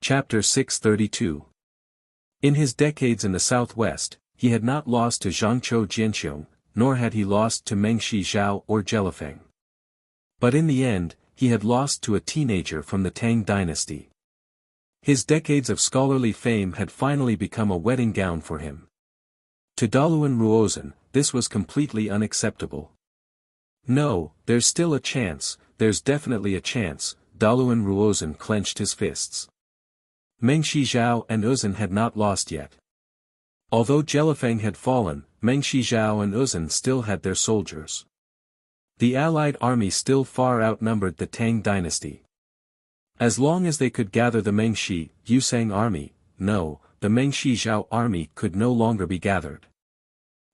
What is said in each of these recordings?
Chapter 632. In his decades in the southwest, he had not lost to Zhangqiu Jianqiong, nor had he lost to Mengshi Zhao or Jelifeng. But in the end, he had lost to a teenager from the Tang dynasty. His decades of scholarly fame had finally become a wedding gown for him. To Daluan Ruozhen, this was completely unacceptable. No, there's still a chance, there's definitely a chance, Daluan Ruozhen clenched his fists. Mengshi Zhao and Uzun had not lost yet. Although Jelifeng had fallen, Mengshi Zhao and Uzun still had their soldiers. The allied army still far outnumbered the Tang dynasty. As long as they could gather the Mengshi Yusang army, no, the Mengshi Zhao army could no longer be gathered.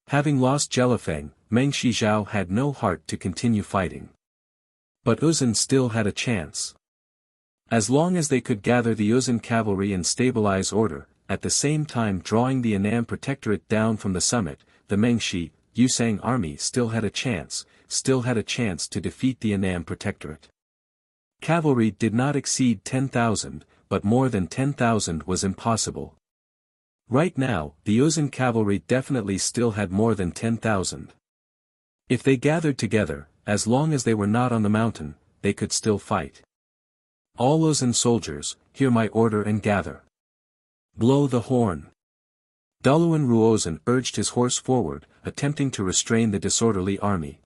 Having lost Jelifeng, Mengshi Zhao had no heart to continue fighting. But Uzun still had a chance. As long as they could gather the Uzun cavalry and stabilize order, at the same time drawing the Annam Protectorate down from the summit, the Mengshi Yusang army still had a chance to defeat the Annam Protectorate. Cavalry did not exceed 10,000, but more than 10,000 was impossible. Right now, the Uzun cavalry definitely still had more than 10,000. If they gathered together, as long as they were not on the mountain, they could still fight. All Uzun soldiers, hear my order and gather. Blow the horn. Daluan Ruozhen urged his horse forward, attempting to restrain the disorderly army.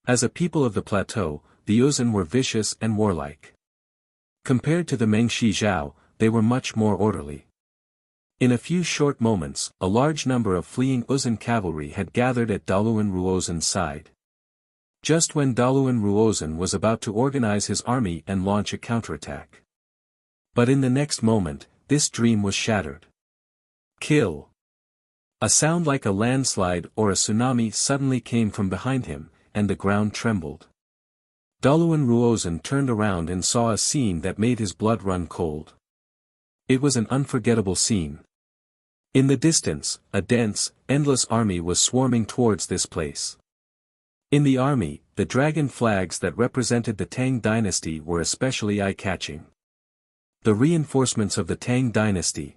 As a people of the plateau, the Uzun were vicious and warlike. Compared to the Mengshi Zhao, they were much more orderly. In a few short moments, a large number of fleeing Uzun cavalry had gathered at Daluan Ruozhen's side. Just when Daluan Ruozhen was about to organize his army and launch a counterattack. But in the next moment, this dream was shattered. Kill! A sound like a landslide or a tsunami suddenly came from behind him, and the ground trembled. Daluan Ruozhen turned around and saw a scene that made his blood run cold. It was an unforgettable scene. In the distance, a dense, endless army was swarming towards this place. In the army, the dragon flags that represented the Tang dynasty were especially eye-catching. The reinforcements of the Tang dynasty.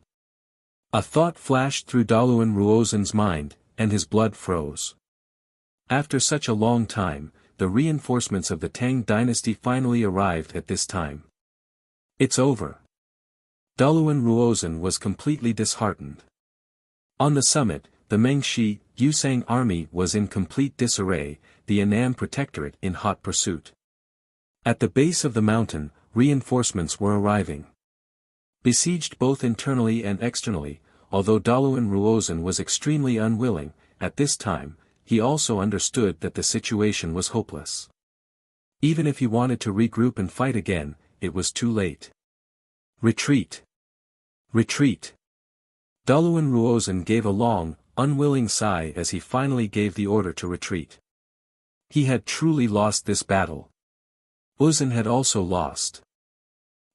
A thought flashed through Daluan Ruozhen's mind, and his blood froze. After such a long time, the reinforcements of the Tang dynasty finally arrived at this time. It's over. Daluan Ruozhen was completely disheartened. On the summit, the Mengshi Yusang army was in complete disarray, the Annam Protectorate in hot pursuit. At the base of the mountain, reinforcements were arriving. Besieged both internally and externally, although Daluan Ruozhen was extremely unwilling, at this time, he also understood that the situation was hopeless. Even if he wanted to regroup and fight again, it was too late. Retreat! Retreat! Daluan Ruozhen gave a long, unwilling sigh as he finally gave the order to retreat. He had truly lost this battle. Uzun had also lost.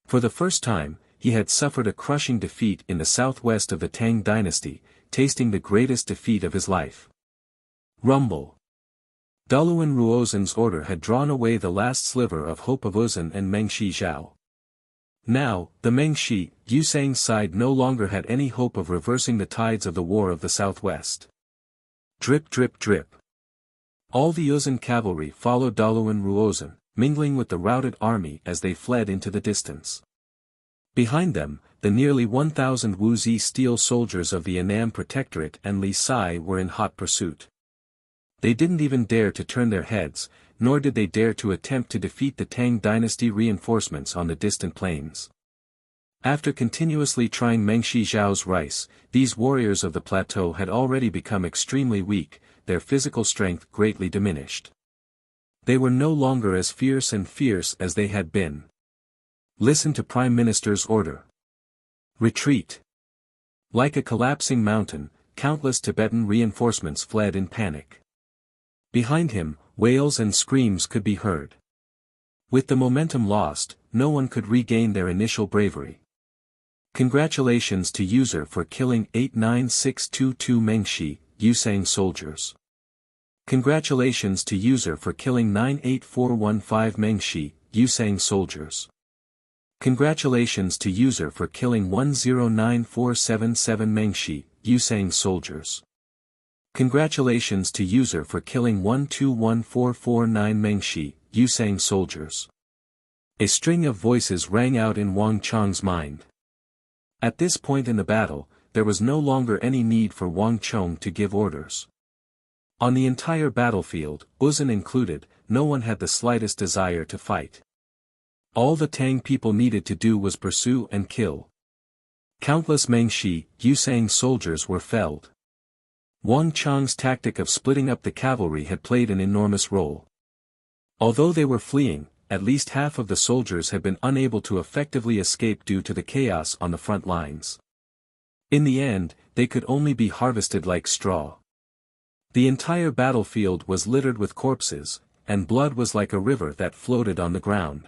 For the first time, he had suffered a crushing defeat in the southwest of the Tang dynasty, tasting the greatest defeat of his life. Rumble. Daluan Ruozhen's order had drawn away the last sliver of hope of Uzun and Mengshi Zhao. Now, the Mengshi Yusang side no longer had any hope of reversing the tides of the war of the southwest. Drip drip drip. All the Uzun cavalry followed Daluan Ruozhen, mingling with the routed army as they fled into the distance. Behind them, the nearly 1,000 Wuxia steel soldiers of the Annam Protectorate and Li Sai were in hot pursuit. They didn't even dare to turn their heads, nor did they dare to attempt to defeat the Tang dynasty reinforcements on the distant plains. After continuously trying Mengshi Zhao's rice, these warriors of the plateau had already become extremely weak, their physical strength greatly diminished. They were no longer as fierce as they had been. Listen to Prime Minister's order. Retreat. Like a collapsing mountain, countless Tibetan reinforcements fled in panic. Behind him, wails and screams could be heard. With the momentum lost, no one could regain their initial bravery. Congratulations to user for killing 89622 Mengshi Yusang soldiers. Congratulations to user for killing 98415 Mengshi Yusang soldiers. Congratulations to user for killing 109477 Mengshi, Yusang soldiers. Congratulations to user for killing 121449 Mengshi, Yusang soldiers. A string of voices rang out in Wang Chong's mind. At this point in the battle, there was no longer any need for Wang Chong to give orders. On the entire battlefield, Uzun included, no one had the slightest desire to fight. All the Tang people needed to do was pursue and kill. Countless Mengshi, Yusang soldiers were felled. Wang Chong's tactic of splitting up the cavalry had played an enormous role. Although they were fleeing, at least half of the soldiers had been unable to effectively escape due to the chaos on the front lines. In the end, they could only be harvested like straw. The entire battlefield was littered with corpses, and blood was like a river that floated on the ground.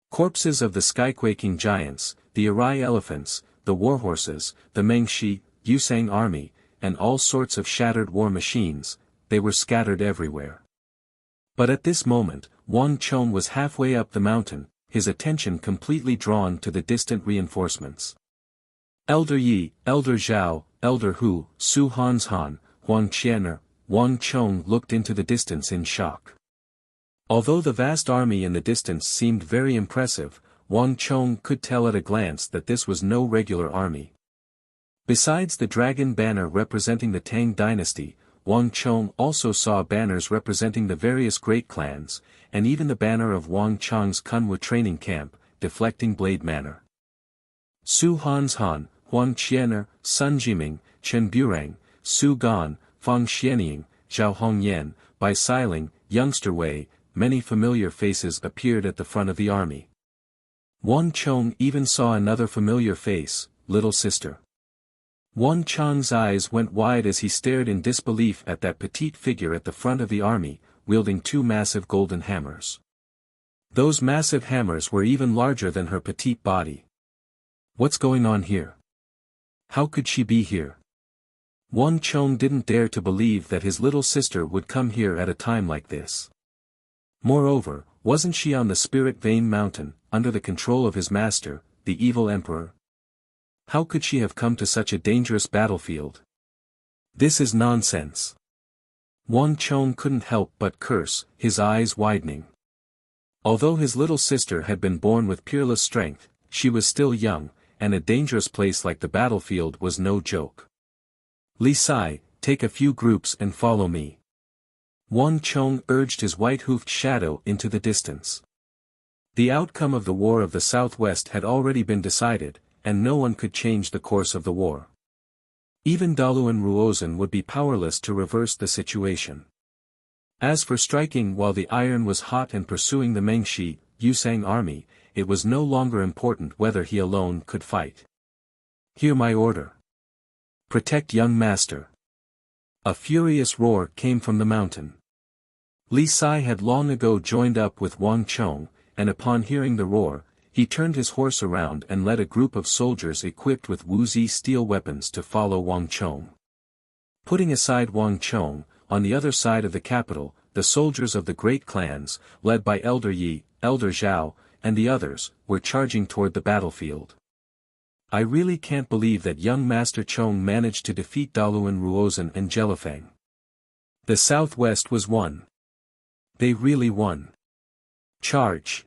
Corpses of the skyquaking giants, the Arai elephants, the warhorses, the Mengshi, Yusang army, and all sorts of shattered war machines, they were scattered everywhere. But at this moment, Wang Chong was halfway up the mountain, his attention completely drawn to the distant reinforcements. Elder Yi, Elder Zhao, Elder Hu, Su Hanshan, Huang Qianer, Wang Chong looked into the distance in shock. Although the vast army in the distance seemed very impressive, Wang Chong could tell at a glance that this was no regular army. Besides the dragon banner representing the Tang dynasty, Wang Chong also saw banners representing the various great clans, and even the banner of Wang Chong's Kunwa training camp, deflecting blade manner. Su Hanshan, Huang Qianer, Sun Jiming, Chen Burang, Su Gan, Fang Xianying, Zhao Hongyan, Bai Siling, Youngster Wei, many familiar faces appeared at the front of the army. Wang Chong even saw another familiar face, little sister. Wang Chong's eyes went wide as he stared in disbelief at that petite figure at the front of the army, wielding two massive golden hammers. Those massive hammers were even larger than her petite body. What's going on here? How could she be here? Wang Chong didn't dare to believe that his little sister would come here at a time like this. Moreover, wasn't she on the Spirit Vein Mountain, under the control of his master, the evil emperor? How could she have come to such a dangerous battlefield? This is nonsense. Wang Chong couldn't help but curse, his eyes widening. Although his little sister had been born with peerless strength, she was still young, and a dangerous place like the battlefield was no joke. Li Sai, take a few groups and follow me. Wang Chong urged his white-hoofed shadow into the distance. The outcome of the War of the Southwest had already been decided, and no one could change the course of the war. Even Daluan Ruozhen would be powerless to reverse the situation. As for striking while the iron was hot and pursuing the Mengshi, Yusang army, it was no longer important whether he alone could fight. Hear my order. Protect young master. A furious roar came from the mountain. Li Sai had long ago joined up with Wang Chong, and upon hearing the roar, he turned his horse around and led a group of soldiers equipped with Wuxia steel weapons to follow Wang Chong. Putting aside Wang Chong, on the other side of the capital, the soldiers of the great clans, led by Elder Yi, Elder Zhao, and the others, were charging toward the battlefield. I really can't believe that young Master Chong managed to defeat Daluan Ruozhen and Jelifeng. The Southwest was won. They really won. Charge.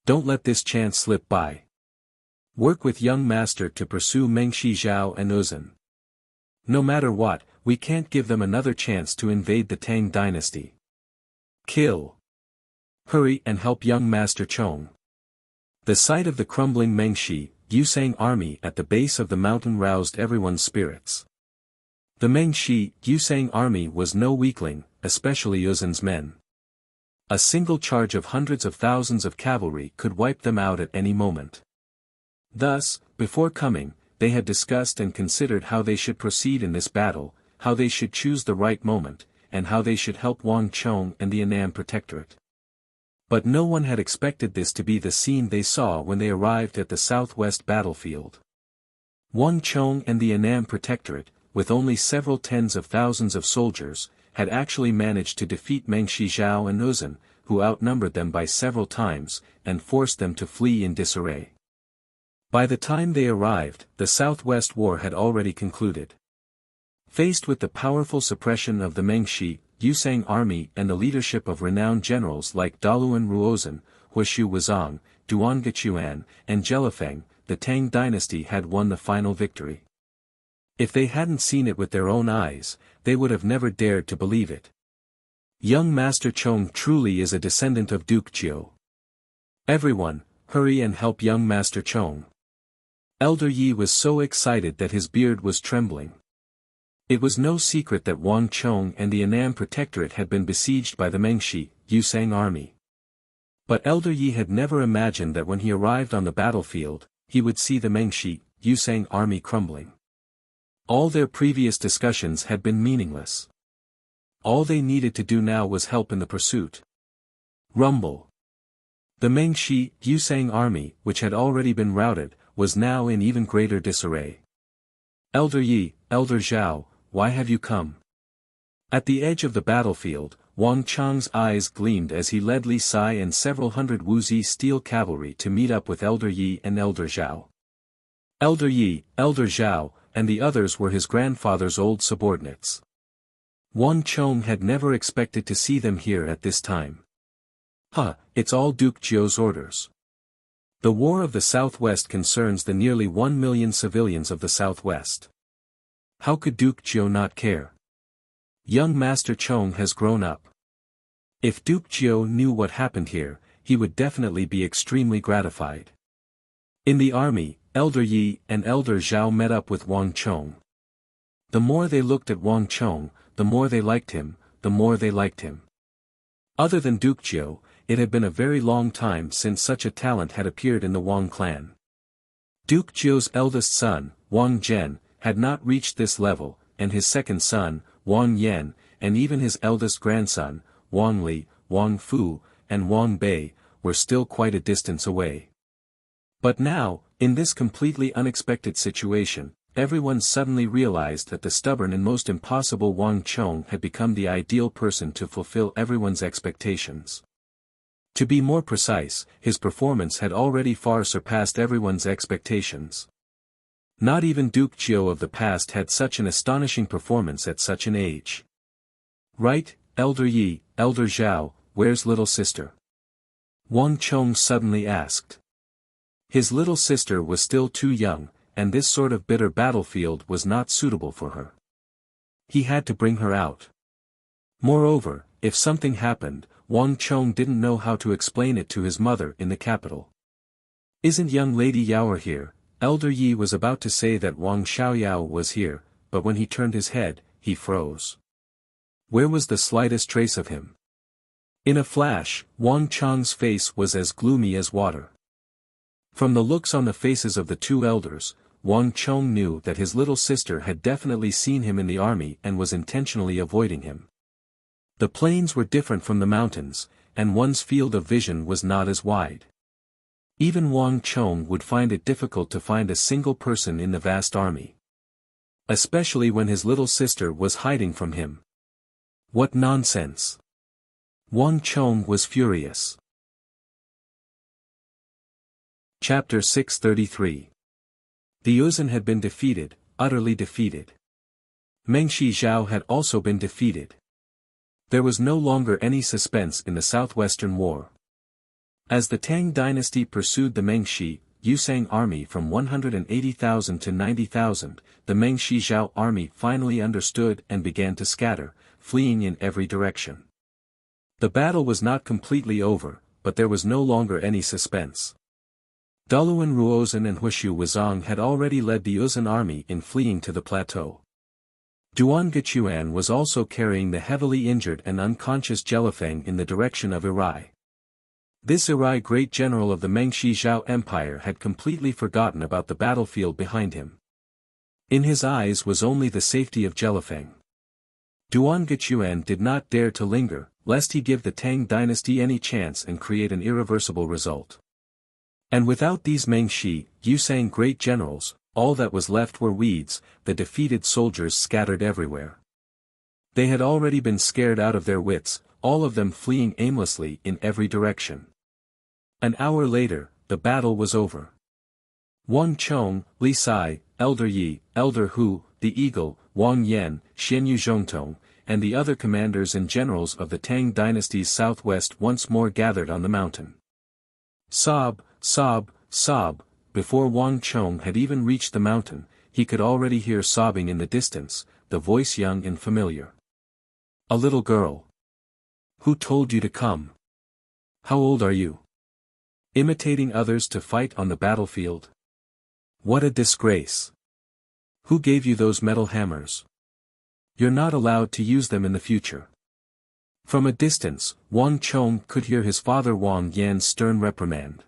Don't let this chance slip by. Work with young Master to pursue Mengshi Zhao and Uzun. No matter what, we can't give them another chance to invade the Tang dynasty. Kill. Hurry and help young Master Chong. The sight of the crumbling Mengshi, Yusang army at the base of the mountain roused everyone's spirits. The Mengshi, Yusang army was no weakling, especially Uzun's men. A single charge of hundreds of thousands of cavalry could wipe them out at any moment. Thus, before coming, they had discussed and considered how they should proceed in this battle, how they should choose the right moment, and how they should help Wang Chong and the Annam Protectorate. But no one had expected this to be the scene they saw when they arrived at the southwest battlefield. Wang Chong and the Annam Protectorate, with only several tens of thousands of soldiers, had actually managed to defeat Mengshi Zhao and Uzun, who outnumbered them by several times, and forced them to flee in disarray. By the time they arrived, the Southwest War had already concluded. Faced with the powerful suppression of the Mengshi, Yusang army and the leadership of renowned generals like Daluan Ruozhen, Huishu Wuzong, Duan Gechuan, and Jelifeng, the Tang dynasty had won the final victory. If they hadn't seen it with their own eyes, they would have never dared to believe it. Young Master Chong truly is a descendant of Duke Jiu. Everyone, hurry and help young Master Chong. Elder Yi was so excited that his beard was trembling. It was no secret that Wang Chong and the Annam Protectorate had been besieged by the Mengshi, Yusang army. But Elder Yi had never imagined that when he arrived on the battlefield, he would see the Mengshi, Yusang army crumbling. All their previous discussions had been meaningless. All they needed to do now was help in the pursuit. Rumble. The Mengshi, Yusang army, which had already been routed, was now in even greater disarray. Elder Yi, Elder Zhao, why have you come? At the edge of the battlefield, Wang Chang's eyes gleamed as he led Li Sai and several hundred Wuxia steel cavalry to meet up with Elder Yi and Elder Zhao. Elder Yi, Elder Zhao, and the others were his grandfather's old subordinates. Wang Chong had never expected to see them here at this time. It's all Duke Jiu's orders. The War of the Southwest concerns the nearly 1 million civilians of the Southwest. How could Duke Jiu not care? Young Master Chong has grown up. If Duke Jiu knew what happened here, he would definitely be extremely gratified. In the army, Elder Yi and Elder Zhao met up with Wang Chong. The more they looked at Wang Chong, the more they liked him, the more they liked him. Other than Duke Jiu, it had been a very long time since such a talent had appeared in the Wang clan. Duke Jiu's eldest son, Wang Zhen, had not reached this level, and his second son, Wang Yan, and even his eldest grandson, Wang Li, Wang Fu, and Wang Bei, were still quite a distance away. But now, in this completely unexpected situation, everyone suddenly realized that the stubborn and most impossible Wang Chong had become the ideal person to fulfill everyone's expectations. To be more precise, his performance had already far surpassed everyone's expectations. Not even Duke Jiu of the past had such an astonishing performance at such an age. Right, Elder Yi, Elder Zhao, where's little sister? Wang Chong suddenly asked. His little sister was still too young, and this sort of bitter battlefield was not suitable for her. He had to bring her out. Moreover, if something happened, Wang Chong didn't know how to explain it to his mother in the capital. Isn't young Lady Yao here? Elder Yi was about to say that Wang Xiaoyao was here, but when he turned his head, he froze. Where was the slightest trace of him? In a flash, Wang Chong's face was as gloomy as water. From the looks on the faces of the two elders, Wang Chong knew that his little sister had definitely seen him in the army and was intentionally avoiding him. The plains were different from the mountains, and one's field of vision was not as wide. Even Wang Chong would find it difficult to find a single person in the vast army. Especially when his little sister was hiding from him. What nonsense! Wang Chong was furious. Chapter 633. The Yuzhen had been defeated, utterly defeated. Mengshi Zhao had also been defeated. There was no longer any suspense in the Southwestern War. As the Tang dynasty pursued the Mengshi, Yusang army from 180,000 to 90,000, the Mengshi Zhao army finally understood and began to scatter, fleeing in every direction. The battle was not completely over, but there was no longer any suspense. Daluan Ruozhen and Huishu Wuzong had already led the Yuzhen army in fleeing to the plateau. Duan Gechuan was also carrying the heavily injured and unconscious Jelifeng in the direction of Irai. This Irai, great general of the Mengshi Zhao Empire, had completely forgotten about the battlefield behind him. In his eyes was only the safety of Jelifeng. Duan Gechuan did not dare to linger, lest he give the Tang dynasty any chance and create an irreversible result. And without these Mengshi, Yusang great generals, all that was left were weeds, the defeated soldiers scattered everywhere. They had already been scared out of their wits, all of them fleeing aimlessly in every direction. An hour later, the battle was over. Wang Chong, Li Sai, Elder Yi, Elder Hu, the Eagle, Wang Yan, Xianyu Zhongtong, and the other commanders and generals of the Tang dynasty's southwest once more gathered on the mountain. Sob, sob, sob, before Wang Chong had even reached the mountain, he could already hear sobbing in the distance, the voice young and familiar. A little girl. Who told you to come? How old are you? Imitating others to fight on the battlefield? What a disgrace. Who gave you those metal hammers? You're not allowed to use them in the future. From a distance, Wang Chong could hear his father Wang Yan's stern reprimand.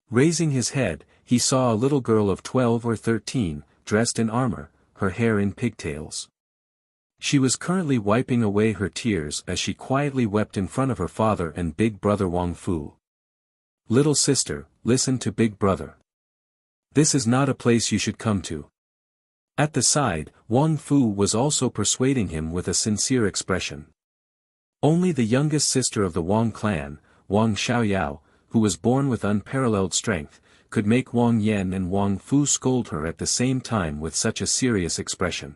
Raising his head, he saw a little girl of 12 or 13, dressed in armor, her hair in pigtails. She was currently wiping away her tears as she quietly wept in front of her father and big brother Wang Fu. Little sister, listen to big brother. This is not a place you should come to. At the side, Wang Fu was also persuading him with a sincere expression. Only the youngest sister of the Wang clan, Wang Xiaoyao, who was born with unparalleled strength, could make Wang Yan and Wang Fu scold her at the same time with such a serious expression.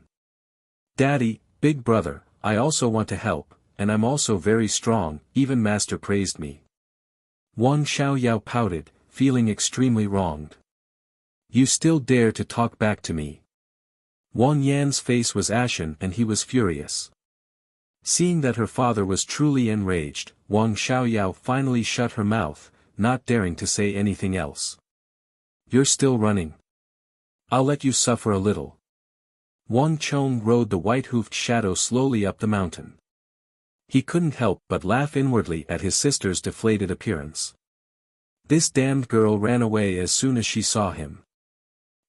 Daddy, big brother, I also want to help, and I'm also very strong, even master praised me. Wang Xiaoyao pouted, feeling extremely wronged. You still dare to talk back to me. Wang Yan's face was ashen and he was furious. Seeing that her father was truly enraged, Wang Xiaoyao finally shut her mouth, not daring to say anything else. You're still running. I'll let you suffer a little. Wang Chong rode the white-hoofed shadow slowly up the mountain. He couldn't help but laugh inwardly at his sister's deflated appearance. This damned girl ran away as soon as she saw him.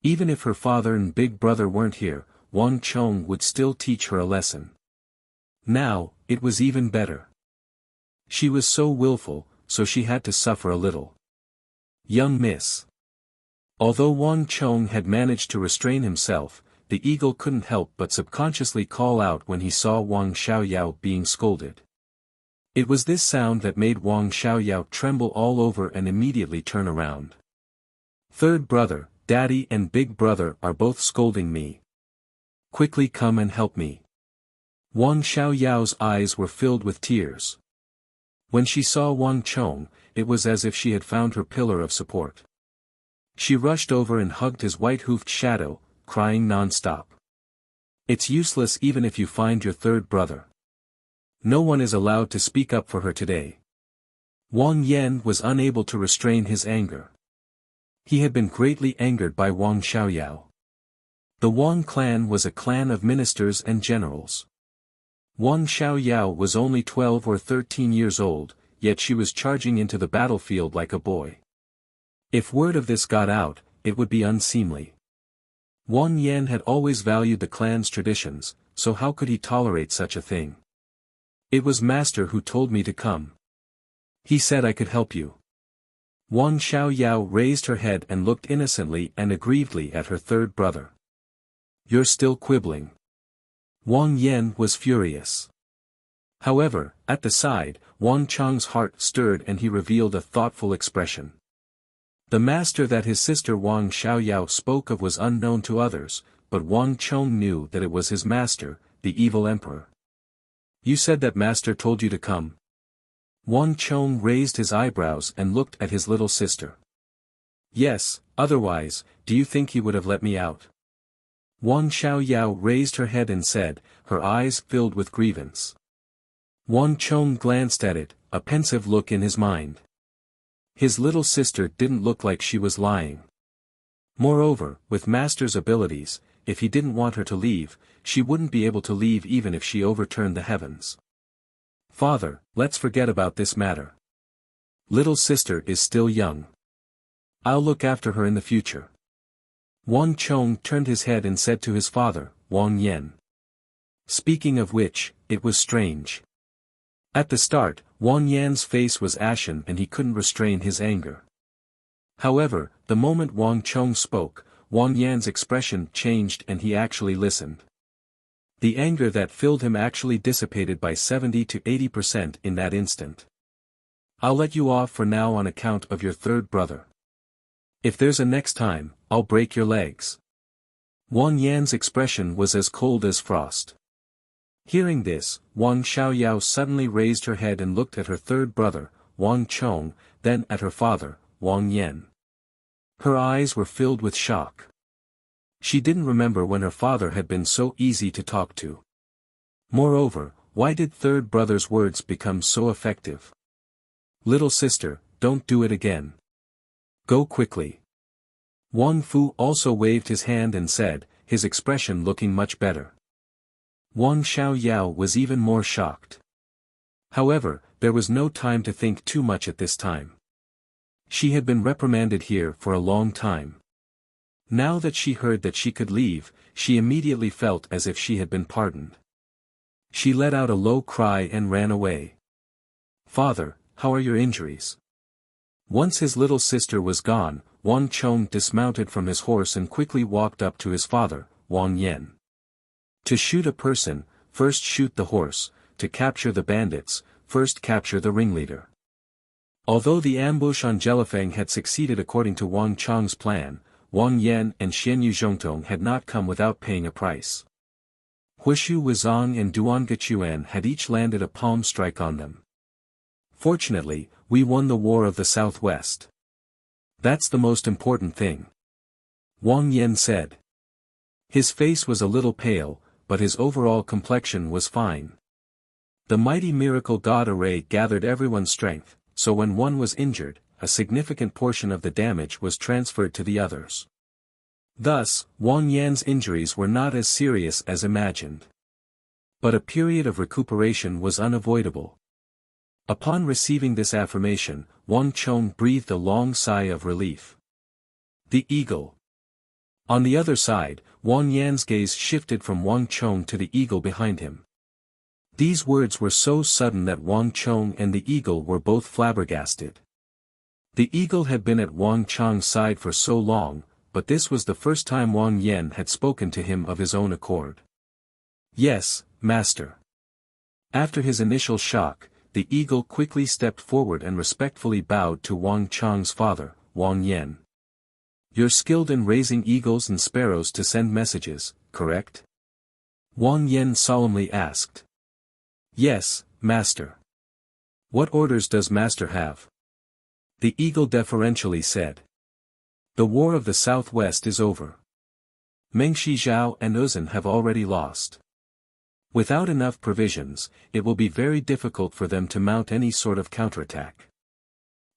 Even if her father and big brother weren't here, Wang Chong would still teach her a lesson. Now, it was even better. She was so willful, so she had to suffer a little. Young miss. Although Wang Chong had managed to restrain himself, the eagle couldn't help but subconsciously call out when he saw Wang Xiaoyao being scolded. It was this sound that made Wang Xiaoyao tremble all over and immediately turn around. Third brother, daddy and big brother are both scolding me. Quickly come and help me. Wang Xiaoyao's eyes were filled with tears. When she saw Wang Chong, it was as if she had found her pillar of support. She rushed over and hugged his white-hoofed shadow, crying non-stop. It's useless even if you find your third brother. No one is allowed to speak up for her today. Wang Yan was unable to restrain his anger. He had been greatly angered by Wang Xiaoyao. The Wang clan was a clan of ministers and generals. Wang Xiaoyao was only 12 or 13 years old, yet she was charging into the battlefield like a boy. If word of this got out, it would be unseemly. Wang Yan had always valued the clan's traditions, so how could he tolerate such a thing? It was master who told me to come. He said I could help you. Wang Xiaoyao raised her head and looked innocently and aggrievedly at her third brother. You're still quibbling. Wang Yan was furious. However, at the side, Wang Chong's heart stirred and he revealed a thoughtful expression. The master that his sister Wang Xiaoyao spoke of was unknown to others, but Wang Chong knew that it was his master, the evil emperor. You said that master told you to come. Wang Chong raised his eyebrows and looked at his little sister. Yes, otherwise, do you think he would have let me out? Wang Xiaoyao raised her head and said, her eyes filled with grievance. Wang Chong glanced at it, a pensive look in his mind. His little sister didn't look like she was lying. Moreover, with master's abilities, if he didn't want her to leave, she wouldn't be able to leave even if she overturned the heavens. Father, let's forget about this matter. Little sister is still young. I'll look after her in the future. Wang Chong turned his head and said to his father, Wang Yan. Speaking of which, it was strange. At the start, Wang Yan's face was ashen and he couldn't restrain his anger. However, the moment Wang Chong spoke, Wang Yan's expression changed and he actually listened. The anger that filled him actually dissipated by 70 to 80% in that instant. I'll let you off for now on account of your third brother. If there's a next time, I'll break your legs. Wang Yan's expression was as cold as frost. Hearing this, Wang Xiaoyao suddenly raised her head and looked at her third brother, Wang Chong, then at her father, Wang Yan. Her eyes were filled with shock. She didn't remember when her father had been so easy to talk to. Moreover, why did third brother's words become so effective? Little sister, don't do it again. Go quickly. Wang Fu also waved his hand and said, his expression looking much better. Wang Xiaoyao was even more shocked. However, there was no time to think too much at this time. She had been reprimanded here for a long time. Now that she heard that she could leave, she immediately felt as if she had been pardoned. She let out a low cry and ran away. Father, how are your injuries? Once his little sister was gone, Wang Chong dismounted from his horse and quickly walked up to his father, Wang Yan. To shoot a person, first shoot the horse; to capture the bandits, first capture the ringleader. Although the ambush on Jelifeng had succeeded according to Wang Chong's plan, Wang Yan and Xian Yuzhongtong had not come without paying a price. Huishu Wuzong and Duangechuan had each landed a palm strike on them. Fortunately, we won the War of the Southwest. That's the most important thing. Wang Yan said. His face was a little pale, but his overall complexion was fine. The mighty miracle god array gathered everyone's strength, so when one was injured, a significant portion of the damage was transferred to the others. Thus, Wang Yan's injuries were not as serious as imagined. But a period of recuperation was unavoidable. Upon receiving this affirmation, Wang Chong breathed a long sigh of relief. The eagle. On the other side, Wang Yan's gaze shifted from Wang Chong to the eagle behind him. These words were so sudden that Wang Chong and the eagle were both flabbergasted. The eagle had been at Wang Chong's side for so long, but this was the first time Wang Yan had spoken to him of his own accord. Yes, master. After his initial shock, the eagle quickly stepped forward and respectfully bowed to Wang Chong's father, Wang Yan. You're skilled in raising eagles and sparrows to send messages, correct? Wang Yan solemnly asked. Yes, master. What orders does master have? The eagle deferentially said. The War of the Southwest is over. Meng Shizhao and Uzun have already lost. Without enough provisions, it will be very difficult for them to mount any sort of counterattack.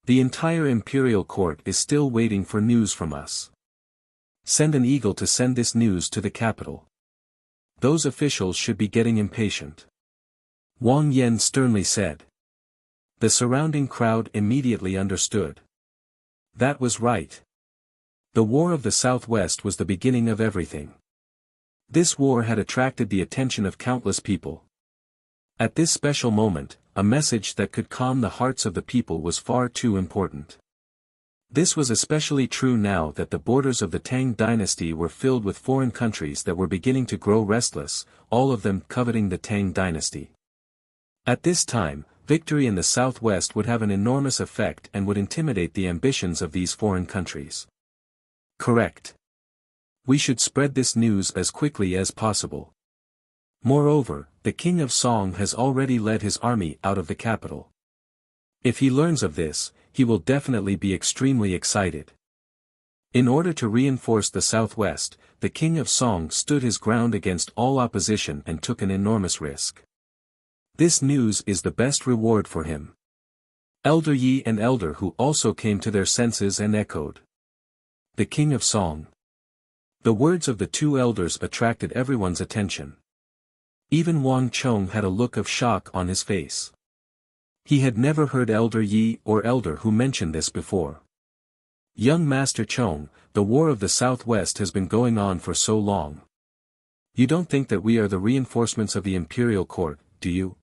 The entire imperial court is still waiting for news from us. Send an eagle to send this news to the capital. Those officials should be getting impatient. Wang Yan sternly said. The surrounding crowd immediately understood. That was right. The War of the Southwest was the beginning of everything. This war had attracted the attention of countless people. At this special moment, a message that could calm the hearts of the people was far too important. This was especially true now that the borders of the Tang dynasty were filled with foreign countries that were beginning to grow restless, all of them coveting the Tang dynasty. At this time, victory in the southwest would have an enormous effect and would intimidate the ambitions of these foreign countries. Correct. We should spread this news as quickly as possible. Moreover, the King of Song has already led his army out of the capital. If he learns of this, he will definitely be extremely excited. In order to reinforce the southwest, the King of Song stood his ground against all opposition and took an enormous risk. This news is the best reward for him. Elder Yi and Elder Hu also came to their senses and echoed. The King of Song. The words of the two elders attracted everyone's attention. Even Wang Chong had a look of shock on his face. He had never heard Elder Yi or Elder Hu mention this before. Young Master Chong, the War of the Southwest has been going on for so long. You don't think that we are the reinforcements of the imperial court, do you?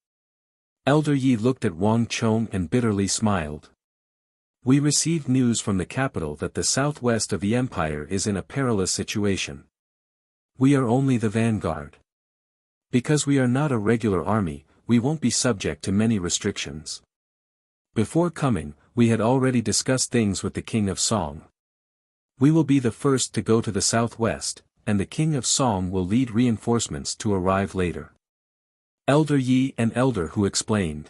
Elder Yi looked at Wang Chong and bitterly smiled. We received news from the capital that the southwest of the empire is in a perilous situation. We are only the vanguard. Because we are not a regular army, we won't be subject to many restrictions. Before coming, we had already discussed things with the King of Song. We will be the first to go to the southwest, and the King of Song will lead reinforcements to arrive later. Elder Yi and Elder Hu explained.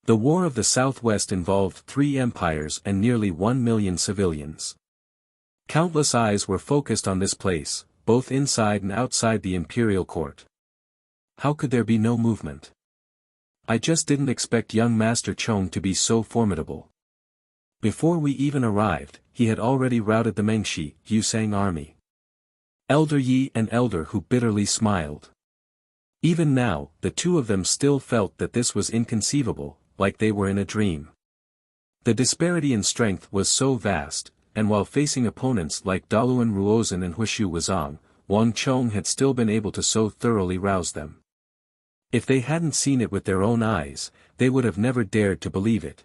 The war of the southwest involved 3 empires and nearly 1 million civilians. Countless eyes were focused on this place, both inside and outside the imperial court. How could there be no movement? I just didn't expect young Master Chong to be so formidable. Before we even arrived, he had already routed the Mengshi, Yusang army. Elder Yi and Elder Hu bitterly smiled. Even now, the two of them still felt that this was inconceivable, like they were in a dream. The disparity in strength was so vast, and while facing opponents like Daluan Ruozhen and Huishu Wuzong, Wang Chong had still been able to so thoroughly rouse them. If they hadn't seen it with their own eyes, they would have never dared to believe it.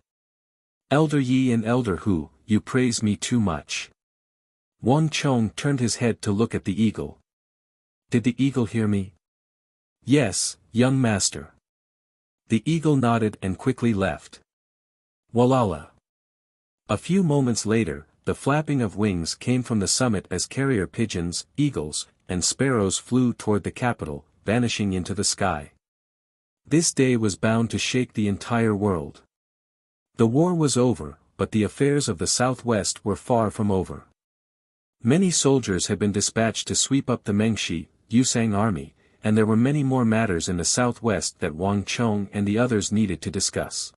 Elder Yi and Elder Hu, you praise me too much. Wang Chong turned his head to look at the eagle. Did the eagle hear me? Yes, young master. The eagle nodded and quickly left. Walala. A few moments later, the flapping of wings came from the summit as carrier pigeons, eagles, and sparrows flew toward the capital, vanishing into the sky. This day was bound to shake the entire world. The war was over, but the affairs of the southwest were far from over. Many soldiers had been dispatched to sweep up the Mengshi, Yusang army, and there were many more matters in the southwest that Wang Chong and the others needed to discuss.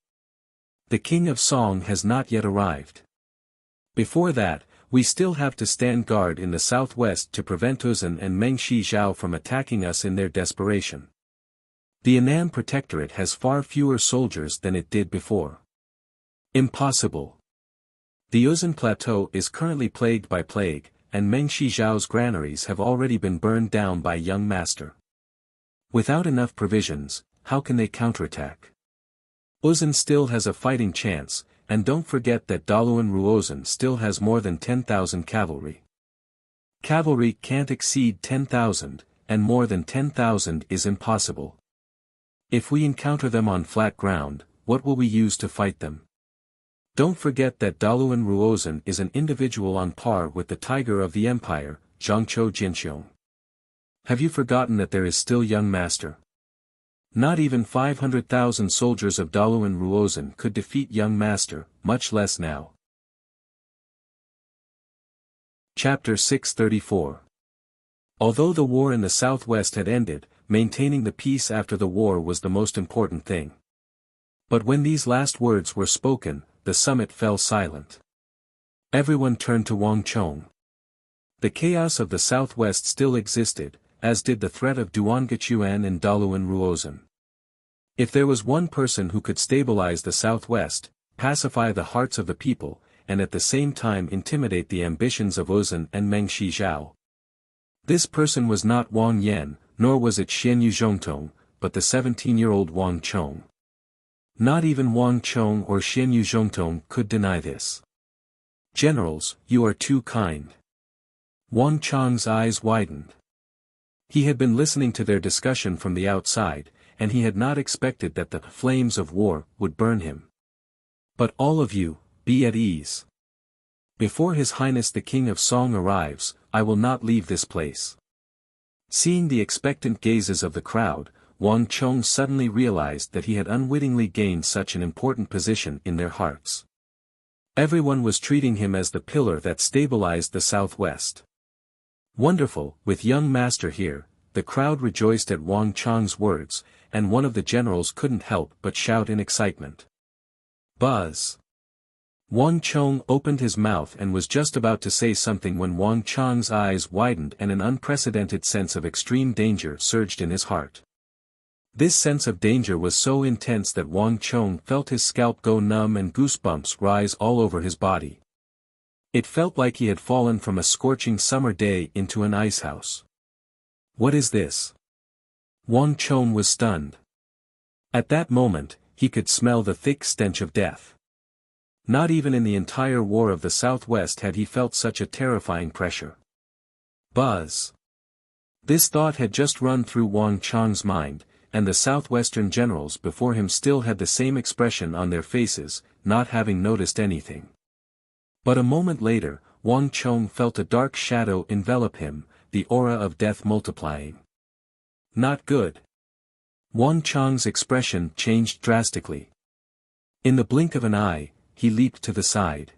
The King of Song has not yet arrived. Before that, we still have to stand guard in the southwest to prevent Uzun and Mengshi Zhao from attacking us in their desperation. The Annan Protectorate has far fewer soldiers than it did before. Impossible. The Uzun Plateau is currently plagued by plague, and Mengshi Zhao's granaries have already been burned down by young master. Without enough provisions, how can they counterattack? Uzun still has a fighting chance, and don't forget that Daluan Ruozhen still has more than 10,000 cavalry. Cavalry can't exceed 10,000, and more than 10,000 is impossible. If we encounter them on flat ground, what will we use to fight them? Don't forget that Daluan Ruozhen is an individual on par with the tiger of the empire, Zhangzhou Jinxiong. Have you forgotten that there is still young master? Not even 500,000 soldiers of Daluan Ruozhen could defeat young master, much less now. Chapter 634. Although the war in the southwest had ended, maintaining the peace after the war was the most important thing. But when these last words were spoken, the summit fell silent. Everyone turned to Wang Chong. The chaos of the southwest still existed, as did the threat of Duangachuan and Daluan Ruozhen. If there was one person who could stabilize the southwest, pacify the hearts of the people, and at the same time intimidate the ambitions of Uzun and Mengshi Zhao, this person was not Wang Yan, nor was it Xian Yuzhongtong, but the 17-year-old Wang Chong. Not even Wang Chong or Xian Yuzhongtong could deny this. Generals, you are too kind. Wang Chong's eyes widened. He had been listening to their discussion from the outside, and he had not expected that the flames of war would burn him. But all of you, be at ease. Before His Highness the King of Song arrives, I will not leave this place. Seeing the expectant gazes of the crowd, Wang Chong suddenly realized that he had unwittingly gained such an important position in their hearts. Everyone was treating him as the pillar that stabilized the southwest. Wonderful, with young master here, the crowd rejoiced at Wang Chong's words, and one of the generals couldn't help but shout in excitement. Buzz! Wang Chong opened his mouth and was just about to say something when Wang Chong's eyes widened and an unprecedented sense of extreme danger surged in his heart. This sense of danger was so intense that Wang Chong felt his scalp go numb and goosebumps rise all over his body. It felt like he had fallen from a scorching summer day into an icehouse. What is this? Wang Chong was stunned. At that moment, he could smell the thick stench of death. Not even in the entire war of the southwest had he felt such a terrifying pressure. Buzz! This thought had just run through Wang Chang's mind, and the southwestern generals before him still had the same expression on their faces, not having noticed anything. But a moment later, Wang Chong felt a dark shadow envelop him, the aura of death multiplying. Not good. Wang Chang's expression changed drastically. In the blink of an eye, he leaped to the side.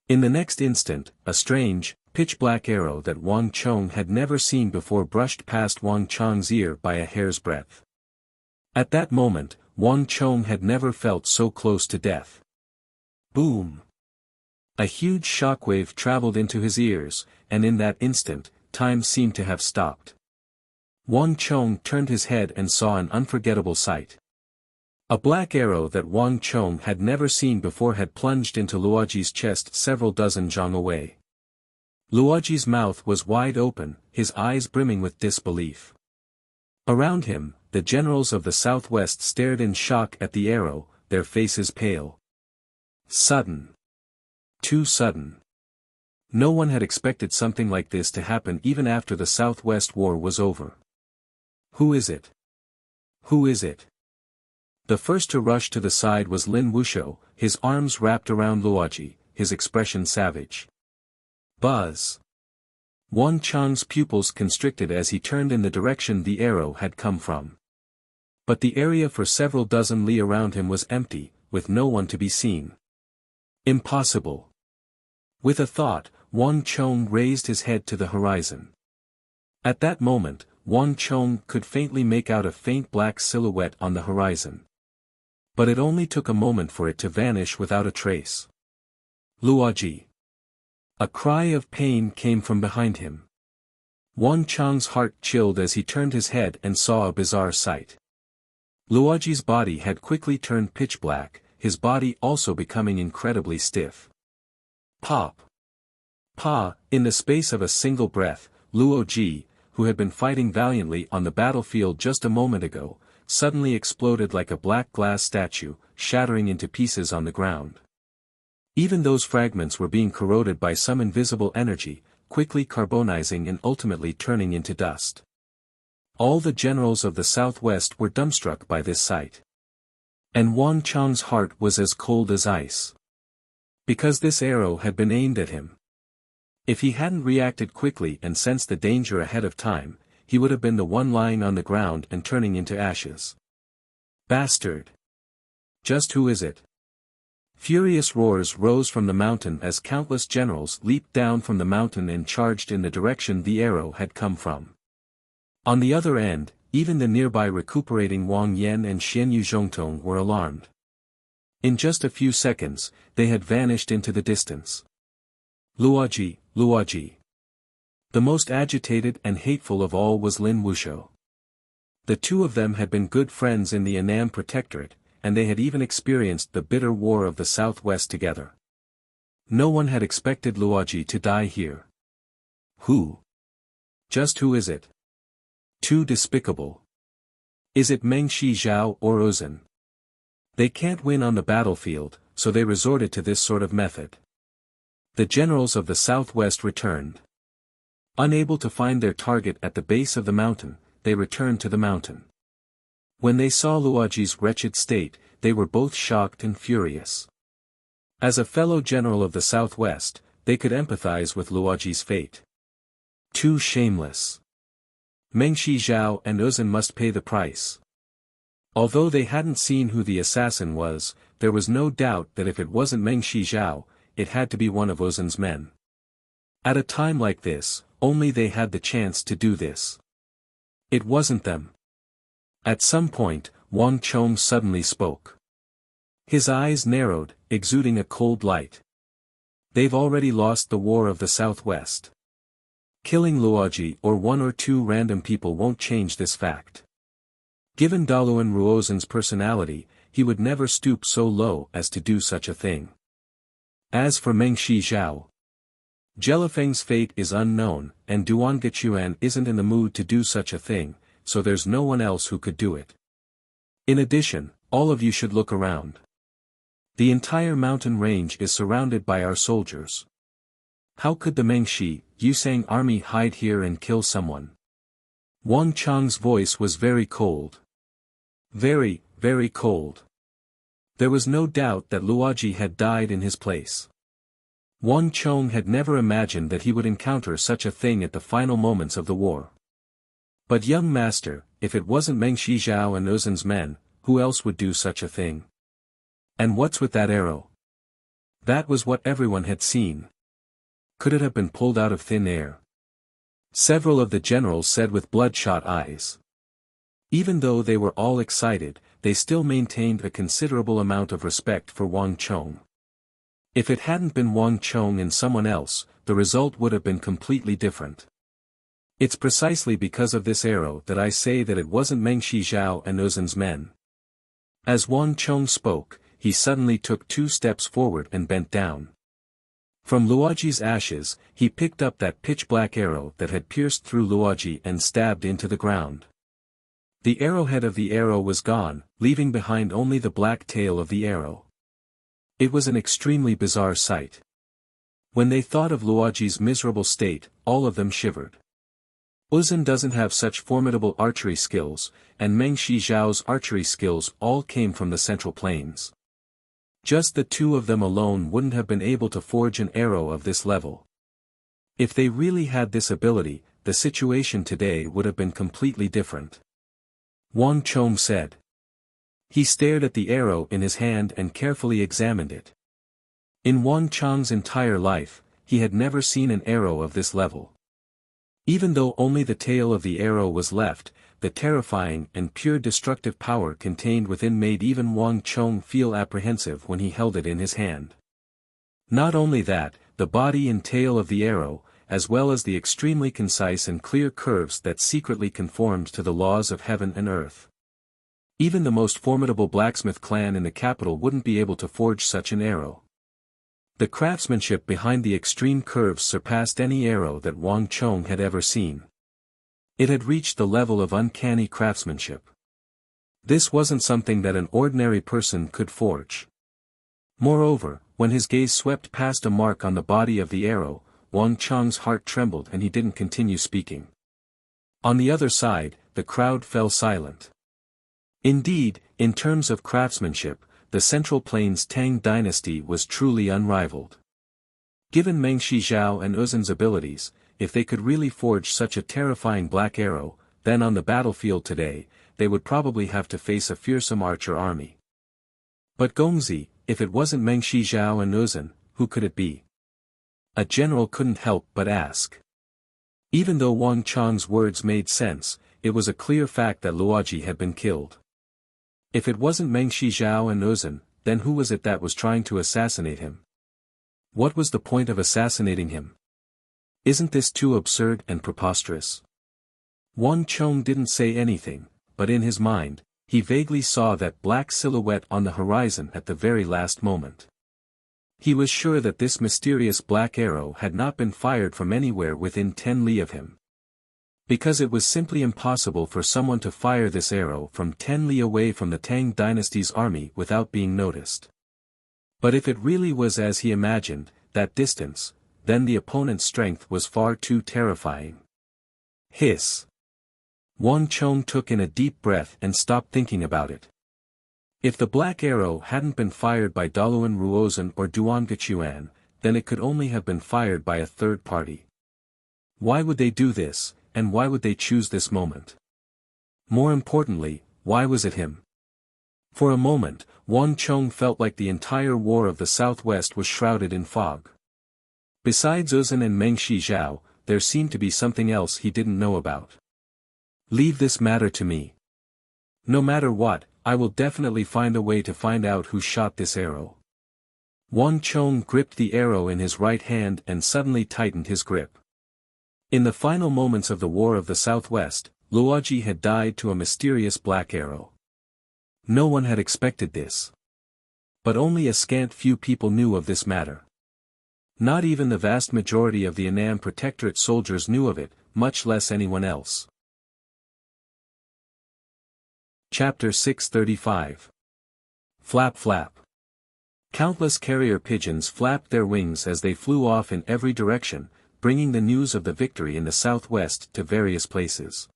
In the next instant, a strange, pitch-black arrow that Wang Chong had never seen before brushed past Wang Chang's ear by a hair's breadth. At that moment, Wang Chong had never felt so close to death. Boom! A huge shockwave traveled into his ears, and in that instant, time seemed to have stopped. Wang Chong turned his head and saw an unforgettable sight. A black arrow that Wang Chong had never seen before had plunged into Luoji's chest several dozen zhang away. Luoji's mouth was wide open, his eyes brimming with disbelief. Around him, the generals of the southwest stared in shock at the arrow, their faces pale. Sudden. Too sudden. No one had expected something like this to happen even after the Southwest War was over. Who is it? Who is it? The first to rush to the side was Lin Wuxia, his arms wrapped around Luoji, his expression savage. Buzz. Wang Chang's pupils constricted as he turned in the direction the arrow had come from. But the area for several dozen li around him was empty, with no one to be seen. Impossible. With a thought, Wang Chong raised his head to the horizon. At that moment, Wang Chong could faintly make out a faint black silhouette on the horizon. But it only took a moment for it to vanish without a trace. Luoji. A cry of pain came from behind him. Wang Chang's heart chilled as he turned his head and saw a bizarre sight. Luoji's body had quickly turned pitch black, his body also becoming incredibly stiff. Pop. Pa, in the space of a single breath, Luoji, who had been fighting valiantly on the battlefield just a moment ago, suddenly exploded like a black glass statue, shattering into pieces on the ground. Even those fragments were being corroded by some invisible energy, quickly carbonizing and ultimately turning into dust. All the generals of the southwest were dumbstruck by this sight. And Wang Chang's heart was as cold as ice. Because this arrow had been aimed at him. If he hadn't reacted quickly and sensed the danger ahead of time, he would have been the one lying on the ground and turning into ashes. Bastard! Just who is it? Furious roars rose from the mountain as countless generals leaped down from the mountain and charged in the direction the arrow had come from. On the other end, even the nearby recuperating Wang Yan and Xianyu Zhongtong were alarmed. In just a few seconds, they had vanished into the distance. Luoji, Luoji. The most agitated and hateful of all was Lin Wuxia. The two of them had been good friends in the Annam Protectorate, and they had even experienced the bitter war of the Southwest together. No one had expected Luoji to die here. Who? Just who is it? Too despicable. Is it Meng Shizhao or Ozan? They can't win on the battlefield, so they resorted to this sort of method. The generals of the Southwest returned. Unable to find their target at the base of the mountain, they returned to the mountain. When they saw Luoji's wretched state, they were both shocked and furious. As a fellow general of the Southwest, they could empathize with Luoji's fate. Too shameless. Meng Shizhao and Ozan must pay the price. Although they hadn't seen who the assassin was, there was no doubt that if it wasn't Meng Shizhao, it had to be one of Ozan's men. At a time like this, only they had the chance to do this. It wasn't them. At some point, Wang Chong suddenly spoke. His eyes narrowed, exuding a cold light. They've already lost the war of the Southwest. Killing Luoji or one or two random people won't change this fact. Given Daluan Ruozan's personality, he would never stoop so low as to do such a thing. As for Meng Shizhao, Jelifeng's fate is unknown, and Duan Gechuan isn't in the mood to do such a thing, so there's no one else who could do it. In addition, all of you should look around. The entire mountain range is surrounded by our soldiers. How could the Mengshi, Yusang army hide here and kill someone? Wang Chang's voice was very cold. Very, very cold. There was no doubt that Luoji had died in his place. Wang Chong had never imagined that he would encounter such a thing at the final moments of the war. But young master, if it wasn't Meng Shizhao and Ozen's men, who else would do such a thing? And what's with that arrow? That was what everyone had seen. Could it have been pulled out of thin air? Several of the generals said with bloodshot eyes. Even though they were all excited, they still maintained a considerable amount of respect for Wang Chong. If it hadn't been Wang Chong and someone else, the result would have been completely different. It's precisely because of this arrow that I say that it wasn't Meng Shizhao and Ozen's men. As Wang Chong spoke, he suddenly took 2 steps forward and bent down. From Luoji's ashes, he picked up that pitch-black arrow that had pierced through Luoji and stabbed into the ground. The arrowhead of the arrow was gone, leaving behind only the black tail of the arrow. It was an extremely bizarre sight. When they thought of Luoji's miserable state, all of them shivered. Ozen doesn't have such formidable archery skills, and Meng Shizhao's archery skills all came from the Central Plains. Just the 2 of them alone wouldn't have been able to forge an arrow of this level. If they really had this ability, the situation today would have been completely different. Wang Chong said. He stared at the arrow in his hand and carefully examined it. In Wang Chong's entire life, he had never seen an arrow of this level. Even though only the tail of the arrow was left, the terrifying and pure destructive power contained within made even Wang Chong feel apprehensive when he held it in his hand. Not only that, the body and tail of the arrow, as well as the extremely concise and clear curves that secretly conformed to the laws of heaven and earth. Even the most formidable blacksmith clan in the capital wouldn't be able to forge such an arrow. The craftsmanship behind the extreme curves surpassed any arrow that Wang Chong had ever seen. It had reached the level of uncanny craftsmanship. This wasn't something that an ordinary person could forge. Moreover, when his gaze swept past a mark on the body of the arrow, Wang Chong's heart trembled and he didn't continue speaking. On the other side, the crowd fell silent. Indeed, in terms of craftsmanship, the Central Plains Tang dynasty was truly unrivaled. Given Meng Shizhao and Ozen's abilities, if they could really forge such a terrifying black arrow, then on the battlefield today, they would probably have to face a fearsome archer army. But Gongzi, if it wasn't Meng Shizhao and Ozen, who could it be? A general couldn't help but ask. Even though Wang Chong's words made sense, it was a clear fact that Luoji had been killed. If it wasn't Meng Shizhao and Ozen, then who was it that was trying to assassinate him? What was the point of assassinating him? Isn't this too absurd and preposterous? Wang Chong didn't say anything, but in his mind, he vaguely saw that black silhouette on the horizon at the very last moment. He was sure that this mysterious black arrow had not been fired from anywhere within 10 li of him. Because it was simply impossible for someone to fire this arrow from 10 li away from the Tang dynasty's army without being noticed. But if it really was as he imagined, that distance, then the opponent's strength was far too terrifying. Hiss. Wang Chong took in a deep breath and stopped thinking about it. If the black arrow hadn't been fired by Daluan Ruozhen or Duan Gechuan, then it could only have been fired by a third party. Why would they do this, and why would they choose this moment? More importantly, why was it him? For a moment, Wang Chong felt like the entire war of the Southwest was shrouded in fog. Besides Ozen and Meng Shizhao, there seemed to be something else he didn't know about. Leave this matter to me. No matter what, I will definitely find a way to find out who shot this arrow. Wang Chong gripped the arrow in his right hand and suddenly tightened his grip. In the final moments of the War of the Southwest, Luoji had died to a mysterious black arrow. No one had expected this. But only a scant few people knew of this matter. Not even the vast majority of the Annam Protectorate soldiers knew of it, much less anyone else. Chapter 635. Flap flap. Countless carrier pigeons flapped their wings as they flew off in every direction, bringing the news of the victory in the southwest to various places.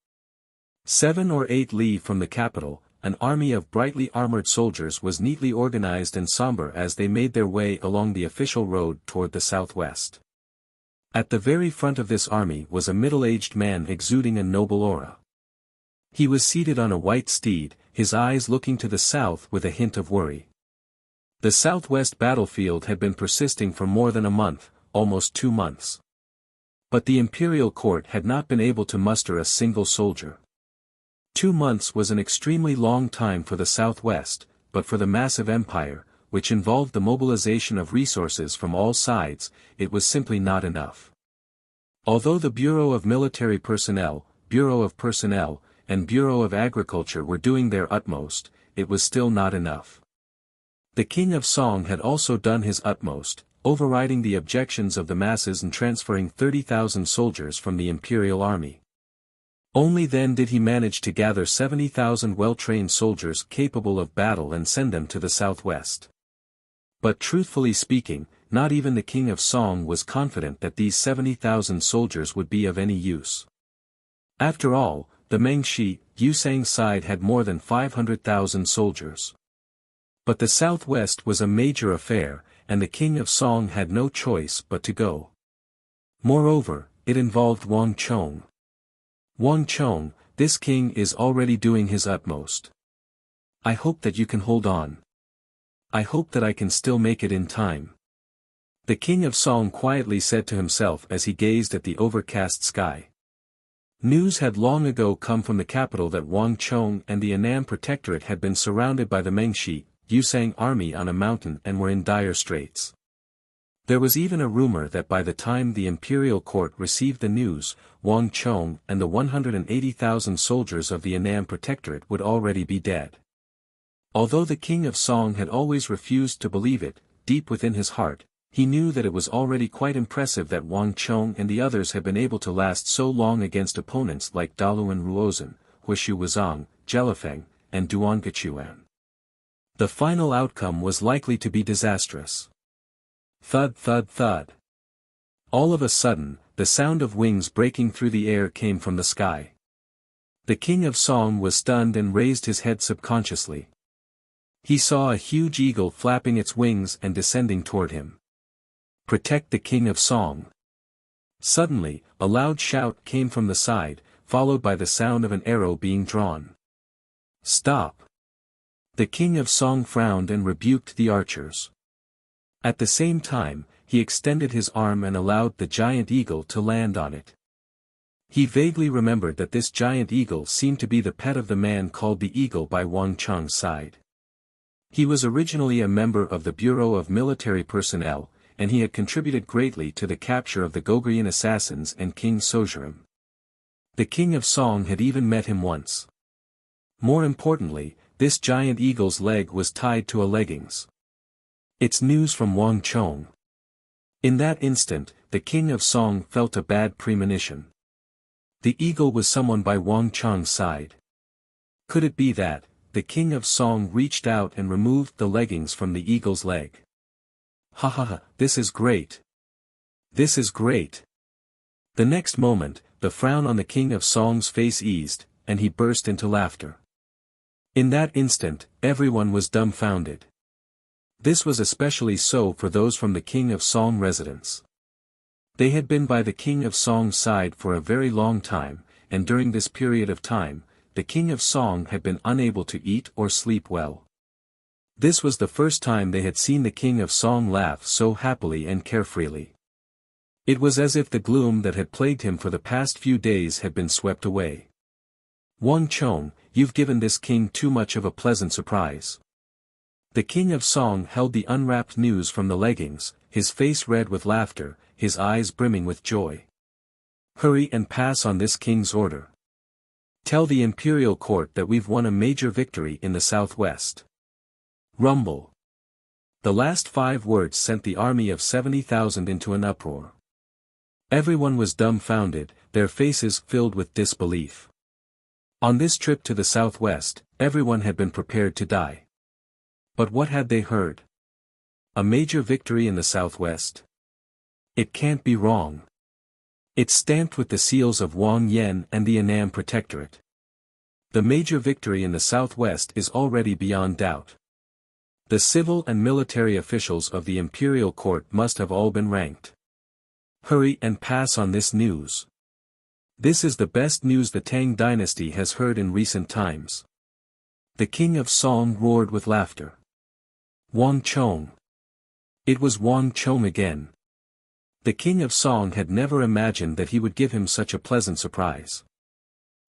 7 or 8 li from the capital, an army of brightly armored soldiers was neatly organized and somber as they made their way along the official road toward the southwest. At the very front of this army was a middle-aged man exuding a noble aura. He was seated on a white steed, his eyes looking to the south with a hint of worry. The southwest battlefield had been persisting for more than a month, almost 2 months. But the imperial court had not been able to muster a single soldier. 2 months was an extremely long time for the southwest, but for the massive empire, which involved the mobilization of resources from all sides, it was simply not enough. Although the Bureau of Military Personnel, Bureau of Personnel, and Bureau of Agriculture were doing their utmost, it was still not enough. The King of Song had also done his utmost, overriding the objections of the masses and transferring 30,000 soldiers from the imperial army. Only then did he manage to gather 70,000 well-trained soldiers capable of battle and send them to the southwest. But truthfully speaking, not even the King of Song was confident that these 70,000 soldiers would be of any use. After all, the Mengshi, Yusang side had more than 500,000 soldiers. But the southwest was a major affair, and the King of Song had no choice but to go. Moreover, it involved Wang Chong. Wang Chong, this king is already doing his utmost. I hope that you can hold on. I hope that I can still make it in time. The King of Song quietly said to himself as he gazed at the overcast sky. News had long ago come from the capital that Wang Chong and the Annam Protectorate had been surrounded by the Mengshi, Yusang army on a mountain and were in dire straits. There was even a rumor that by the time the imperial court received the news, Wang Chong and the 180,000 soldiers of the Annam Protectorate would already be dead. Although the King of Song had always refused to believe it, deep within his heart, he knew that it was already quite impressive that Wang Chong and the others had been able to last so long against opponents like Daluan Ruozhen, Huishu Wuzong, Jelifeng, and Duangachuan. The final outcome was likely to be disastrous. Thud thud thud. All of a sudden, the sound of wings breaking through the air came from the sky. The King of Song was stunned and raised his head subconsciously. He saw a huge eagle flapping its wings and descending toward him. Protect the King of Song. Suddenly, a loud shout came from the side, followed by the sound of an arrow being drawn. Stop! The King of Song frowned and rebuked the archers. At the same time, he extended his arm and allowed the giant eagle to land on it. He vaguely remembered that this giant eagle seemed to be the pet of the man called the Eagle by Wang Chong's side. He was originally a member of the Bureau of Military Personnel, and he had contributed greatly to the capture of the Goguryeo assassins and King Sojurim. The King of Song had even met him once. More importantly, this giant eagle's leg was tied to a leggings. It's news from Wang Chong. In that instant, the King of Song felt a bad premonition. The eagle was someone by Wang Chong's side. Could it be that, the King of Song reached out and removed the leggings from the eagle's leg? Ha ha ha, this is great. This is great. The next moment, the frown on the King of Song's face eased, and he burst into laughter. In that instant, everyone was dumbfounded. This was especially so for those from the King of Song residence. They had been by the King of Song's side for a very long time, and during this period of time, the King of Song had been unable to eat or sleep well. This was the first time they had seen the King of Song laugh so happily and carefreely. It was as if the gloom that had plagued him for the past few days had been swept away. Wang Chong, you've given this king too much of a pleasant surprise. The King of Song held the unwrapped news from the leggings, his face red with laughter, his eyes brimming with joy. Hurry and pass on this king's order. Tell the imperial court that we've won a major victory in the southwest. Rumble. The last 5 words sent the army of 70,000 into an uproar. Everyone was dumbfounded, their faces filled with disbelief. On this trip to the southwest, everyone had been prepared to die. But what had they heard? A major victory in the southwest? It can't be wrong. It's stamped with the seals of Wang Yen and the Annam Protectorate. The major victory in the southwest is already beyond doubt. The civil and military officials of the imperial court must have all been ranked. Hurry and pass on this news. This is the best news the Tang dynasty has heard in recent times. The king of Song roared with laughter. Wang Chong. It was Wang Chong again. The king of Song had never imagined that he would give him such a pleasant surprise.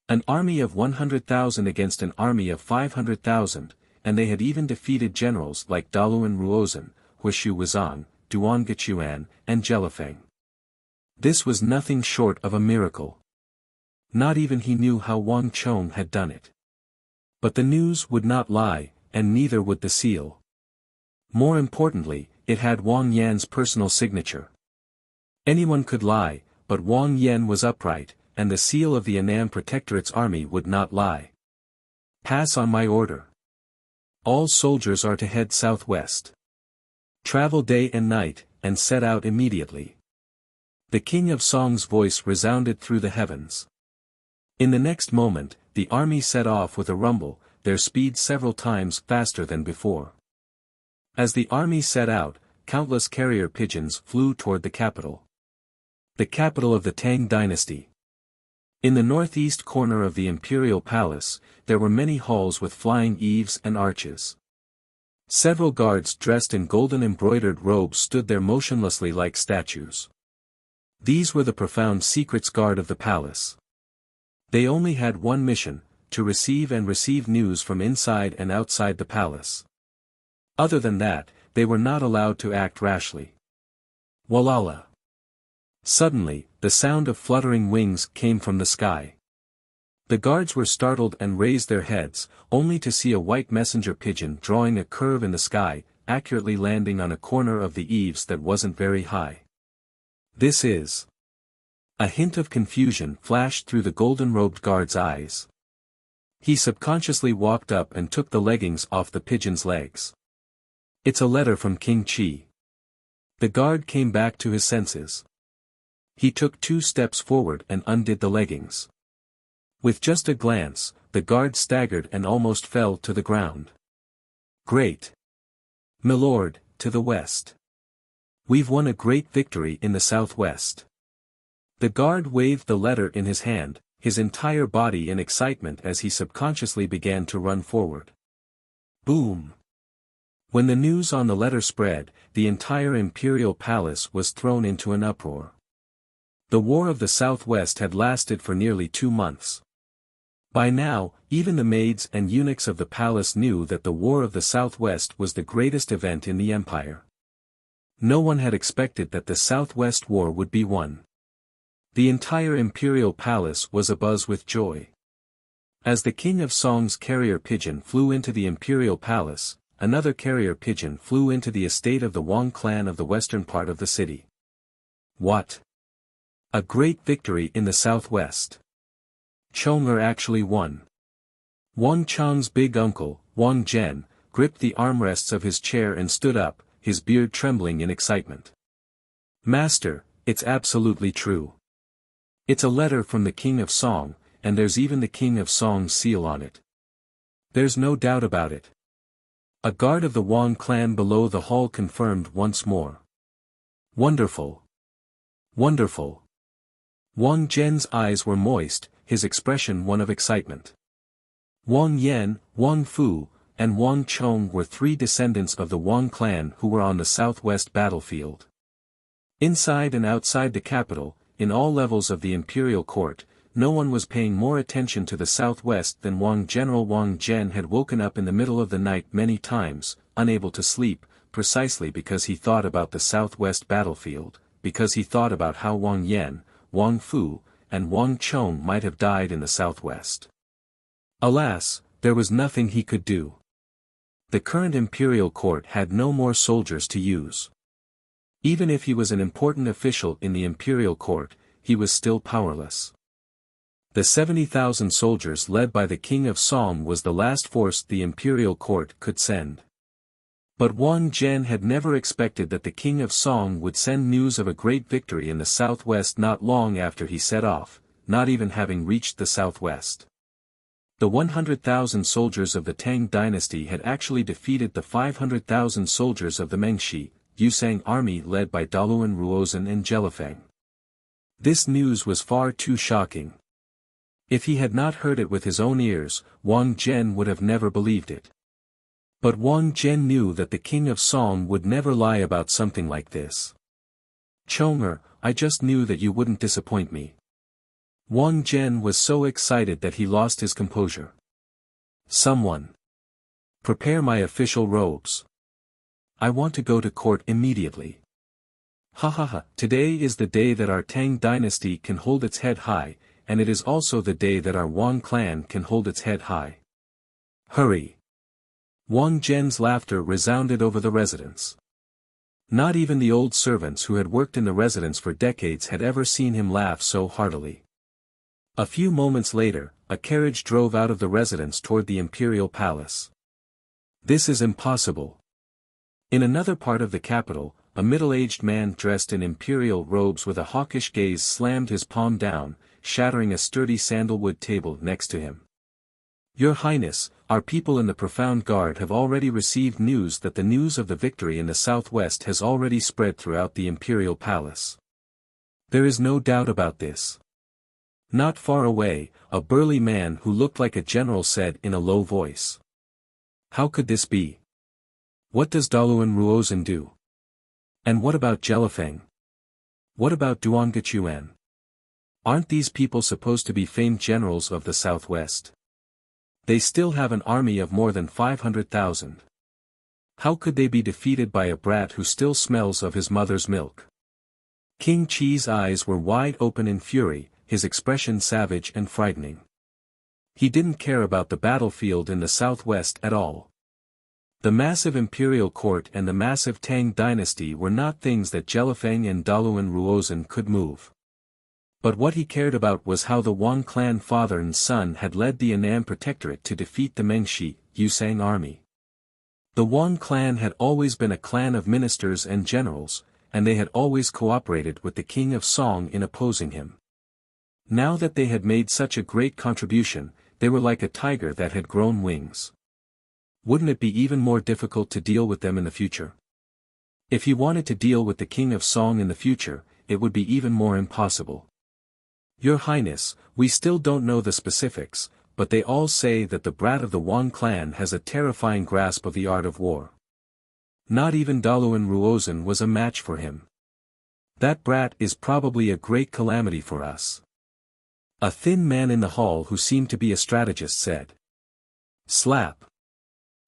An army of 100,000 against an army of 500,000, and they had even defeated generals like Daluan Ruozan, Huishu Wuzan, Duan Gechuan, and Jelifeng. This was nothing short of a miracle. Not even he knew how Wang Chong had done it. But the news would not lie, and neither would the seal. More importantly, it had Wang Yan's personal signature. Anyone could lie, but Wang Yan was upright, and the seal of the Annan Protectorate's army would not lie. Pass on my order. All soldiers are to head southwest. Travel day and night, and set out immediately. The king of Song's voice resounded through the heavens. In the next moment, the army set off with a rumble, their speed several times faster than before. As the army set out, countless carrier pigeons flew toward the capital. The capital of the Tang dynasty. In the northeast corner of the imperial palace, there were many halls with flying eaves and arches. Several guards dressed in golden embroidered robes stood there motionlessly like statues. These were the profound secrets guard of the palace. They only had one mission, to receive news from inside and outside the palace. Other than that, they were not allowed to act rashly. Walala. Suddenly, the sound of fluttering wings came from the sky. The guards were startled and raised their heads, only to see a white messenger pigeon drawing a curve in the sky, accurately landing on a corner of the eaves that wasn't very high. This is. A hint of confusion flashed through the golden-robed guard's eyes. He subconsciously walked up and took the leggings off the pigeon's legs. It's a letter from King Qi. The guard came back to his senses. He took 2 steps forward and undid the leggings. With just a glance, the guard staggered and almost fell to the ground. Great! Milord, to the west. We've won a great victory in the southwest. The guard waved the letter in his hand, his entire body in excitement as he subconsciously began to run forward. Boom! When the news on the letter spread, the entire imperial palace was thrown into an uproar. The War of the Southwest had lasted for nearly 2 months. By now, even the maids and eunuchs of the palace knew that the War of the Southwest was the greatest event in the empire. No one had expected that the Southwest War would be won. The entire imperial palace was abuzz with joy. As the king of Song's carrier pigeon flew into the imperial palace, another carrier pigeon flew into the estate of the Wang clan of the western part of the city. What? A great victory in the southwest. Chong'er actually won. Wang Chang's big uncle, Wang Zhen, gripped the armrests of his chair and stood up, his beard trembling in excitement. Master, it's absolutely true. It's a letter from the king of Song, and there's even the king of Song's seal on it. There's no doubt about it. A guard of the Wang clan below the hall confirmed once more. Wonderful. Wonderful. Wang Zhen's eyes were moist, his expression one of excitement. Wang Yan, Wang Fu, and Wang Chong were 3 descendants of the Wang clan who were on the southwest battlefield. Inside and outside the capital, in all levels of the imperial court, no one was paying more attention to the southwest than Wang. General Wang Zhen had woken up in the middle of the night many times, unable to sleep, precisely because he thought about the southwest battlefield, because he thought about how Wang Yan, Wang Fu, and Wang Chong might have died in the southwest. Alas, there was nothing he could do. The current imperial court had no more soldiers to use. Even if he was an important official in the imperial court, he was still powerless. The 70,000 soldiers led by the king of Song was the last force the imperial court could send. But Wang Zhen had never expected that the king of Song would send news of a great victory in the southwest not long after he set off, not even having reached the southwest. The 100,000 soldiers of the Tang dynasty had actually defeated the 500,000 soldiers of the Mengshi, Yusang army led by Daluan Ruozhen and Jelifeng. This news was far too shocking. If he had not heard it with his own ears, Wang Zhen would have never believed it. But Wang Zhen knew that the king of Song would never lie about something like this. "Chong'er, I just knew that you wouldn't disappoint me." Wang Zhen was so excited that he lost his composure. "Someone! Prepare my official robes. I want to go to court immediately. Ha ha ha, today is the day that our Tang dynasty can hold its head high, and it is also the day that our Wang clan can hold its head high. Hurry!" Wang Zhen's laughter resounded over the residence. Not even the old servants who had worked in the residence for decades had ever seen him laugh so heartily. A few moments later, a carriage drove out of the residence toward the imperial palace. "This is impossible." In another part of the capital, a middle-aged man dressed in imperial robes with a hawkish gaze slammed his palm down, shattering a sturdy sandalwood table next to him. "Your Highness, our people in the Profound Guard have already received news that the news of the victory in the southwest has already spread throughout the imperial palace. There is no doubt about this." Not far away, a burly man who looked like a general said in a low voice. "How could this be? What does Daluan Ruozhen do? And what about Jelifeng? What about Duangechuan? Aren't these people supposed to be famed generals of the southwest? They still have an army of more than 500,000. How could they be defeated by a brat who still smells of his mother's milk?" King Qi's eyes were wide open in fury, his expression savage and frightening. He didn't care about the battlefield in the southwest at all. The massive imperial court and the massive Tang dynasty were not things that Jelifeng and Daluan Ruozhen could move. But what he cared about was how the Wang clan father and son had led the Anam protectorate to defeat the Mengshi, Yusang army. The Wang clan had always been a clan of ministers and generals, and they had always cooperated with the king of Song in opposing him. Now that they had made such a great contribution, they were like a tiger that had grown wings. Wouldn't it be even more difficult to deal with them in the future? If he wanted to deal with the king of Song in the future, it would be even more impossible. "Your Highness, we still don't know the specifics, but they all say that the brat of the Wang clan has a terrifying grasp of the art of war. Not even Daluan Ruozhen was a match for him. That brat is probably a great calamity for us." A thin man in the hall who seemed to be a strategist said. Slap!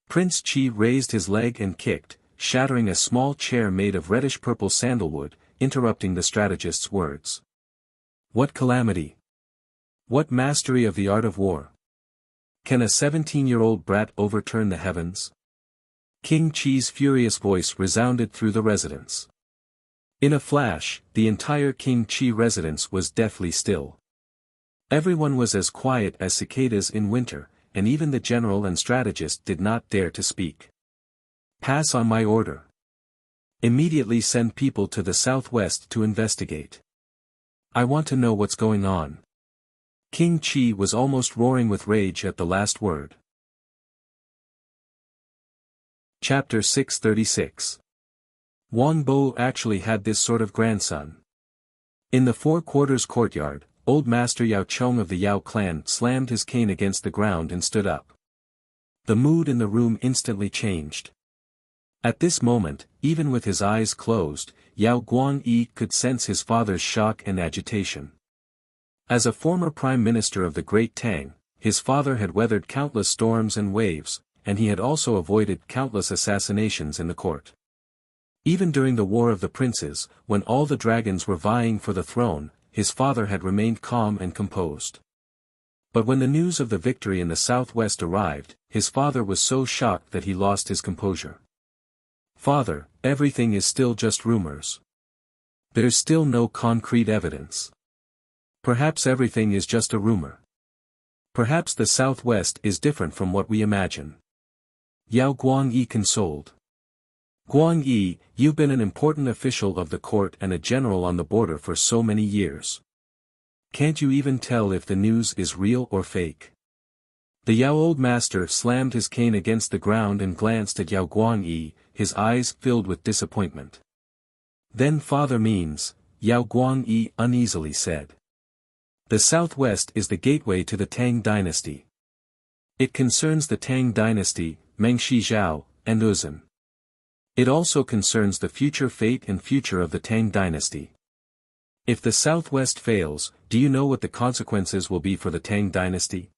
Prince Qi raised his leg and kicked, shattering a small chair made of reddish-purple sandalwood, interrupting the strategist's words. "What calamity? What mastery of the art of war? Can a 17-year-old brat overturn the heavens?" King Qi's furious voice resounded through the residence. In a flash, the entire King Qi residence was deathly still. Everyone was as quiet as cicadas in winter, and even the general and strategist did not dare to speak. "Pass on my order. Immediately send people to the southwest to investigate. I want to know what's going on." King Qi was almost roaring with rage at the last word. Chapter 636. Wang Bo actually had this sort of grandson. In the four quarters courtyard, Old Master Yao Chong of the Yao clan slammed his cane against the ground and stood up. The mood in the room instantly changed. At this moment, even with his eyes closed, Yao Guangyi could sense his father's shock and agitation. As a former prime minister of the Great Tang, his father had weathered countless storms and waves, and he had also avoided countless assassinations in the court. Even during the War of the Princes, when all the dragons were vying for the throne, his father had remained calm and composed. But when the news of the victory in the southwest arrived, his father was so shocked that he lost his composure. "Father, everything is still just rumors. There's still no concrete evidence. Perhaps everything is just a rumor. Perhaps the southwest is different from what we imagine." Yao Guangyi consoled. "Guangyi, you've been an important official of the court and a general on the border for so many years. Can't you even tell if the news is real or fake? The Yao old master slammed his cane against the ground and glanced at Yao Guangyi, his eyes filled with disappointment. Then father means, Yao Guangyi uneasily said. The southwest is the gateway to the Tang dynasty. It concerns the Tang dynasty, Mengshi Zhao, and Uzun. It also concerns the future fate and future of the Tang dynasty. If the southwest fails, do you know what the consequences will be for the Tang dynasty?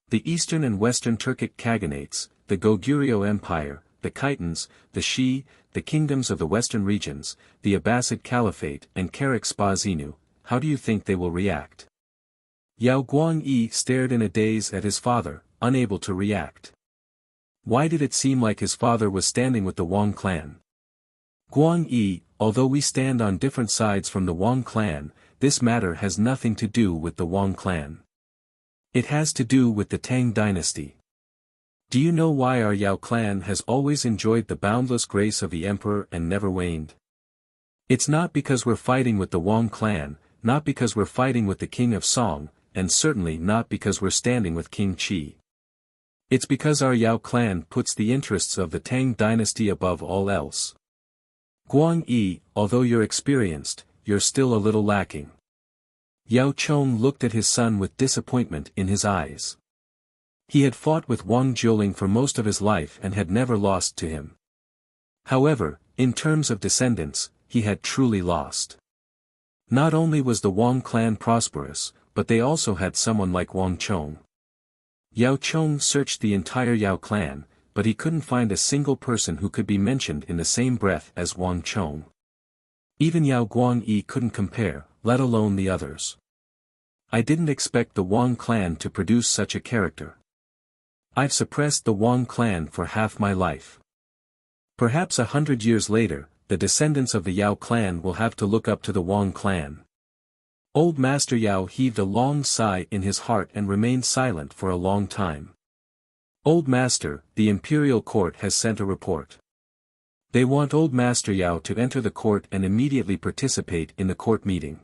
The eastern and western Turkic Khaganates, the Goguryeo Empire, the Khitans, the Shi, the kingdoms of the western regions, the Abbasid Caliphate and Karak Spazinu, how do you think they will react? Yao Guangyi stared in a daze at his father, unable to react. Why did it seem like his father was standing with the Wang clan? Guangyi, although we stand on different sides from the Wang clan, this matter has nothing to do with the Wang clan. It has to do with the Tang dynasty. Do you know why our Yao clan has always enjoyed the boundless grace of the emperor and never waned? It's not because we're fighting with the Wang clan, not because we're fighting with the king of Song, and certainly not because we're standing with King Qi. It's because our Yao clan puts the interests of the Tang dynasty above all else. Guangyi, although you're experienced, you're still a little lacking. Yao Chong looked at his son with disappointment in his eyes. He had fought with Wang Jiuling for most of his life and had never lost to him. However, in terms of descendants, he had truly lost. Not only was the Wang clan prosperous, but they also had someone like Wang Chong. Yao Chong searched the entire Yao clan, but he couldn't find a single person who could be mentioned in the same breath as Wang Chong. Even Yao Guangyi couldn't compare, let alone the others. I didn't expect the Wang clan to produce such a character. I've suppressed the Wang clan for half my life. Perhaps 100 years later, the descendants of the Yao clan will have to look up to the Wang clan. Old Master Yao heaved a long sigh in his heart and remained silent for a long time. Old Master, the imperial court has sent a report. They want Old Master Yao to enter the court and immediately participate in the court meeting.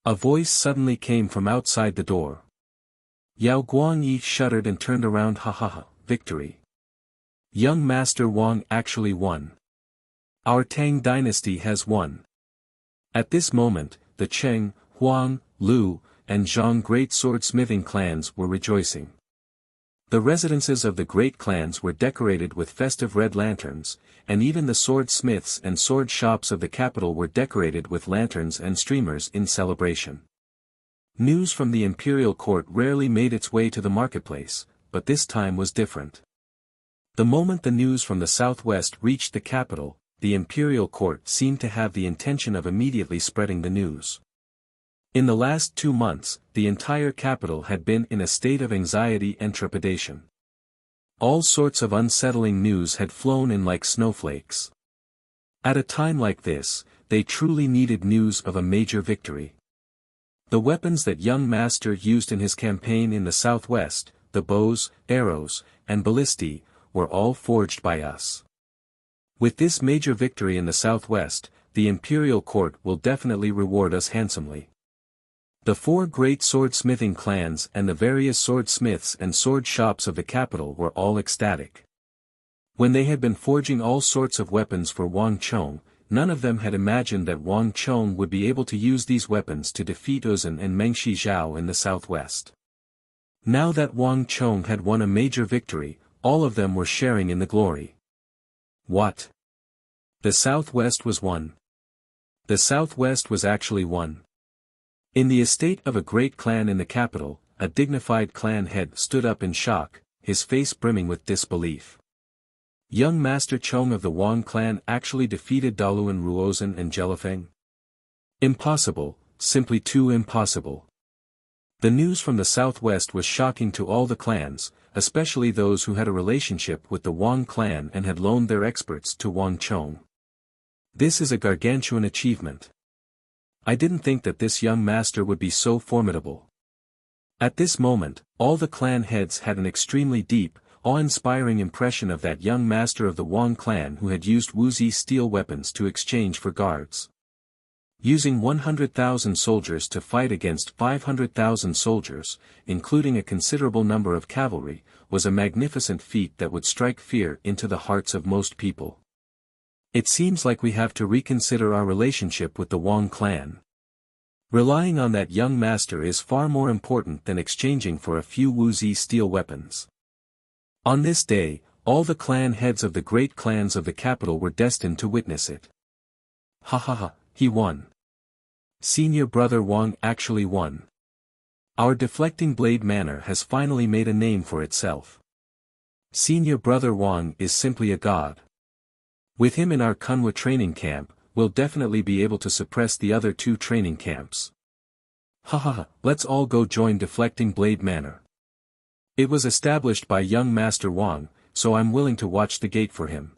A voice suddenly came from outside the door. Yao Guangyi shuddered and turned around. Ha ha ha, victory. Young Master Wang actually won. Our Tang dynasty has won. At this moment, the Cheng, Huang, Lu, and Zhang great swordsmithing clans were rejoicing. The residences of the great clans were decorated with festive red lanterns, and even the swordsmiths and sword shops of the capital were decorated with lanterns and streamers in celebration. News from the imperial court rarely made its way to the marketplace, but this time was different. The moment the news from the southwest reached the capital, the imperial court seemed to have the intention of immediately spreading the news. In the last 2 months, the entire capital had been in a state of anxiety and trepidation. All sorts of unsettling news had flown in like snowflakes. At a time like this, they truly needed news of a major victory. The weapons that young master used in his campaign in the southwest, the bows, arrows, and ballistae, were all forged by us. With this major victory in the southwest, the imperial court will definitely reward us handsomely. The 4 great swordsmithing clans and the various swordsmiths and sword shops of the capital were all ecstatic. When they had been forging all sorts of weapons for Wang Chong, none of them had imagined that Wang Chong would be able to use these weapons to defeat Uzun and Mengshi Zhao in the southwest. Now that Wang Chong had won a major victory, all of them were sharing in the glory. What? The southwest was won. The southwest was actually won. In the estate of a great clan in the capital, a dignified clan head stood up in shock, his face brimming with disbelief. Young Master Chong of the Wang clan actually defeated Daluan Ruozhen and Jelifeng? Impossible, simply too impossible. The news from the southwest was shocking to all the clans, especially those who had a relationship with the Wang clan and had loaned their experts to Wang Chong. This is a gargantuan achievement. I didn't think that this young master would be so formidable. At this moment, all the clan heads had an extremely deep, awe-inspiring impression of that young master of the Wang clan who had used Wuxia steel weapons to exchange for guards. Using 100,000 soldiers to fight against 500,000 soldiers, including a considerable number of cavalry, was a magnificent feat that would strike fear into the hearts of most people. It seems like we have to reconsider our relationship with the Wang clan. Relying on that young master is far more important than exchanging for a few Wuxia steel weapons. On this day, all the clan heads of the great clans of the capital were destined to witness it. Ha ha ha, he won. Senior brother Wang actually won. Our deflecting blade manor has finally made a name for itself. Senior brother Wang is simply a god. With him in our Kunwa training camp, we'll definitely be able to suppress the other two training camps. Ha ha ha, let's all go join deflecting blade manor. It was established by young Master Wang, so I'm willing to watch the gate for him.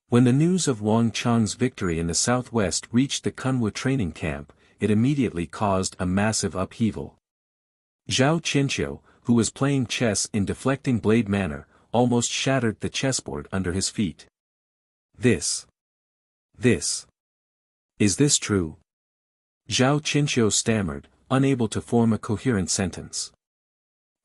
When the news of Wang Chang's victory in the southwest reached the Kunwa training camp, it immediately caused a massive upheaval. Zhao Qianqiu, who was playing chess in deflecting blade manor, almost shattered the chessboard under his feet. Is this true? Zhao Qianqiu stammered, unable to form a coherent sentence.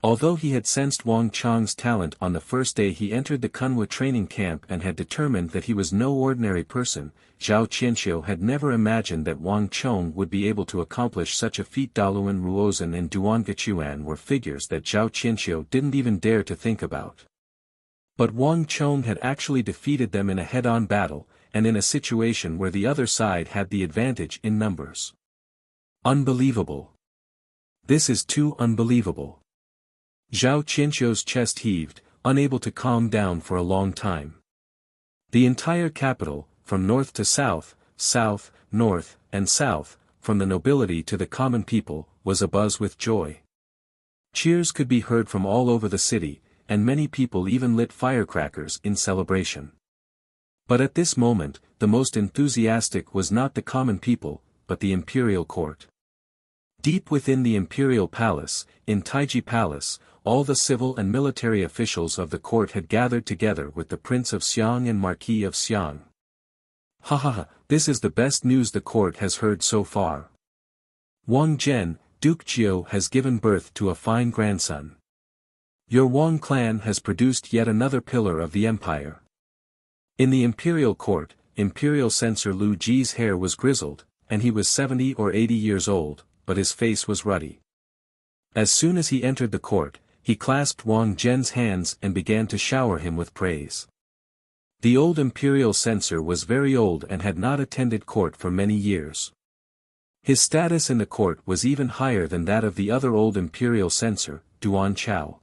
Although he had sensed Wang Chang's talent on the first day he entered the Kunwa training camp and had determined that he was no ordinary person, Zhao Qianqiu had never imagined that Wang Chong would be able to accomplish such a feat. Daluan Ruozhen and Duan Gechuan were figures that Zhao Qianqiu didn't even dare to think about. But Wang Chong had actually defeated them in a head-on battle, and in a situation where the other side had the advantage in numbers. Unbelievable. This is too unbelievable. Zhao Qianqiu's chest heaved, unable to calm down for a long time. The entire capital, from north to south, south, north, and south, from the nobility to the common people, was abuzz with joy. Cheers could be heard from all over the city, and many people even lit firecrackers in celebration. But at this moment, the most enthusiastic was not the common people, but the imperial court. Deep within the imperial palace, in Taiji Palace, all the civil and military officials of the court had gathered together with the Prince of Xiang and Marquis of Xiang. Ha ha ha, this is the best news the court has heard so far. Wang Zhen, Duke Jiu has given birth to a fine grandson. Your Wang clan has produced yet another pillar of the empire. In the imperial court, imperial censor Lu Ji's hair was grizzled, and he was 70 or 80 years old, but his face was ruddy. As soon as he entered the court, he clasped Wang Zhen's hands and began to shower him with praise. The old imperial censor was very old and had not attended court for many years. His status in the court was even higher than that of the other old imperial censor, Duan Chao.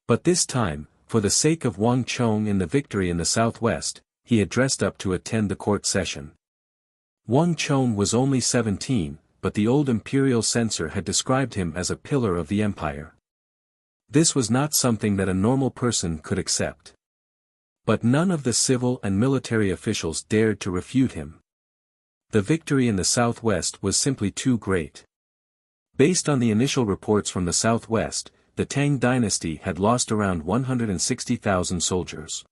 But this time, for the sake of Wang Chong in the victory in the southwest, he had dressed up to attend the court session. Wang Chong was only 17, but the old imperial censor had described him as a pillar of the empire. This was not something that a normal person could accept. But none of the civil and military officials dared to refute him. The victory in the southwest was simply too great. Based on the initial reports from the southwest, the Tang dynasty had lost around 160,000 soldiers.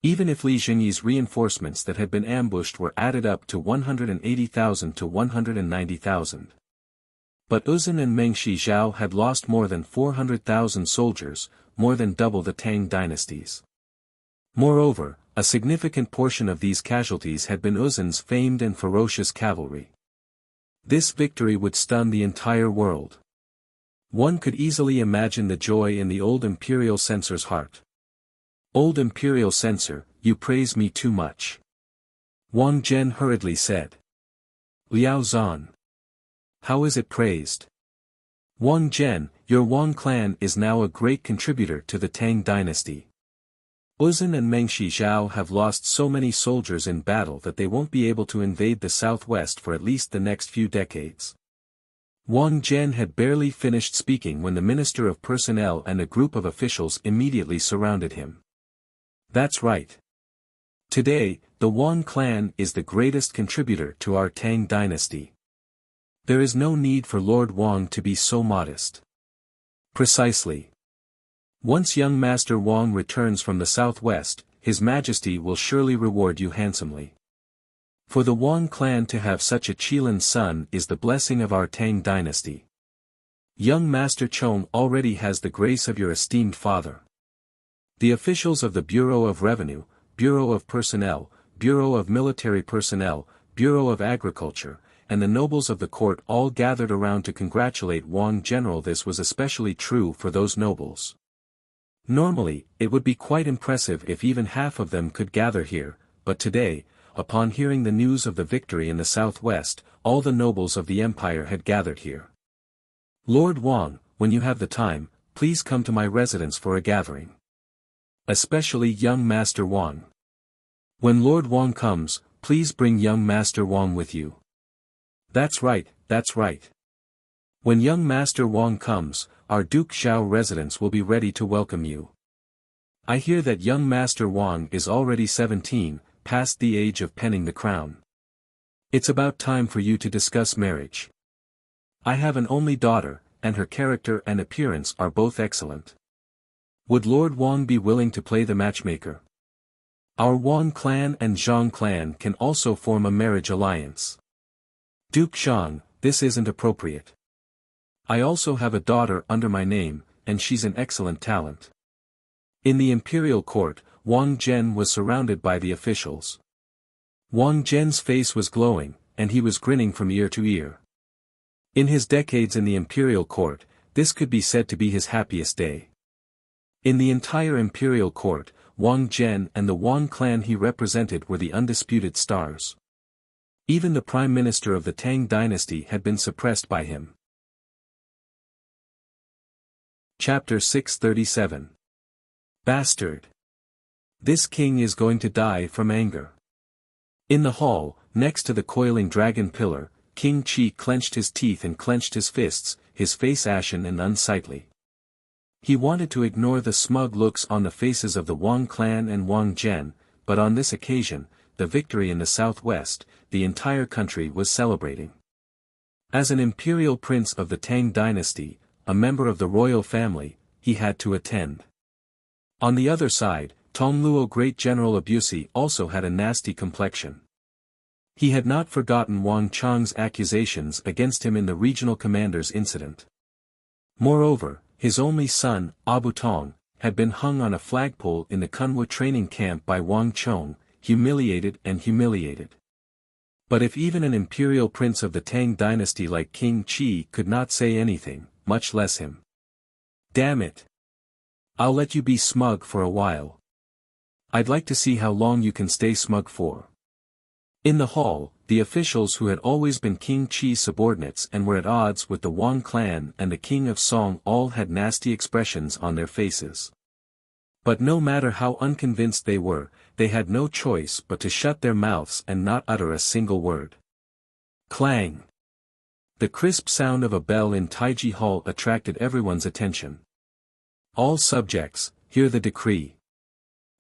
Even if Li Jingyi's reinforcements that had been ambushed were added up to 180,000 to 190,000. But Uzun and Meng Shizhao had lost more than 400,000 soldiers, more than double the Tang dynasties. Moreover, a significant portion of these casualties had been Uzun's famed and ferocious cavalry. This victory would stun the entire world. One could easily imagine the joy in the old imperial censor's heart. Old imperial censor, you praise me too much. Wang Zhen hurriedly said. Liao Zhan. How is it praised? Wang Zhen, your Wang clan is now a great contributor to the Tang dynasty. Uzun and Meng Shizhao have lost so many soldiers in battle that they won't be able to invade the southwest for at least the next few decades. Wang Zhen had barely finished speaking when the Minister of Personnel and a group of officials immediately surrounded him. That's right. Today, the Wang clan is the greatest contributor to our Tang dynasty. There is no need for Lord Wang to be so modest. Precisely. Once young Master Wang returns from the southwest, His Majesty will surely reward you handsomely. For the Wang clan to have such a Qilin son is the blessing of our Tang dynasty. Young Master Chong already has the grace of your esteemed father. The officials of the Bureau of Revenue, Bureau of Personnel, Bureau of Military Personnel, Bureau of Agriculture, and the nobles of the court all gathered around to congratulate Wang General. This was especially true for those nobles. Normally, it would be quite impressive if even half of them could gather here, but today, upon hearing the news of the victory in the southwest, all the nobles of the empire had gathered here. Lord Wang, when you have the time, please come to my residence for a gathering. Especially young Master Wang. When Lord Wang comes, please bring young Master Wang with you. That's right, that's right. When young Master Wang comes, our Duke Zhao residence will be ready to welcome you. I hear that young Master Wang is already 17, past the age of penning the crown. It's about time for you to discuss marriage. I have an only daughter, and her character and appearance are both excellent. Would Lord Wang be willing to play the matchmaker? Our Wang clan and Zhang clan can also form a marriage alliance. Duke Zhang, this isn't appropriate. I also have a daughter under my name, and she's an excellent talent. In the imperial court, Wang Zhen was surrounded by the officials. Wang Zhen's face was glowing, and he was grinning from ear to ear. In his decades in the imperial court, this could be said to be his happiest day. In the entire imperial court, Wang Zhen and the Wang clan he represented were the undisputed stars. Even the prime minister of the Tang dynasty had been suppressed by him. Chapter 637. Bastard. This king is going to die from anger. In the hall, next to the coiling dragon pillar, King Qi clenched his teeth and clenched his fists, his face ashen and unsightly. He wanted to ignore the smug looks on the faces of the Wang clan and Wang Zhen, but on this occasion, the victory in the southwest, the entire country was celebrating. As an imperial prince of the Tang dynasty, a member of the royal family, he had to attend. On the other side, Tongluo Great General Abusi also had a nasty complexion. He had not forgotten Wang Chang's accusations against him in the regional commander's incident. Moreover, his only son, Abu Tong, had been hung on a flagpole in the Kunwa training camp by Wang Chong, humiliated and humiliated. But if even an imperial prince of the Tang dynasty like King Qi could not say anything, much less him. Damn it. I'll let you be smug for a while. I'd like to see how long you can stay smug for. In the hall, the officials who had always been King Qi's subordinates and were at odds with the Wang clan and the King of Song all had nasty expressions on their faces. But no matter how unconvinced they were, they had no choice but to shut their mouths and not utter a single word. Clang! The crisp sound of a bell in Taiji Hall attracted everyone's attention. All subjects, hear the decree.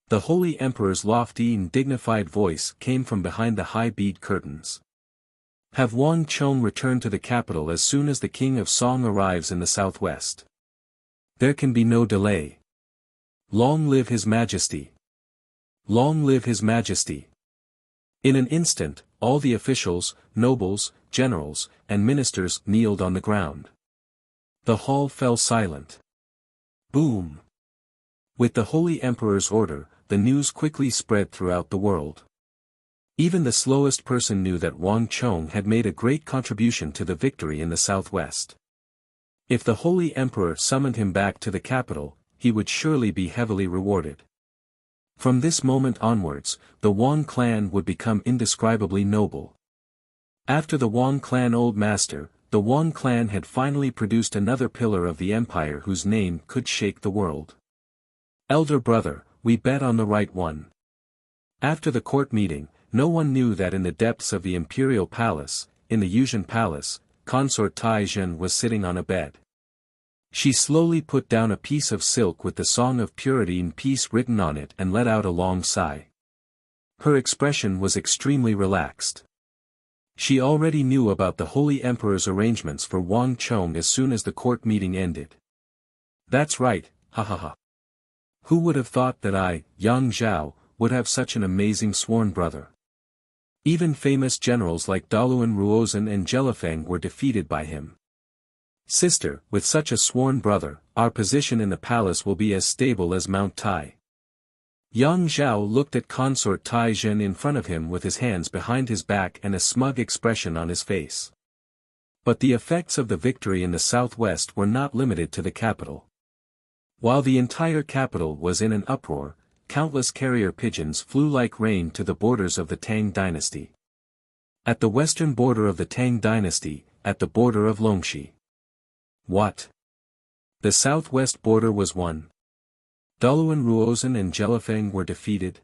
The Holy Emperor's lofty and dignified voice came from behind the high bead curtains. Have Wang Chong return to the capital as soon as the King of Song arrives in the southwest. There can be no delay. Long live His Majesty! Long live His Majesty! In an instant, all the officials, nobles, generals, and ministers kneeled on the ground. The hall fell silent. Boom! With the Holy Emperor's order, the news quickly spread throughout the world. Even the slowest person knew that Wang Chong had made a great contribution to the victory in the southwest. If the Holy Emperor summoned him back to the capital, he would surely be heavily rewarded. From this moment onwards, the Wang clan would become indescribably noble. After the Wang clan old master, the Wang clan had finally produced another pillar of the empire whose name could shake the world. Elder brother, we bet on the right one. After the court meeting, no one knew that in the depths of the imperial palace, in the Yuzhen palace, consort Tai Zhen was sitting on a bed. She slowly put down a piece of silk with the song of purity and peace written on it and let out a long sigh. Her expression was extremely relaxed. She already knew about the Holy Emperor's arrangements for Wang Chong as soon as the court meeting ended. That's right, ha ha ha. Who would have thought that I, Yang Zhao, would have such an amazing sworn brother? Even famous generals like Daluan Ruozan and Jelifeng were defeated by him. Sister, with such a sworn brother, our position in the palace will be as stable as Mount Tai. Yang Zhao looked at consort Tai Zhen in front of him with his hands behind his back and a smug expression on his face. But the effects of the victory in the southwest were not limited to the capital. While the entire capital was in an uproar, countless carrier pigeons flew like rain to the borders of the Tang dynasty. At the western border of the Tang dynasty, at the border of Longxi. What? The southwest border was won. Daluan Ruozan and Jelifeng were defeated.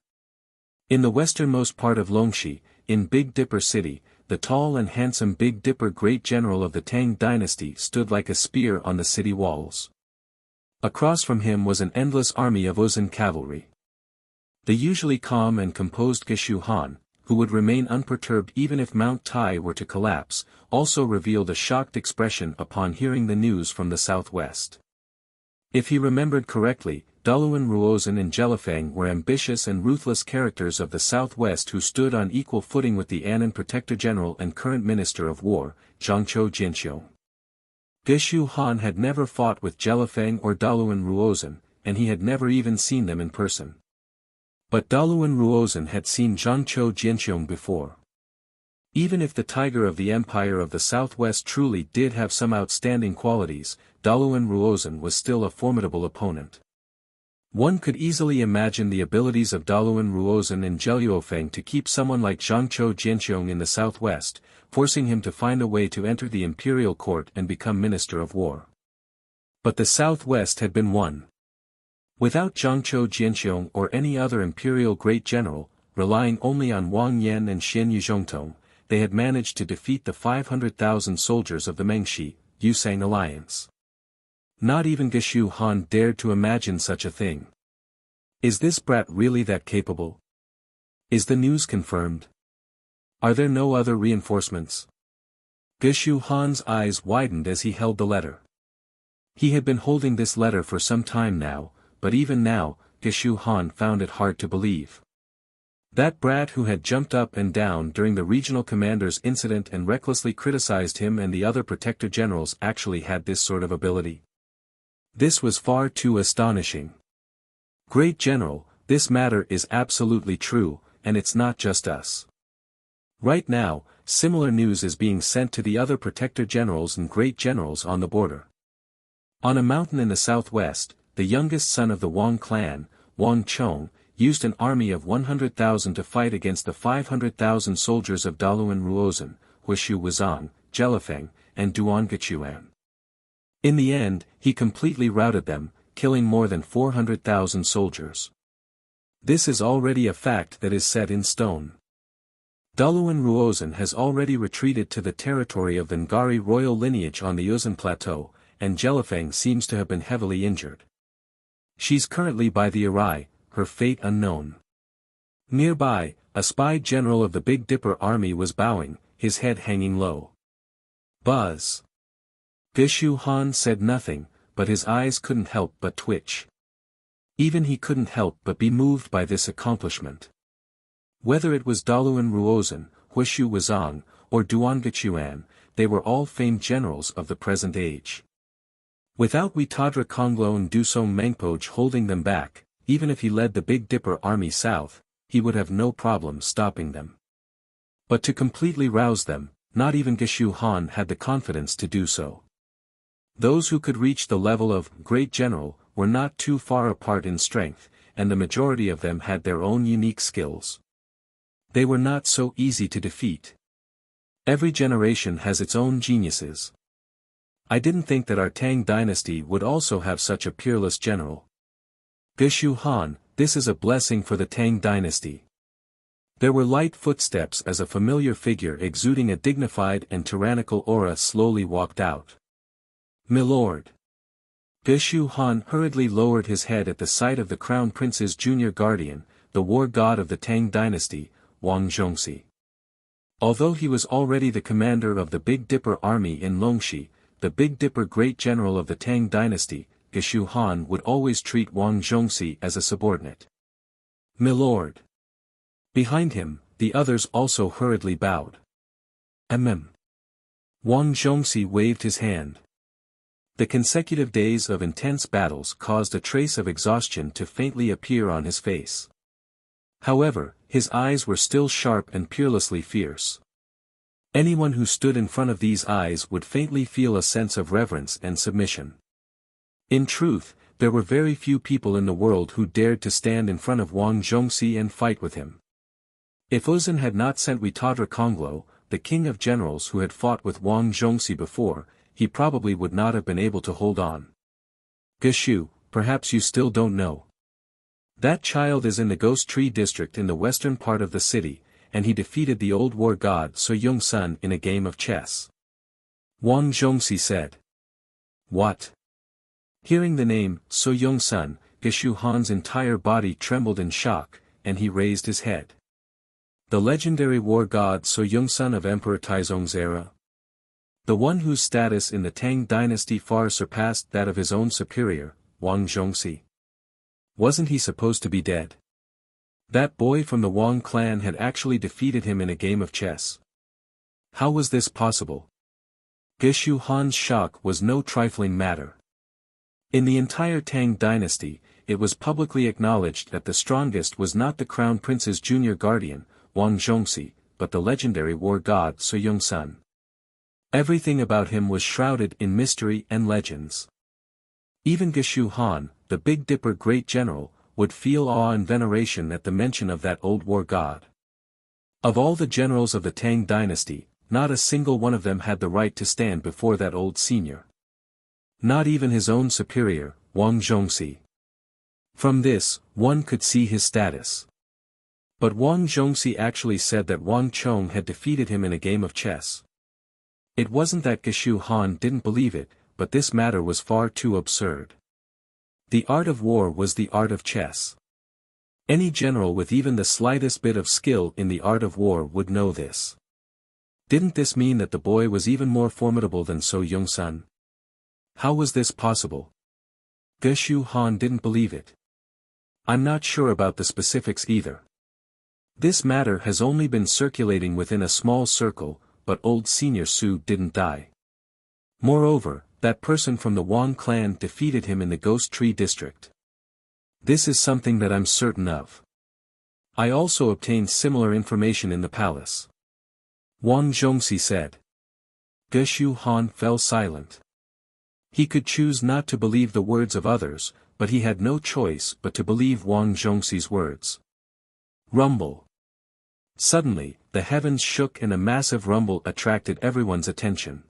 In the westernmost part of Longxi, in Big Dipper City, the tall and handsome Big Dipper great general of the Tang dynasty stood like a spear on the city walls. Across from him was an endless army of Uzan cavalry. The usually calm and composed Geshu Han, who would remain unperturbed even if Mount Tai were to collapse, also revealed a shocked expression upon hearing the news from the southwest. If he remembered correctly, Daluan Ruozan and Jelifeng were ambitious and ruthless characters of the southwest who stood on equal footing with the Annan Protector General and current Minister of War, Zhangqiu Jinqiu. Geshu Han had never fought with Jelifeng or Daluan Ruozan, and he had never even seen them in person. But Daluan Ruozan had seen Zhangqiu Jinqiu before. Even if the tiger of the Empire of the Southwest truly did have some outstanding qualities, Daluan Ruozan was still a formidable opponent. One could easily imagine the abilities of Daluan Ruozan and Jelifeng to keep someone like Zhangqiu Jinqiu in the southwest, forcing him to find a way to enter the imperial court and become Minister of War. But the southwest had been won. Without Zhangqiu Jinqiu or any other imperial great general, relying only on Wang Yan and Xin Yuzhongtong, they had managed to defeat the 500,000 soldiers of the Mengxi, Yusang alliance. Not even Geshu Han dared to imagine such a thing. Is this brat really that capable? Is the news confirmed? Are there no other reinforcements? Geshu Han's eyes widened as he held the letter. He had been holding this letter for some time now, but even now, Geshu Han found it hard to believe. That brat who had jumped up and down during the regional commander's incident and recklessly criticized him and the other protector generals actually had this sort of ability. This was far too astonishing. Great General, this matter is absolutely true, and it's not just us. Right now, similar news is being sent to the other protector generals and great generals on the border. On a mountain in the southwest, the youngest son of the Wang clan, Wang Chong, used an army of 100,000 to fight against the 500,000 soldiers of Daluan Ruozan, Wuxia Wuzang, Jelifeng, and Duan Gechuan. In the end, he completely routed them, killing more than 400,000 soldiers. This is already a fact that is set in stone. Daluan Ruozan has already retreated to the territory of the Ngari royal lineage on the Uzan plateau, and Jelifeng seems to have been heavily injured. She's currently by the Arai, her fate unknown. Nearby, a spy general of the Big Dipper army was bowing, his head hanging low. Buzz. Geshu Han said nothing, but his eyes couldn't help but twitch. Even he couldn't help but be moved by this accomplishment. Whether it was Daluan Ruozan, Wuxia Wuzang, or Duan Gechuan, they were all famed generals of the present age. Without Witadra Konglo and Dusong Mengpoj holding them back, even if he led the Big Dipper army south, he would have no problem stopping them. But to completely rouse them, not even Geshu Han had the confidence to do so. Those who could reach the level of great general were not too far apart in strength, and the majority of them had their own unique skills. They were not so easy to defeat. Every generation has its own geniuses. I didn't think that our Tang dynasty would also have such a peerless general. Geshu Han, this is a blessing for the Tang dynasty. There were light footsteps as a familiar figure exuding a dignified and tyrannical aura slowly walked out. Milord. Geshu Han hurriedly lowered his head at the sight of the Crown Prince's junior guardian, the war god of the Tang dynasty, Wang Zhongxi. Although he was already the commander of the Big Dipper army in Longxi, the Big Dipper great general of the Tang dynasty, Geshu Han would always treat Wang Zhongxi as a subordinate. Milord. Behind him, the others also hurriedly bowed. Wang Zhongxi waved his hand. The consecutive days of intense battles caused a trace of exhaustion to faintly appear on his face. However, his eyes were still sharp and peerlessly fierce. Anyone who stood in front of these eyes would faintly feel a sense of reverence and submission. In truth, there were very few people in the world who dared to stand in front of Wang Zhongxi and fight with him. If Uzun had not sent Witadra Konglo, the king of generals who had fought with Wang Zhongxi before, he probably would not have been able to hold on. Geshu, perhaps you still don't know. That child is in the Ghost Tree district in the western part of the city, and he defeated the old war god So Yung-sun in a game of chess. Wang Zhongxi said. What? Hearing the name, So Yung-sun, Geshu Han's entire body trembled in shock, and he raised his head. The legendary war god So Yung-sun of Emperor Taizong's era? The one whose status in the Tang dynasty far surpassed that of his own superior, Wang Zhongxi. Wasn't he supposed to be dead? That boy from the Wang clan had actually defeated him in a game of chess. How was this possible? Geshu Han's shock was no trifling matter. In the entire Tang dynasty, it was publicly acknowledged that the strongest was not the crown prince's junior guardian, Wang Zhongxi, but the legendary war god So Yung-sun. Everything about him was shrouded in mystery and legends. Even Geshu Han, the Big Dipper great general, would feel awe and veneration at the mention of that old war god. Of all the generals of the Tang dynasty, not a single one of them had the right to stand before that old senior. Not even his own superior, Wang Zhongxi. From this, one could see his status. But Wang Zhongxi actually said that Wang Chong had defeated him in a game of chess. It wasn't that Geshu Han didn't believe it, but this matter was far too absurd. The art of war was the art of chess. Any general with even the slightest bit of skill in the art of war would know this. Didn't this mean that the boy was even more formidable than So Yung-sun? How was this possible? Geshu Han didn't believe it. I'm not sure about the specifics either. This matter has only been circulating within a small circle, but old Senior Su didn't die. Moreover, that person from the Wang clan defeated him in the Ghost Tree district. This is something that I'm certain of. I also obtained similar information in the palace. Wang Zhongxi said. Geshu Han fell silent. He could choose not to believe the words of others, but he had no choice but to believe Wang Zhongxi's words. Rumble. Suddenly, the heavens shook and a massive rumble attracted everyone's attention.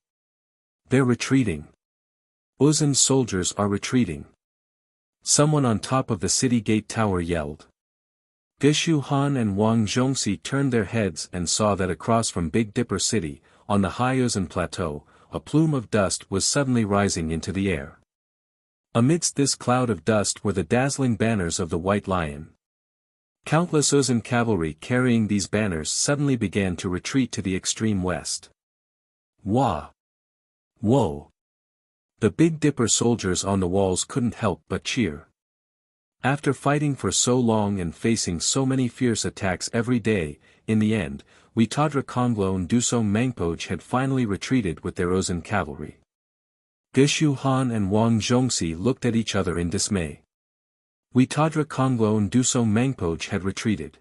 They're retreating. Uzun's soldiers are retreating. Someone on top of the city gate tower yelled. Geshu Han and Wang Zhongxi turned their heads and saw that across from Big Dipper City, on the high Uzun plateau, a plume of dust was suddenly rising into the air. Amidst this cloud of dust were the dazzling banners of the White Lion. Countless Uzun cavalry carrying these banners suddenly began to retreat to the extreme west. Wah! Whoa! The Big Dipper soldiers on the walls couldn't help but cheer. After fighting for so long and facing so many fierce attacks every day, in the end, Witadra Konglo and Dusong Mangpoj had finally retreated with their Uzun cavalry. Geshu Han and Wang Zhongxi looked at each other in dismay. Witadra Konglo and Dusong Mangpoj had retreated.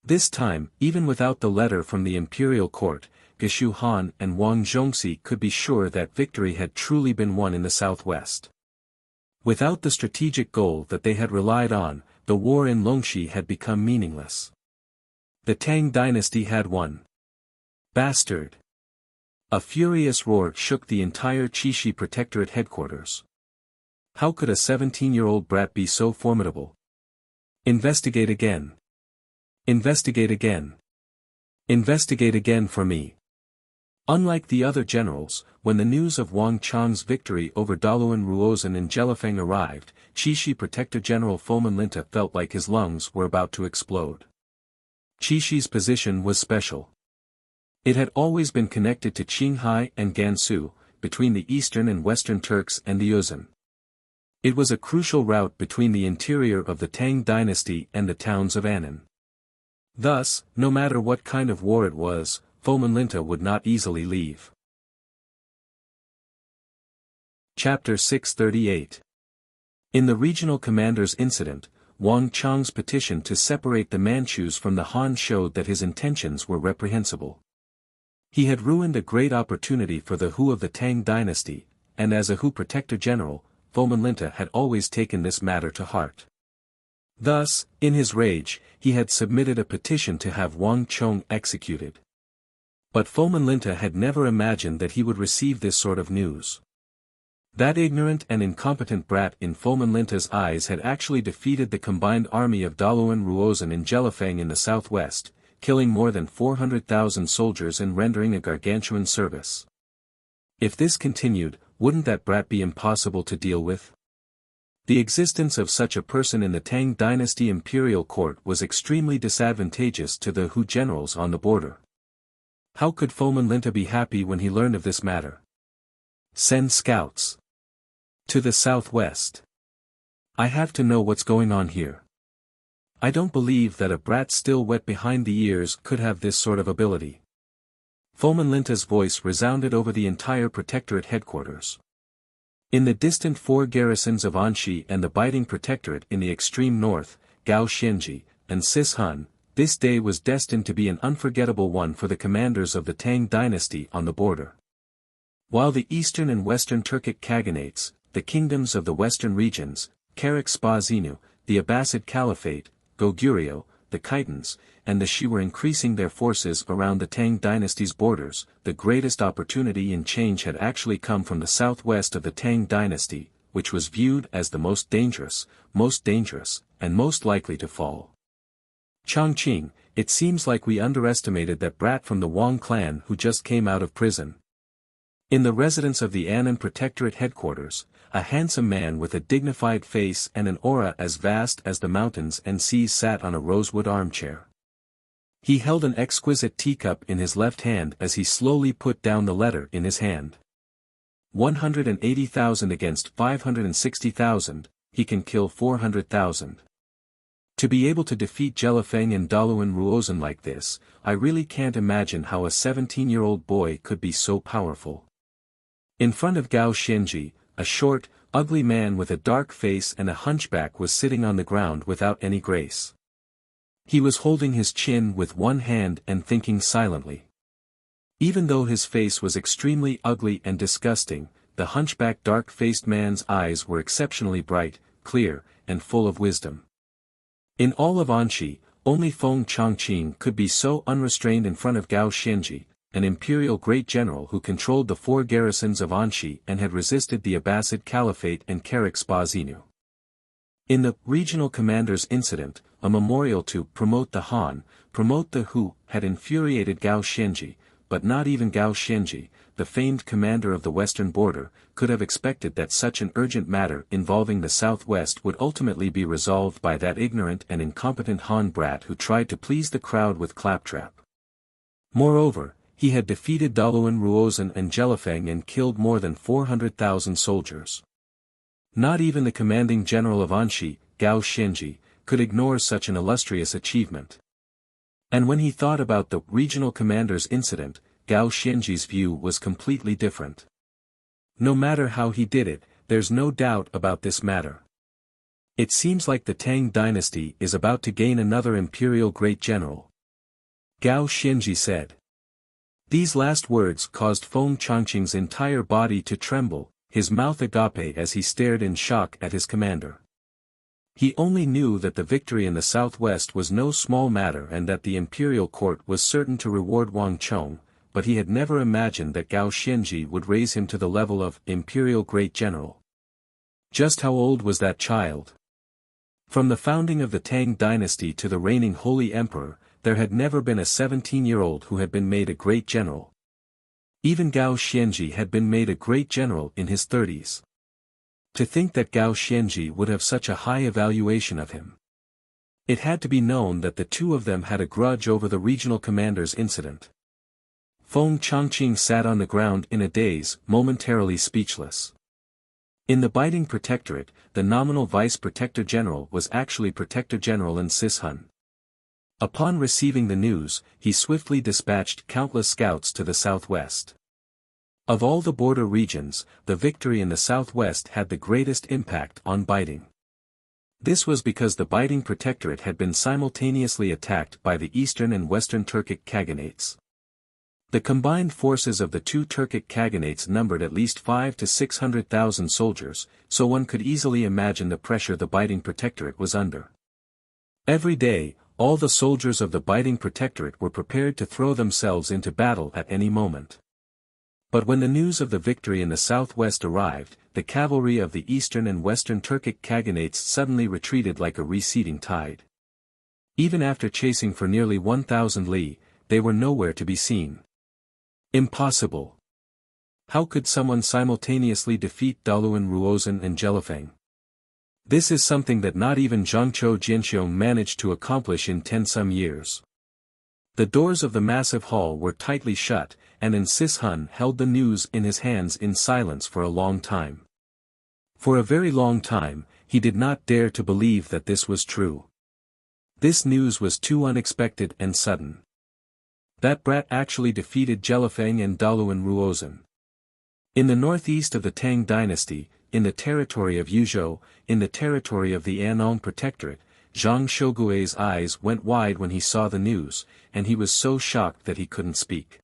This time, even without the letter from the imperial court, Geshu Han and Wang Zhongxi could be sure that victory had truly been won in the southwest. Without the strategic goal that they had relied on, the war in Longxi had become meaningless. The Tang dynasty had won. Bastard! A furious roar shook the entire Qixi Protectorate headquarters. How could a 17-year-old brat be so formidable? Investigate again. Investigate again. Investigate again for me. Unlike the other generals, when the news of Wang Chang's victory over Daluan Ruozan and Jelifeng arrived, Qixi Protector General Foman Linta felt like his lungs were about to explode. Qixi's position was special. It had always been connected to Qinghai and Gansu, between the eastern and western Turks and the Uzun. It was a crucial route between the interior of the Tang dynasty and the towns of Annan. Thus, no matter what kind of war it was, Fomenlinta would not easily leave. Chapter 638. In the regional commander's incident, Wang Chang's petition to separate the Manchus from the Han showed that his intentions were reprehensible. He had ruined a great opportunity for the Hu of the Tang dynasty, and as a Hu protector general, Fomenlinta had always taken this matter to heart. Thus, in his rage, he had submitted a petition to have Wang Chong executed. But Fomenlinta had never imagined that he would receive this sort of news. That ignorant and incompetent brat in Fomenlinta's eyes had actually defeated the combined army of Daluan Ruozhen and Jelifeng in the southwest, killing more than 400,000 soldiers and rendering a gargantuan service. If this continued, wouldn't that brat be impossible to deal with? The existence of such a person in the Tang dynasty imperial court was extremely disadvantageous to the Hu generals on the border. How could Fomenlinta be happy when he learned of this matter? Send scouts to the southwest. I have to know what's going on here. I don't believe that a brat still wet behind the ears could have this sort of ability. Fomenlinta's voice resounded over the entire protectorate headquarters. In the distant four garrisons of Anxi and the Biting Protectorate in the extreme north, Gao Xianji, and Sishan, this day was destined to be an unforgettable one for the commanders of the Tang dynasty on the border. While the eastern and western Turkic Khaganates, the kingdoms of the western regions, Karak-Spa-Zinu, the Abbasid Caliphate, Goguryeo, the Khitans, and the Shi were increasing their forces around the Tang dynasty's borders, the greatest opportunity in change had actually come from the southwest of the Tang dynasty, which was viewed as the most dangerous, and most likely to fall. Chongqing, it seems like we underestimated that brat from the Wang clan who just came out of prison. In the residence of the Annan Protectorate headquarters, a handsome man with a dignified face and an aura as vast as the mountains and seas sat on a rosewood armchair. He held an exquisite teacup in his left hand as he slowly put down the letter in his hand. 180,000 against 560,000, he can kill 400,000. To be able to defeat Jelifeng and Daluan Ruozhen like this, I really can't imagine how a 17-year-old boy could be so powerful. In front of Gao Xianji, a short, ugly man with a dark face and a hunchback was sitting on the ground without any grace. He was holding his chin with one hand and thinking silently. Even though his face was extremely ugly and disgusting, the hunchback dark-faced man's eyes were exceptionally bright, clear, and full of wisdom. In all of Anxi, only Feng Chongqing could be so unrestrained in front of Gao Xianji, an imperial great general who controlled the four garrisons of Anxi and had resisted the Abbasid Caliphate and Karak-Spa-Zinu. In the regional commander's incident, a memorial to promote the Han, promote the Hu, had infuriated Gao Xianji, but not even Gao Xianji, the famed commander of the western border, could have expected that such an urgent matter involving the southwest would ultimately be resolved by that ignorant and incompetent Han brat who tried to please the crowd with claptrap. Moreover, he had defeated Daluan Ruozhen and Jelifeng and killed more than 400,000 soldiers. Not even the commanding general of Anxi, Gao Xianji, could ignore such an illustrious achievement. And when he thought about the regional commander's incident, Gao Xianji's view was completely different. No matter how he did it, there's no doubt about this matter. It seems like the Tang dynasty is about to gain another imperial great general. Gao Xianji said. These last words caused Feng Chongqing's entire body to tremble, his mouth agape as he stared in shock at his commander. He only knew that the victory in the southwest was no small matter and that the imperial court was certain to reward Wang Chong, but he had never imagined that Gao Xianji would raise him to the level of imperial great general. Just how old was that child? From the founding of the Tang dynasty to the reigning holy emperor, there had never been a 17-year-old who had been made a great general. Even Gao Xianji had been made a great general in his 30s. To think that Gao Xianji would have such a high evaluation of him. It had to be known that the two of them had a grudge over the regional commander's incident. Feng Chongqing sat on the ground in a daze, momentarily speechless. In the Biting Protectorate, the nominal vice-protector general was actually protector general in Sishan. Upon receiving the news, he swiftly dispatched countless scouts to the southwest. Of all the border regions, the victory in the southwest had the greatest impact on Baiting. This was because the Baiting Protectorate had been simultaneously attacked by the eastern and western Turkic Khaganates. The combined forces of the two Turkic Khaganates numbered at least 500,000 to 600,000 soldiers, so one could easily imagine the pressure the Baiting Protectorate was under. Every day, all the soldiers of the Baiting Protectorate were prepared to throw themselves into battle at any moment. But when the news of the victory in the southwest arrived, the cavalry of the eastern and western Turkic Khaganates suddenly retreated like a receding tide. Even after chasing for nearly 1,000 li, they were nowhere to be seen. Impossible. How could someone simultaneously defeat Daluan Ruozan and Jelifeng? This is something that not even Zhangqiu Jianxiong managed to accomplish in 10-some years. The doors of the massive hall were tightly shut, and Sis Hun held the news in his hands in silence for a long time. For a very long time, he did not dare to believe that this was true. This news was too unexpected and sudden. That brat actually defeated Jelifeng and Daluan Ruozan. In the northeast of the Tang dynasty, in the territory of Yuzhou, in the territory of the Annong Protectorate, Zhang Shogui's eyes went wide when he saw the news, and he was so shocked that he couldn't speak.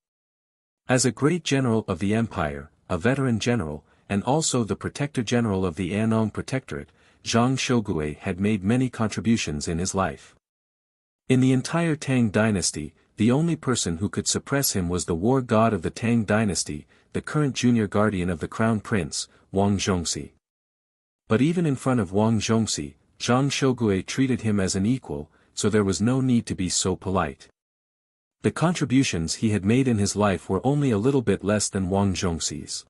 As a great general of the empire, a veteran general, and also the protector general of the Annong Protectorate, Zhang Shogui had made many contributions in his life. In the entire Tang dynasty, the only person who could suppress him was the war god of the Tang dynasty, the current junior guardian of the crown prince, Wang Zhongxi. But even in front of Wang Zhongxi, Zhang Shogui treated him as an equal, so there was no need to be so polite. The contributions he had made in his life were only a little bit less than Wang Zhongxi's.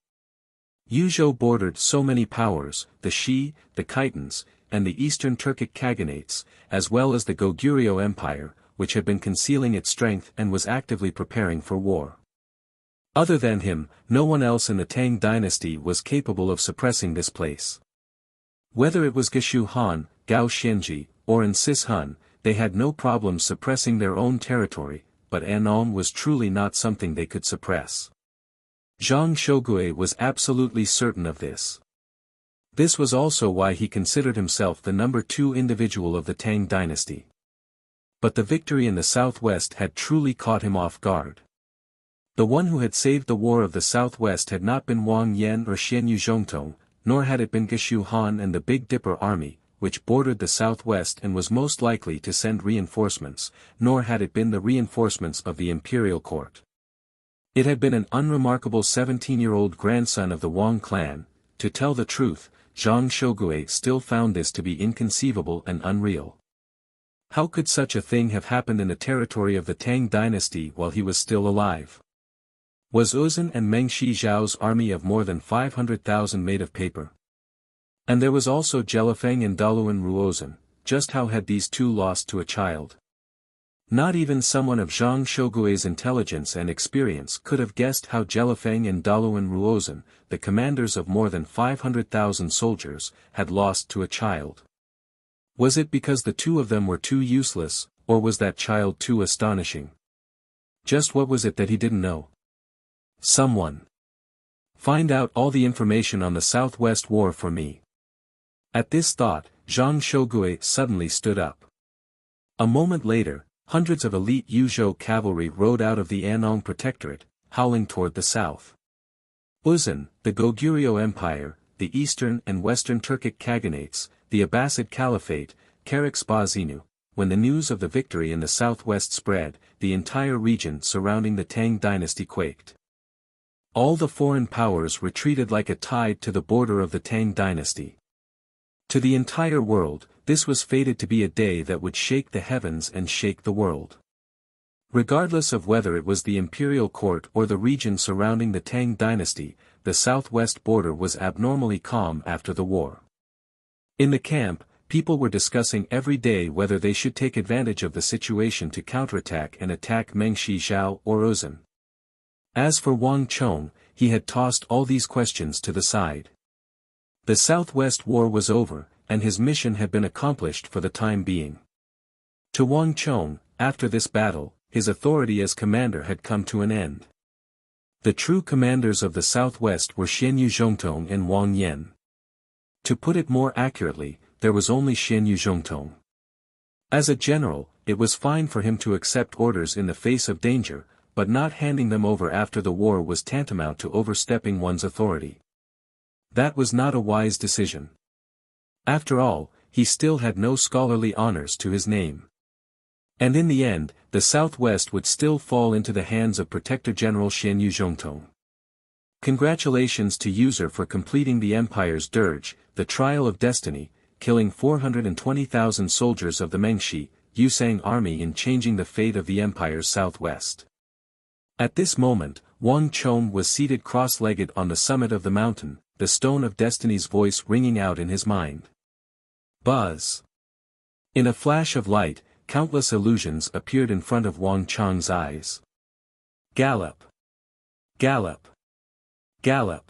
Yuzhou bordered so many powers, the Shi, the Khitans, and the eastern Turkic Khaganates, as well as the Goguryeo Empire, which had been concealing its strength and was actively preparing for war. Other than him, no one else in the Tang dynasty was capable of suppressing this place. Whether it was Geshu Han, Gao Xianji, or Sis Hun, they had no problem suppressing their own territory, but Annong was truly not something they could suppress. Zhang Shogui was absolutely certain of this. This was also why he considered himself the number 2 individual of the Tang dynasty. But the victory in the southwest had truly caught him off guard. The one who had saved the war of the southwest had not been Wang Yan or Xianyu Zhongtong, nor had it been Geshu Han and the Big Dipper army, which bordered the southwest and was most likely to send reinforcements, nor had it been the reinforcements of the imperial court. It had been an unremarkable 17-year-old grandson of the Wang clan. To tell the truth, Zhang Shogui still found this to be inconceivable and unreal. How could such a thing have happened in the territory of the Tang dynasty while he was still alive? Was Uzun and Meng Shi Zhao's army of more than 500,000 made of paper? And there was also Jelifeng and Daluan Ruozan. Just how had these two lost to a child? Not even someone of Zhang Shogui's intelligence and experience could have guessed how Jelifeng and Daluan Ruozan, the commanders of more than 500,000 soldiers, had lost to a child. Was it because the two of them were too useless, or was that child too astonishing? Just what was it that he didn't know? Someone. Find out all the information on the Southwest War for me. At this thought, Zhang Shogui suddenly stood up. A moment later, hundreds of elite Yuzhou cavalry rode out of the Annong Protectorate, howling toward the south. Uzun, the Goguryeo Empire, the eastern and western Turkic Khaganates, the Abbasid Caliphate, Karaksbazinu. When the news of the victory in the southwest spread, the entire region surrounding the Tang dynasty quaked. All the foreign powers retreated like a tide to the border of the Tang dynasty. To the entire world, this was fated to be a day that would shake the heavens and shake the world. Regardless of whether it was the imperial court or the region surrounding the Tang dynasty, the southwest border was abnormally calm after the war. In the camp, people were discussing every day whether they should take advantage of the situation to counterattack and attack Meng Shi Zhao or Uzun. As for Wang Chong, he had tossed all these questions to the side. The Southwest War was over, and his mission had been accomplished for the time being. To Wang Chong, after this battle, his authority as commander had come to an end. The true commanders of the southwest were Xianyu Zhongtong and Wang Yan. To put it more accurately, there was only Xianyu Zhongtong. As a general, it was fine for him to accept orders in the face of danger, but not handing them over after the war was tantamount to overstepping one's authority. That was not a wise decision. After all, he still had no scholarly honors to his name. And in the end, the southwest would still fall into the hands of Protector General Xianyu Zhongtong. Congratulations to User for completing the Empire's dirge, the trial of destiny, killing 420,000 soldiers of the Mengshi, Yusang army in changing the fate of the Empire's southwest. At this moment, Wang Chong was seated cross-legged on the summit of the mountain, the stone of destiny's voice ringing out in his mind. Buzz! In a flash of light, countless illusions appeared in front of Wang Chong's eyes. Gallop! Gallop! Gallop!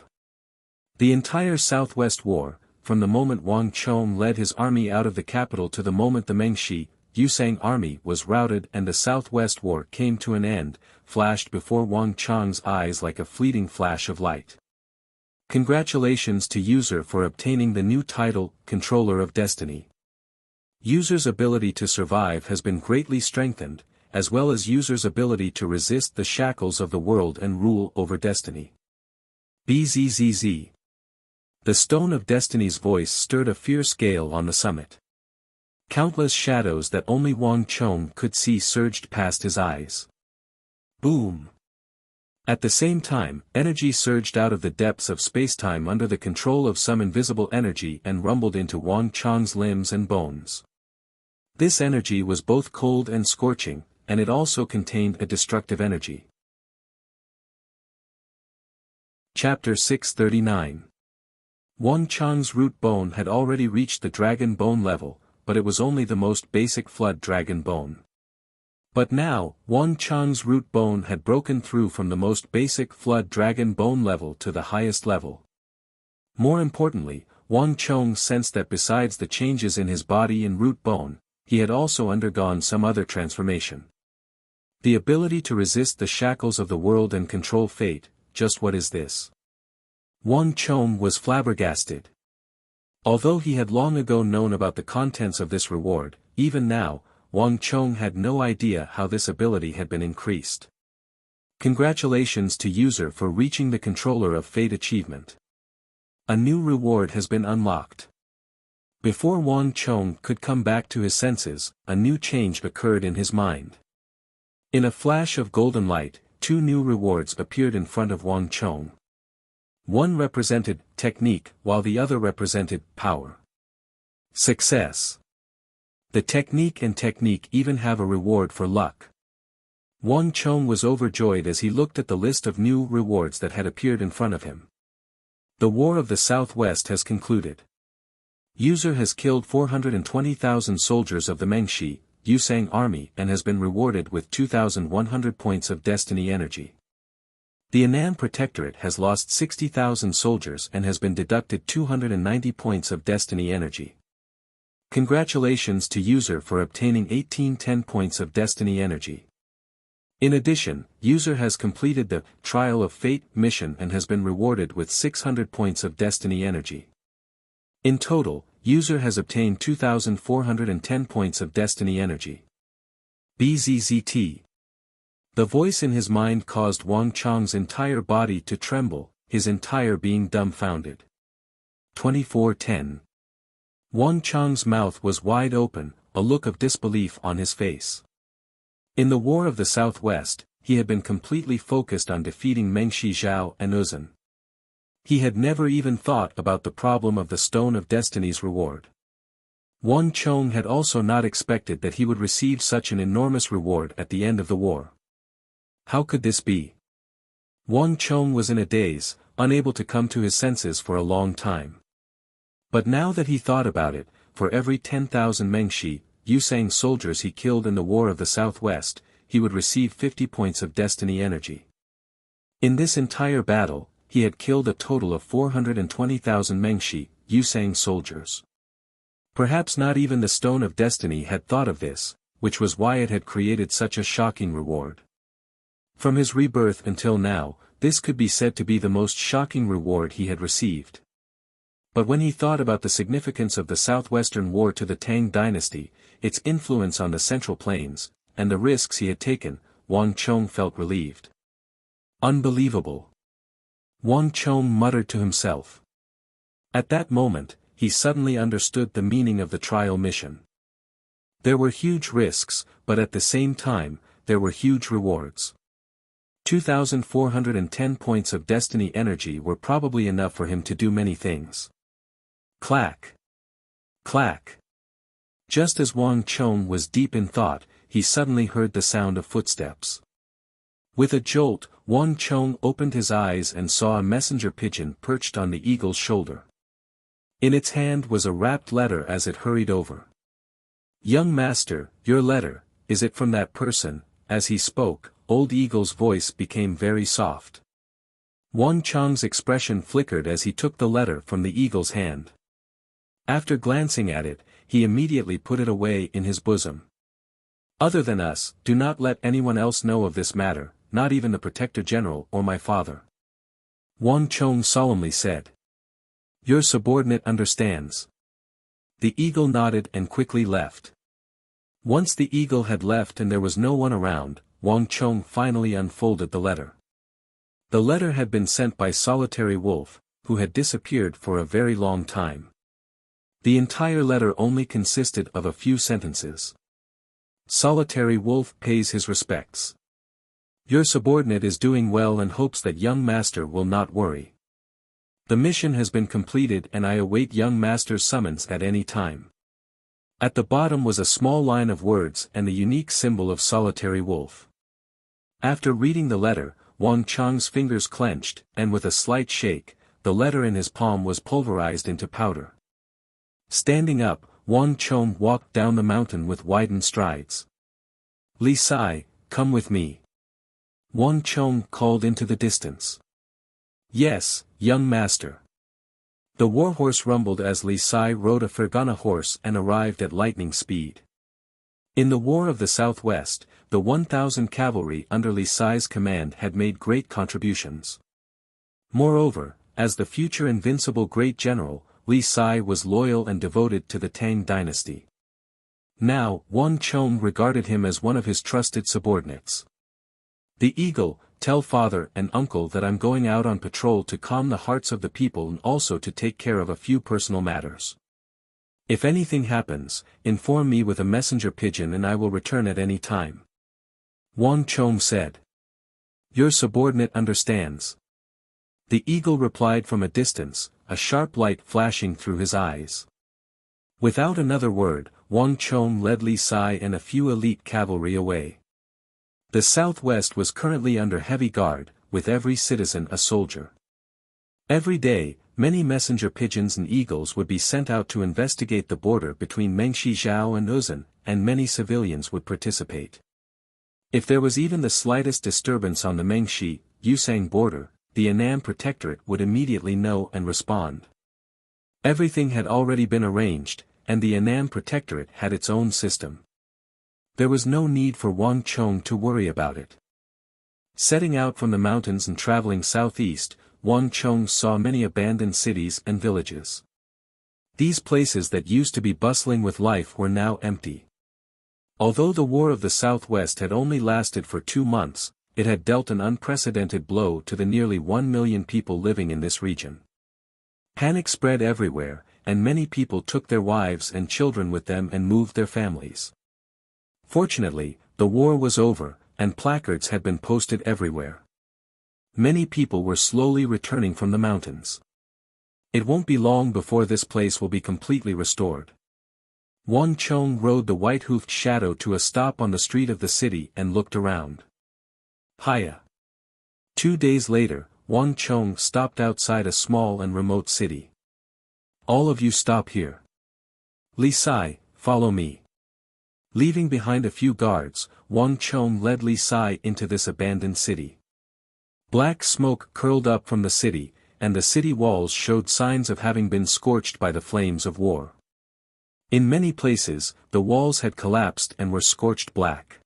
The entire Southwest War, from the moment Wang Chong led his army out of the capital to the moment the Mengshi, Yusang army was routed and the Southwest War came to an end, flashed before Wang Chong's eyes like a fleeting flash of light. Congratulations to User for obtaining the new title, Controller of Destiny. User's ability to survive has been greatly strengthened, as well as User's ability to resist the shackles of the world and rule over destiny. Bzzz. The stone of destiny's voice stirred a fierce gale on the summit. Countless shadows that only Wang Chong could see surged past his eyes. Boom! At the same time, energy surged out of the depths of spacetime under the control of some invisible energy and rumbled into Wang Chong's limbs and bones. This energy was both cold and scorching, and it also contained a destructive energy. Chapter 639. Wang Chong's root bone had already reached the dragon bone level, but it was only the most basic flood dragon bone. But now, Wang Chong's root bone had broken through from the most basic flood dragon bone level to the highest level. More importantly, Wang Chong sensed that besides the changes in his body and root bone, he had also undergone some other transformation. The ability to resist the shackles of the world and control fate, just what is this? Wang Chong was flabbergasted. Although he had long ago known about the contents of this reward, even now, Wang Chong had no idea how this ability had been increased. Congratulations to User for reaching the Controller of Fate achievement. A new reward has been unlocked. Before Wang Chong could come back to his senses, a new change occurred in his mind. In a flash of golden light, two new rewards appeared in front of Wang Chong. One represented technique, while the other represented power. Success. The technique and technique even have a reward for luck. Wang Chong was overjoyed as he looked at the list of new rewards that had appeared in front of him. The War of the Southwest has concluded. User has killed 420,000 soldiers of the Mengshi, Yusang army and has been rewarded with 2,100 points of destiny energy. The Anan Protectorate has lost 60,000 soldiers and has been deducted 290 points of destiny energy. Congratulations to User for obtaining 1810 points of destiny energy. In addition, User has completed the Trial of Fate mission and has been rewarded with 600 points of destiny energy. In total, User has obtained 2,410 points of destiny energy. Bzzzt. The voice in his mind caused Wang Chong's entire body to tremble, his entire being dumbfounded. 2410. Wang Chong's mouth was wide open, a look of disbelief on his face. In the War of the Southwest, he had been completely focused on defeating Mengshi Zhao and Uzun. He had never even thought about the problem of the Stone of Destiny's reward. Wang Chong had also not expected that he would receive such an enormous reward at the end of the war. How could this be? Wang Chong was in a daze, unable to come to his senses for a long time. But now that he thought about it, for every 10,000 Mengshi, Yusang soldiers he killed in the War of the Southwest, he would receive 50 points of destiny energy. In this entire battle, he had killed a total of 420,000 Mengshi, Yusang soldiers. Perhaps not even the Stone of Destiny had thought of this, which was why it had created such a shocking reward. From his rebirth until now, this could be said to be the most shocking reward he had received. But when he thought about the significance of the Southwestern War to the Tang dynasty, its influence on the Central Plains, and the risks he had taken, Wang Chong felt relieved. Unbelievable. Wang Chong muttered to himself. At that moment, he suddenly understood the meaning of the trial mission. There were huge risks, but at the same time, there were huge rewards. 2,410 points of destiny energy were probably enough for him to do many things. Clack. Clack. Just as Wang Chong was deep in thought, he suddenly heard the sound of footsteps. With a jolt, Wang Chong opened his eyes and saw a messenger pigeon perched on the eagle's shoulder. In its hand was a wrapped letter as it hurried over. "Young master, your letter, is it from that person?" As he spoke, Old Eagle's voice became very soft. Wang Chong's expression flickered as he took the letter from the eagle's hand. After glancing at it, he immediately put it away in his bosom. "Other than us, do not let anyone else know of this matter, not even the Protector General or my father," Wang Chong solemnly said. "Your subordinate understands." The eagle nodded and quickly left. Once the eagle had left and there was no one around, Wang Chong finally unfolded the letter. The letter had been sent by Solitary Wolf, who had disappeared for a very long time. The entire letter only consisted of a few sentences. Solitary Wolf pays his respects. Your subordinate is doing well and hopes that young master will not worry. The mission has been completed and I await young master's summons at any time. At the bottom was a small line of words and the unique symbol of Solitary Wolf. After reading the letter, Wang Chong's fingers clenched, and with a slight shake, the letter in his palm was pulverized into powder. Standing up, Wang Chong walked down the mountain with widened strides. "Li Sai, come with me," Wang Chong called into the distance. "Yes, young master." The warhorse rumbled as Li Sai rode a Fergana horse and arrived at lightning speed. In the War of the Southwest, the 1,000 cavalry under Li Sai's command had made great contributions. Moreover, as the future invincible great general, Li Sai was loyal and devoted to the Tang dynasty. Now, Wang Chong regarded him as one of his trusted subordinates. "The eagle, tell father and uncle that I'm going out on patrol to calm the hearts of the people and also to take care of a few personal matters. If anything happens, inform me with a messenger pigeon and I will return at any time," Wang Chong said. "Your subordinate understands." The eagle replied from a distance, a sharp light flashing through his eyes. Without another word, Wang Chong led Li Sai and a few elite cavalry away. The Southwest was currently under heavy guard, with every citizen a soldier. Every day, many messenger pigeons and eagles would be sent out to investigate the border between Mengshizhou and Uzan, and many civilians would participate. If there was even the slightest disturbance on the Mengshi-Yusang border, the Annam Protectorate would immediately know and respond. Everything had already been arranged, and the Annam Protectorate had its own system. There was no need for Wang Chong to worry about it. Setting out from the mountains and traveling southeast, Wang Chong saw many abandoned cities and villages. These places that used to be bustling with life were now empty. Although the War of the Southwest had only lasted for 2 months, it had dealt an unprecedented blow to the nearly 1 million people living in this region. Panic spread everywhere, and many people took their wives and children with them and moved their families. Fortunately, the war was over, and placards had been posted everywhere. Many people were slowly returning from the mountains. It won't be long before this place will be completely restored. Wang Chong rode the white-hoofed shadow to a stop on the street of the city and looked around. Hiya. 2 days later, Wang Chong stopped outside a small and remote city. "All of you stop here. Li Sai, follow me." Leaving behind a few guards, Wang Chong led Li Sai into this abandoned city. Black smoke curled up from the city, and the city walls showed signs of having been scorched by the flames of war. In many places, the walls had collapsed and were scorched black.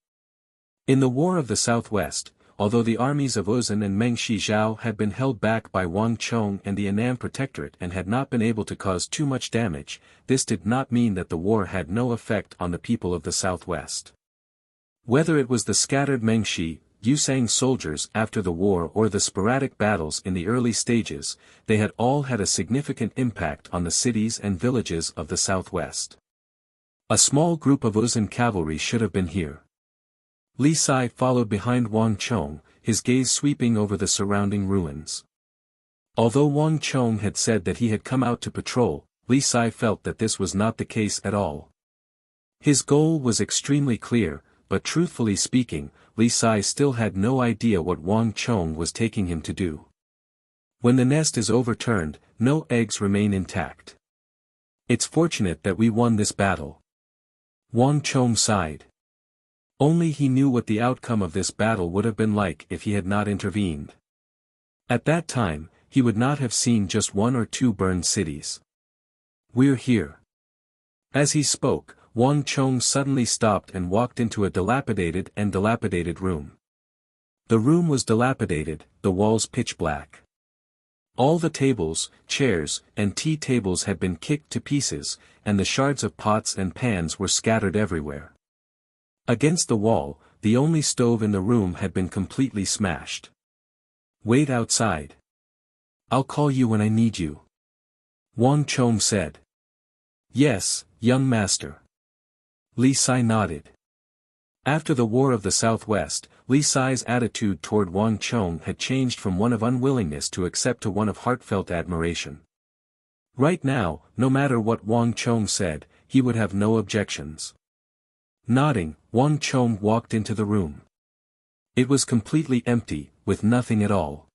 In the War of the Southwest, although the armies of Uzun and Meng Shizhao had been held back by Wang Chong and the Annan Protectorate and had not been able to cause too much damage, this did not mean that the war had no effect on the people of the Southwest. Whether it was the scattered Mengshi, Yusang soldiers after the war or the sporadic battles in the early stages, they had all had a significant impact on the cities and villages of the Southwest. A small group of Uzun cavalry should have been here. Li Sai followed behind Wang Chong, his gaze sweeping over the surrounding ruins. Although Wang Chong had said that he had come out to patrol, Li Sai felt that this was not the case at all. His goal was extremely clear, but truthfully speaking, Li Sai still had no idea what Wang Chong was taking him to do. When the nest is overturned, no eggs remain intact. It's fortunate that we won this battle. Wang Chong sighed. Only he knew what the outcome of this battle would have been like if he had not intervened. At that time, he would not have seen just 1 or 2 burned cities. We're here. As he spoke, Wang Chong suddenly stopped and walked into a dilapidated room. The room was dilapidated, the walls pitch black. All the tables, chairs, and tea tables had been kicked to pieces, and the shards of pots and pans were scattered everywhere. Against the wall, the only stove in the room had been completely smashed. Wait outside. I'll call you when I need you. Wang Chong said. Yes, young master. Li Sai nodded. After the War of the Southwest, Li Sai's attitude toward Wang Chong had changed from one of unwillingness to accept to one of heartfelt admiration. Right now, no matter what Wang Chong said, he would have no objections. Nodding, Wang Chong walked into the room. It was completely empty, with nothing at all.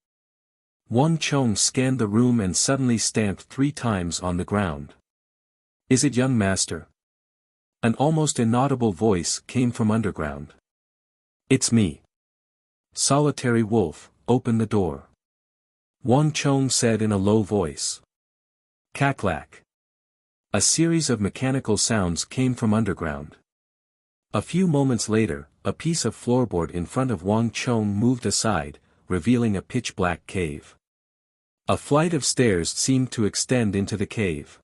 Wang Chong scanned the room and suddenly stamped 3 times on the ground. Is it young master? An almost inaudible voice came from underground. It's me. Solitary Wolf, open the door. Wang Chong said in a low voice. Cack-lack. A series of mechanical sounds came from underground. A few moments later, a piece of floorboard in front of Wang Chong moved aside, revealing a pitch-black cave. A flight of stairs seemed to extend into the cave.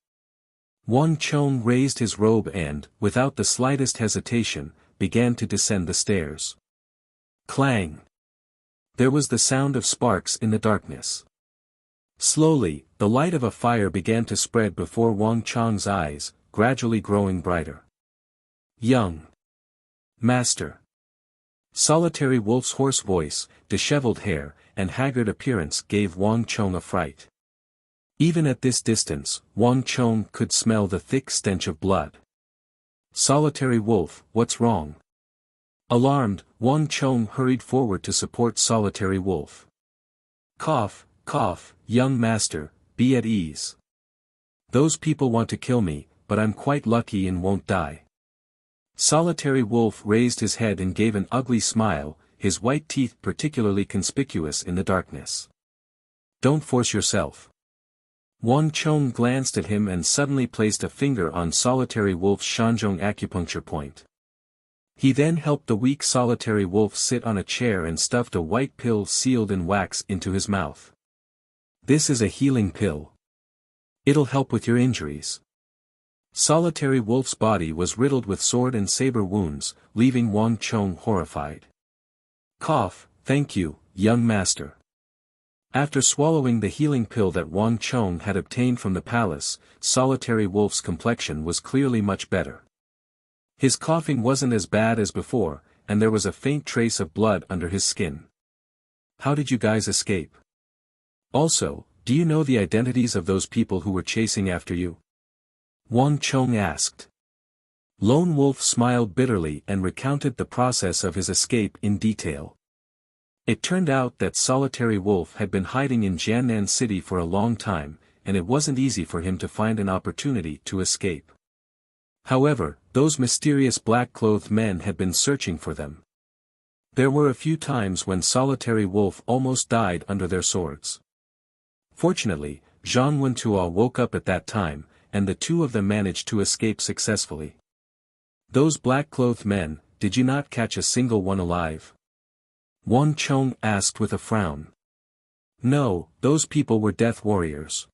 Wang Chong raised his robe and, without the slightest hesitation, began to descend the stairs. Clang! There was the sound of sparks in the darkness. Slowly, the light of a fire began to spread before Wang Chong's eyes, gradually growing brighter. Young Master. Solitary Wolf's hoarse voice, disheveled hair, and haggard appearance gave Wang Chong a fright. Even at this distance, Wang Chong could smell the thick stench of blood. Solitary Wolf, what's wrong? Alarmed, Wang Chong hurried forward to support Solitary Wolf. Cough, cough, young master, be at ease. Those people want to kill me, but I'm quite lucky and won't die. Solitary Wolf raised his head and gave an ugly smile, his white teeth particularly conspicuous in the darkness. Don't force yourself. Wang Chong glanced at him and suddenly placed a finger on Solitary Wolf's Shanzhong acupuncture point. He then helped the weak Solitary Wolf sit on a chair and stuffed a white pill sealed in wax into his mouth. This is a healing pill. It'll help with your injuries. Solitary Wolf's body was riddled with sword and saber wounds, leaving Wang Chong horrified. Cough, thank you, young master. After swallowing the healing pill that Wang Chong had obtained from the palace, Solitary Wolf's complexion was clearly much better. His coughing wasn't as bad as before, and there was a faint trace of blood under his skin. How did you guys escape? Also, do you know the identities of those people who were chasing after you? Wang Chong asked. Lone Wolf smiled bitterly and recounted the process of his escape in detail. It turned out that Solitary Wolf had been hiding in Jiannan City for a long time, and it wasn't easy for him to find an opportunity to escape. However, those mysterious black-clothed men had been searching for them. There were a few times when Solitary Wolf almost died under their swords. Fortunately, Zhang Wentuo woke up at that time, and the two of them managed to escape successfully. Those black-clothed men, did you not catch a single one alive? Wang Chong asked with a frown. No, those people were death warriors.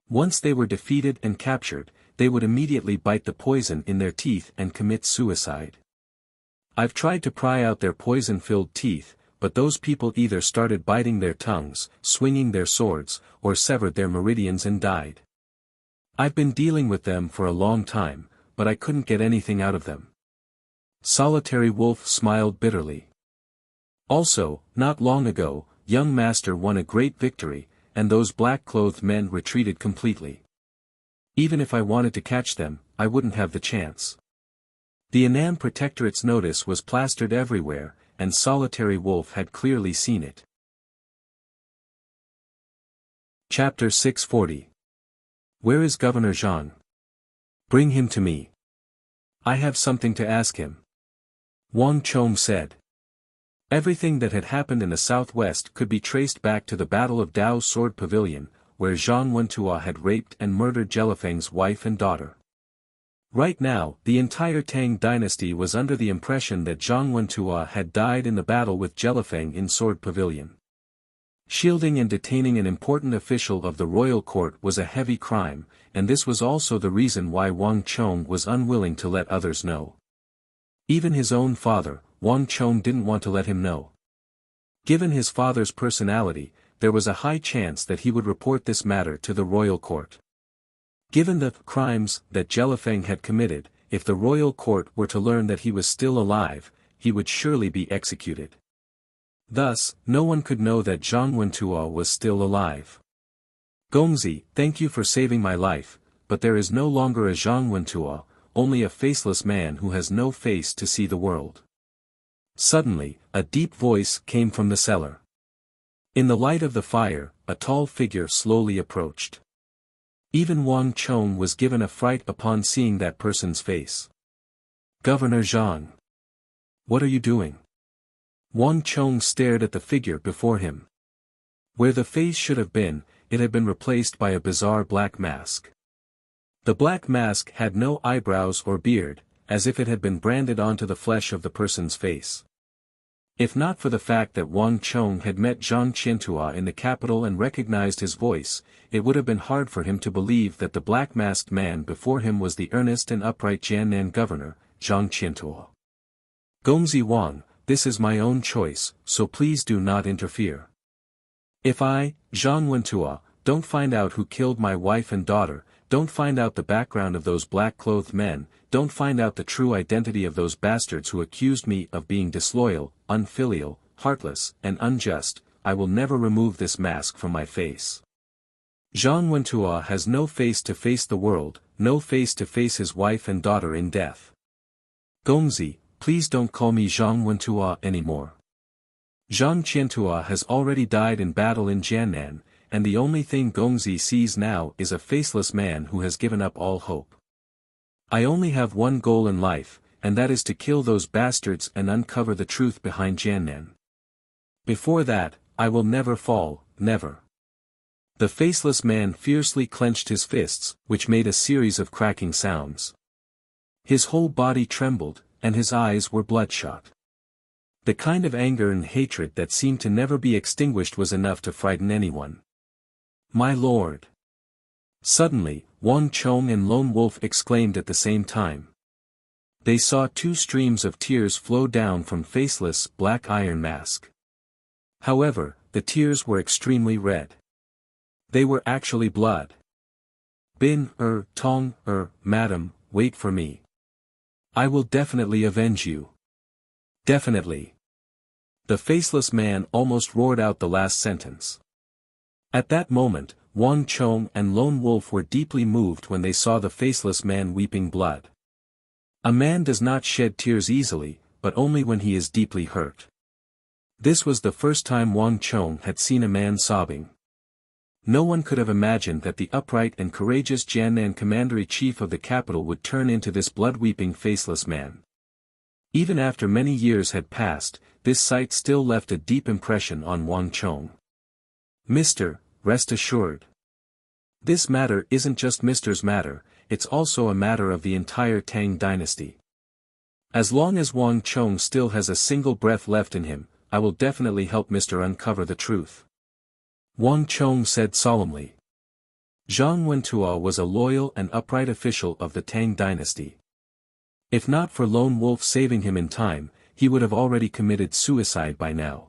Once they were defeated and captured, they would immediately bite the poison in their teeth and commit suicide. I've tried to pry out their poison-filled teeth, but those people either started biting their tongues, swinging their swords, or severed their meridians and died. I've been dealing with them for a long time, but I couldn't get anything out of them. Solitary Wolf smiled bitterly. Also, not long ago, young master won a great victory, and those black-clothed men retreated completely. Even if I wanted to catch them, I wouldn't have the chance. The Annan Protectorate's notice was plastered everywhere, and Solitary Wolf had clearly seen it. Chapter 640. Where is Governor Zhang? Bring him to me. I have something to ask him. Wang Chong said. Everything that had happened in the southwest could be traced back to the Battle of Dao's Sword Pavilion, where Zhang Wentua had raped and murdered Jelifeng's wife and daughter. Right now, the entire Tang dynasty was under the impression that Zhang Wentua had died in the battle with Jelifeng in Sword Pavilion. Shielding and detaining an important official of the royal court was a heavy crime, and this was also the reason why Wang Chong was unwilling to let others know. Even his own father, Wang Chong, didn't want to let him know. Given his father's personality, there was a high chance that he would report this matter to the royal court. Given the crimes that Jelifeng had committed, if the royal court were to learn that he was still alive, he would surely be executed. Thus, no one could know that Zhang Wentua was still alive. Gongzi, thank you for saving my life, but there is no longer a Zhang Wentua, only a faceless man who has no face to see the world. Suddenly, a deep voice came from the cellar. In the light of the fire, a tall figure slowly approached. Even Wang Chong was given a fright upon seeing that person's face. Governor Zhang. What are you doing? Wang Chong stared at the figure before him. Where the face should have been, it had been replaced by a bizarre black mask. The black mask had no eyebrows or beard, as if it had been branded onto the flesh of the person's face. If not for the fact that Wang Chong had met Zhang Qiantua in the capital and recognized his voice, it would have been hard for him to believe that the black-masked man before him was the earnest and upright Jiannan governor, Zhang Qiantua. Gongzi Wang, this is my own choice, so please do not interfere. If I, Zhang Wentua, don't find out who killed my wife and daughter, don't find out the background of those black-clothed men, don't find out the true identity of those bastards who accused me of being disloyal, unfilial, heartless, and unjust, I will never remove this mask from my face. Zhang Wentua has no face to face the world, no face to face his wife and daughter in death. Gongzi, please don't call me Zhang Wentua anymore. Zhang Qiantua has already died in battle in Jiannan, and the only thing Gongzi sees now is a faceless man who has given up all hope. I only have one goal in life, and that is to kill those bastards and uncover the truth behind Jiannan. Before that, I will never fall, never. The faceless man fiercely clenched his fists, which made a series of cracking sounds. His whole body trembled, and his eyes were bloodshot. The kind of anger and hatred that seemed to never be extinguished was enough to frighten anyone. My lord! Suddenly, Wang Chong and Lone Wolf exclaimed at the same time. They saw two streams of tears flow down from faceless Black Iron Mask. However, the tears were extremely red. They were actually blood. Tong, madam, wait for me. I will definitely avenge you. Definitely. The faceless man almost roared out the last sentence. At that moment, Wang Chong and Lone Wolf were deeply moved when they saw the faceless man weeping blood. A man does not shed tears easily, but only when he is deeply hurt. This was the first time Wang Chong had seen a man sobbing. No one could have imagined that the upright and courageous Jiannan commander-in-chief of the capital would turn into this blood-weeping faceless man. Even after many years had passed, this sight still left a deep impression on Wang Chong. Mister, rest assured. This matter isn't just Mister's matter, it's also a matter of the entire Tang dynasty. As long as Wang Chong still has a single breath left in him, I will definitely help Mr. uncover the truth. Wang Chong said solemnly. Zhang Wentuo was a loyal and upright official of the Tang dynasty. If not for Lone Wolf saving him in time, he would have already committed suicide by now.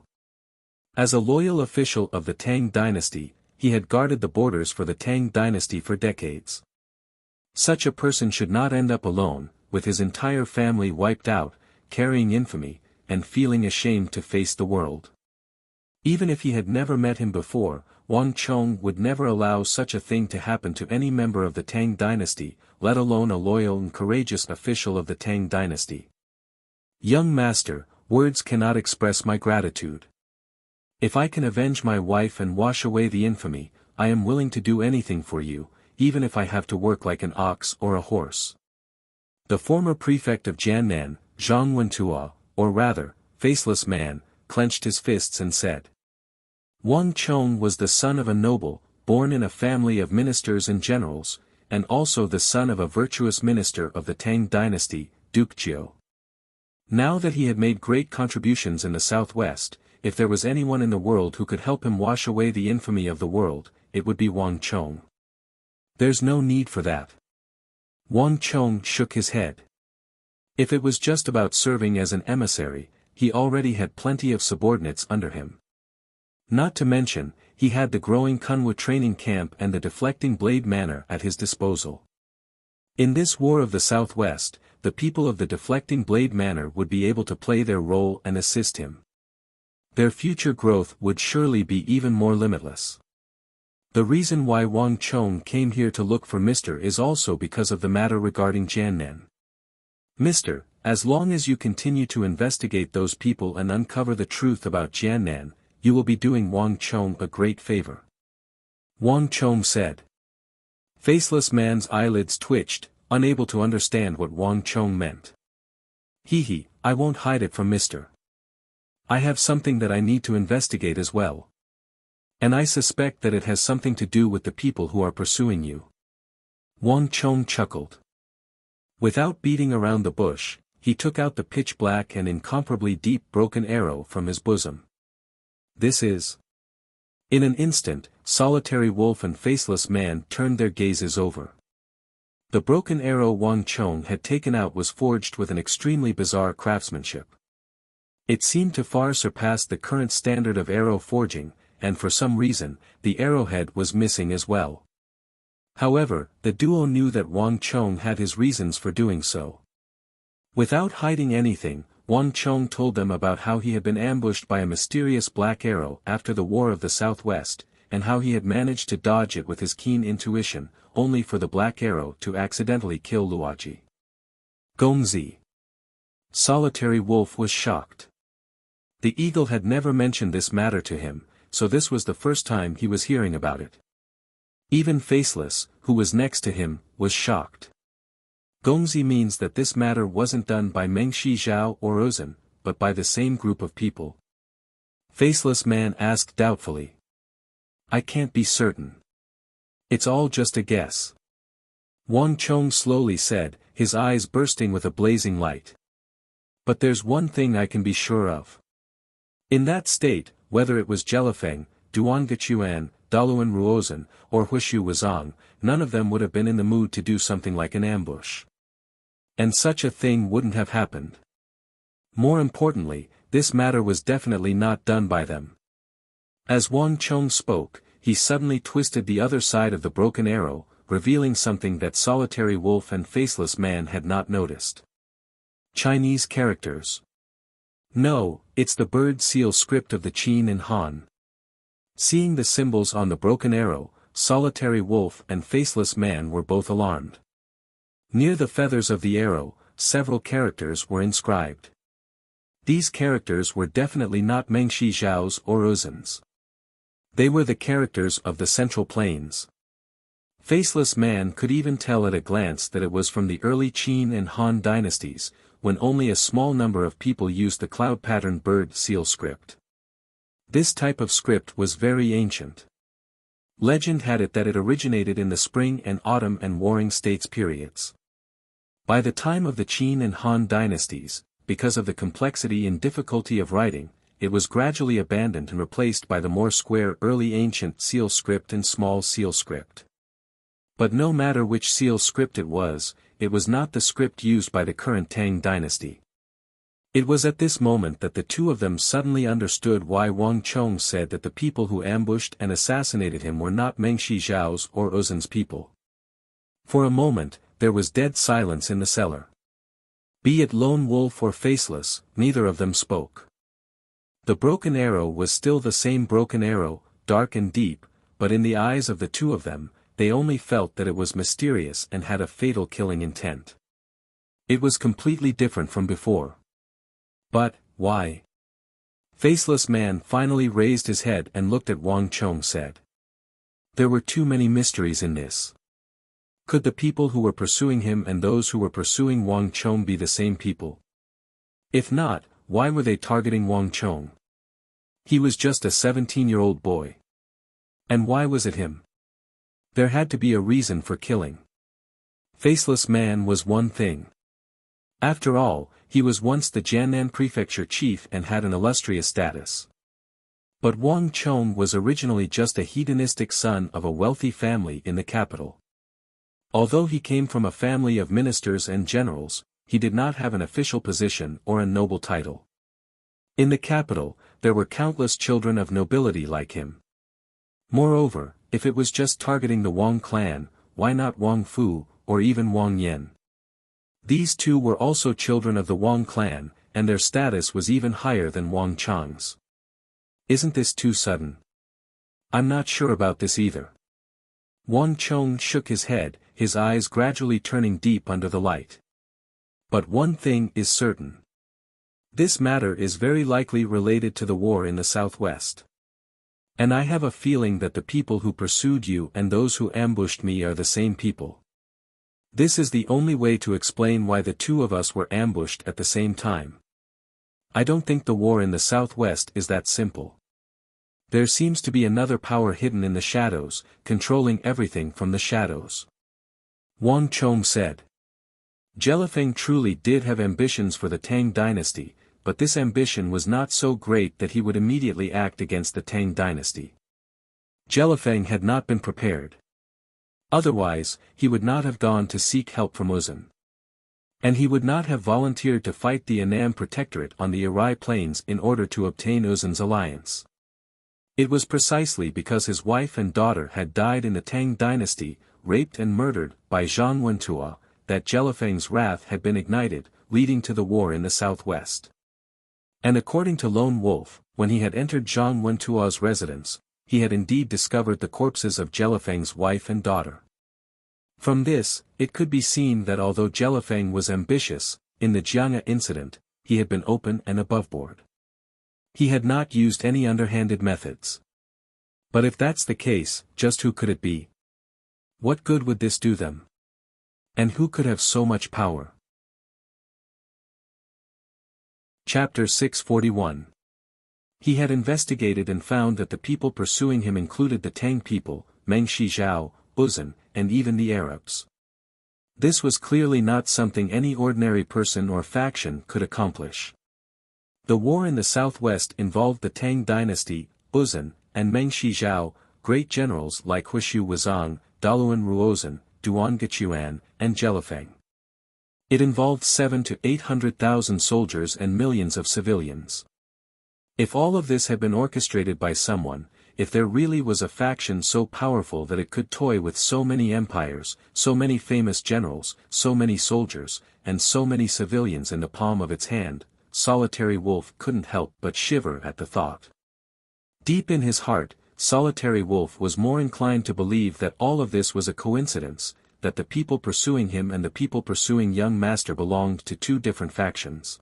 As a loyal official of the Tang dynasty, he had guarded the borders for the Tang dynasty for decades. Such a person should not end up alone, with his entire family wiped out, carrying infamy, and feeling ashamed to face the world. Even if he had never met him before, Wang Chong would never allow such a thing to happen to any member of the Tang dynasty, let alone a loyal and courageous official of the Tang dynasty. Young master, words cannot express my gratitude. If I can avenge my wife and wash away the infamy, I am willing to do anything for you, even if I have to work like an ox or a horse. The former prefect of Jiannan, Zhang Wentuo, or rather, Faceless Man, clenched his fists and said. Wang Chong was the son of a noble, born in a family of ministers and generals, and also the son of a virtuous minister of the Tang dynasty, Duke Jiao. Now that he had made great contributions in the southwest, if there was anyone in the world who could help him wash away the infamy of the world, it would be Wang Chong. There's no need for that. Wang Chong shook his head. If it was just about serving as an emissary, he already had plenty of subordinates under him. Not to mention, he had the growing Kunwa training camp and the deflecting blade manor at his disposal. In this war of the Southwest, the people of the deflecting blade manor would be able to play their role and assist him. Their future growth would surely be even more limitless. The reason why Wang Chong came here to look for Mr. is also because of the matter regarding Jiannan. Mr., as long as you continue to investigate those people and uncover the truth about Jiannan, you will be doing Wang Chong a great favor. Wang Chong said. Faceless Man's eyelids twitched, unable to understand what Wang Chong meant. I won't hide it from Mr. I have something that I need to investigate as well. And I suspect that it has something to do with the people who are pursuing you. Wang Chong chuckled. Without beating around the bush, he took out the pitch-black and incomparably deep broken arrow from his bosom. This is. In an instant, Solitary Wolf and Faceless Man turned their gazes over. The broken arrow Wang Chong had taken out was forged with an extremely bizarre craftsmanship. It seemed to far surpass the current standard of arrow forging, and for some reason, the arrowhead was missing as well. However, the duo knew that Wang Chong had his reasons for doing so. Without hiding anything, Wang Chong told them about how he had been ambushed by a mysterious black arrow after the War of the Southwest, and how he had managed to dodge it with his keen intuition, only for the black arrow to accidentally kill Luoji. Gongzi. Solitary Wolf was shocked. The eagle had never mentioned this matter to him, so this was the first time he was hearing about it. Even Faceless, who was next to him, was shocked. Gongzi means that this matter wasn't done by Meng Shizhao or Ozan, but by the same group of people. Faceless Man asked doubtfully. I can't be certain. It's all just a guess. Wang Chong slowly said, his eyes bursting with a blazing light. But there's one thing I can be sure of. In that state, whether it was Jelifeng, Duangachuan, Daluan Ruozan, or Huishu Wazang, none of them would have been in the mood to do something like an ambush. And such a thing wouldn't have happened. More importantly, this matter was definitely not done by them. As Wang Chong spoke, he suddenly twisted the other side of the broken arrow, revealing something that Solitary Wolf and Faceless Man had not noticed. Chinese characters. No, it's the bird seal script of the Qin and Han. Seeing the symbols on the broken arrow, Solitary Wolf and Faceless Man were both alarmed. Near the feathers of the arrow, several characters were inscribed. These characters were definitely not Meng Shizhao's or Ozan's. They were the characters of the Central Plains. Faceless Man could even tell at a glance that it was from the early Qin and Han dynasties, when only a small number of people used the cloud-patterned bird seal script. This type of script was very ancient. Legend had it that it originated in the spring and autumn and warring states periods. By the time of the Qin and Han dynasties, because of the complexity and difficulty of writing, it was gradually abandoned and replaced by the more square early ancient seal script and small seal script. But no matter which seal script it was not the script used by the current Tang dynasty. It was at this moment that the two of them suddenly understood why Wang Chong said that the people who ambushed and assassinated him were not Meng Shizhao's or Uzun's people. For a moment, there was dead silence in the cellar. Be it Lone Wolf or Faceless, neither of them spoke. The broken arrow was still the same broken arrow, dark and deep, but in the eyes of the two of them, they only felt that it was mysterious and had a fatal killing intent. It was completely different from before. But, why? Faceless Man finally raised his head and looked at Wang Chong said. There were too many mysteries in this. Could the people who were pursuing him and those who were pursuing Wang Chong be the same people? If not, why were they targeting Wang Chong? He was just a 17-year-old boy. And why was it him? There had to be a reason for killing. Faceless Man was one thing. After all, he was once the Jiannan prefecture chief and had an illustrious status. But Wang Chong was originally just a hedonistic son of a wealthy family in the capital. Although he came from a family of ministers and generals, he did not have an official position or a noble title. In the capital, there were countless children of nobility like him. Moreover, if it was just targeting the Wang clan, why not Wang Fu, or even Wang Yan? These two were also children of the Wang clan, and their status was even higher than Wang Chong's. Isn't this too sudden? I'm not sure about this either. Wang Chong shook his head, his eyes gradually turning deep under the light. But one thing is certain. This matter is very likely related to the war in the southwest. And I have a feeling that the people who pursued you and those who ambushed me are the same people. This is the only way to explain why the two of us were ambushed at the same time. I don't think the war in the southwest is that simple. There seems to be another power hidden in the shadows, controlling everything from the shadows. Wang Chong said. Jelifeng truly did have ambitions for the Tang dynasty, but this ambition was not so great that he would immediately act against the Tang dynasty. Jelifeng had not been prepared. Otherwise, he would not have gone to seek help from Uzun. And he would not have volunteered to fight the Annam Protectorate on the Irai Plains in order to obtain Uzun's alliance. It was precisely because his wife and daughter had died in the Tang dynasty, raped and murdered by Zhang Wentua, that Jelifeng's wrath had been ignited, leading to the war in the southwest. And according to Lone Wolf, when he had entered Zhang Wentua's residence, he had indeed discovered the corpses of Jelifeng's wife and daughter. From this, it could be seen that although Jelifeng was ambitious, in the Jiang'a incident, he had been open and aboveboard. He had not used any underhanded methods. But if that's the case, just who could it be? What good would this do them? And who could have so much power? Chapter 641. He had investigated and found that the people pursuing him included the Tang people, Meng Shizhao, Uzun, and even the Arabs. This was clearly not something any ordinary person or faction could accomplish. The war in the southwest involved the Tang dynasty, Uzun, and Meng Shizhao, great generals like Huishu Wuzong, Daluan Ruozhen, Duan Gechuan, and Jelifeng. It involved 700,000 to 800,000 soldiers and millions of civilians. If all of this had been orchestrated by someone, if there really was a faction so powerful that it could toy with so many empires, so many famous generals, so many soldiers, and so many civilians in the palm of its hand, Solitary Wolf couldn't help but shiver at the thought. Deep in his heart, Solitary Wolf was more inclined to believe that all of this was a coincidence, that the people pursuing him and the people pursuing young master belonged to two different factions.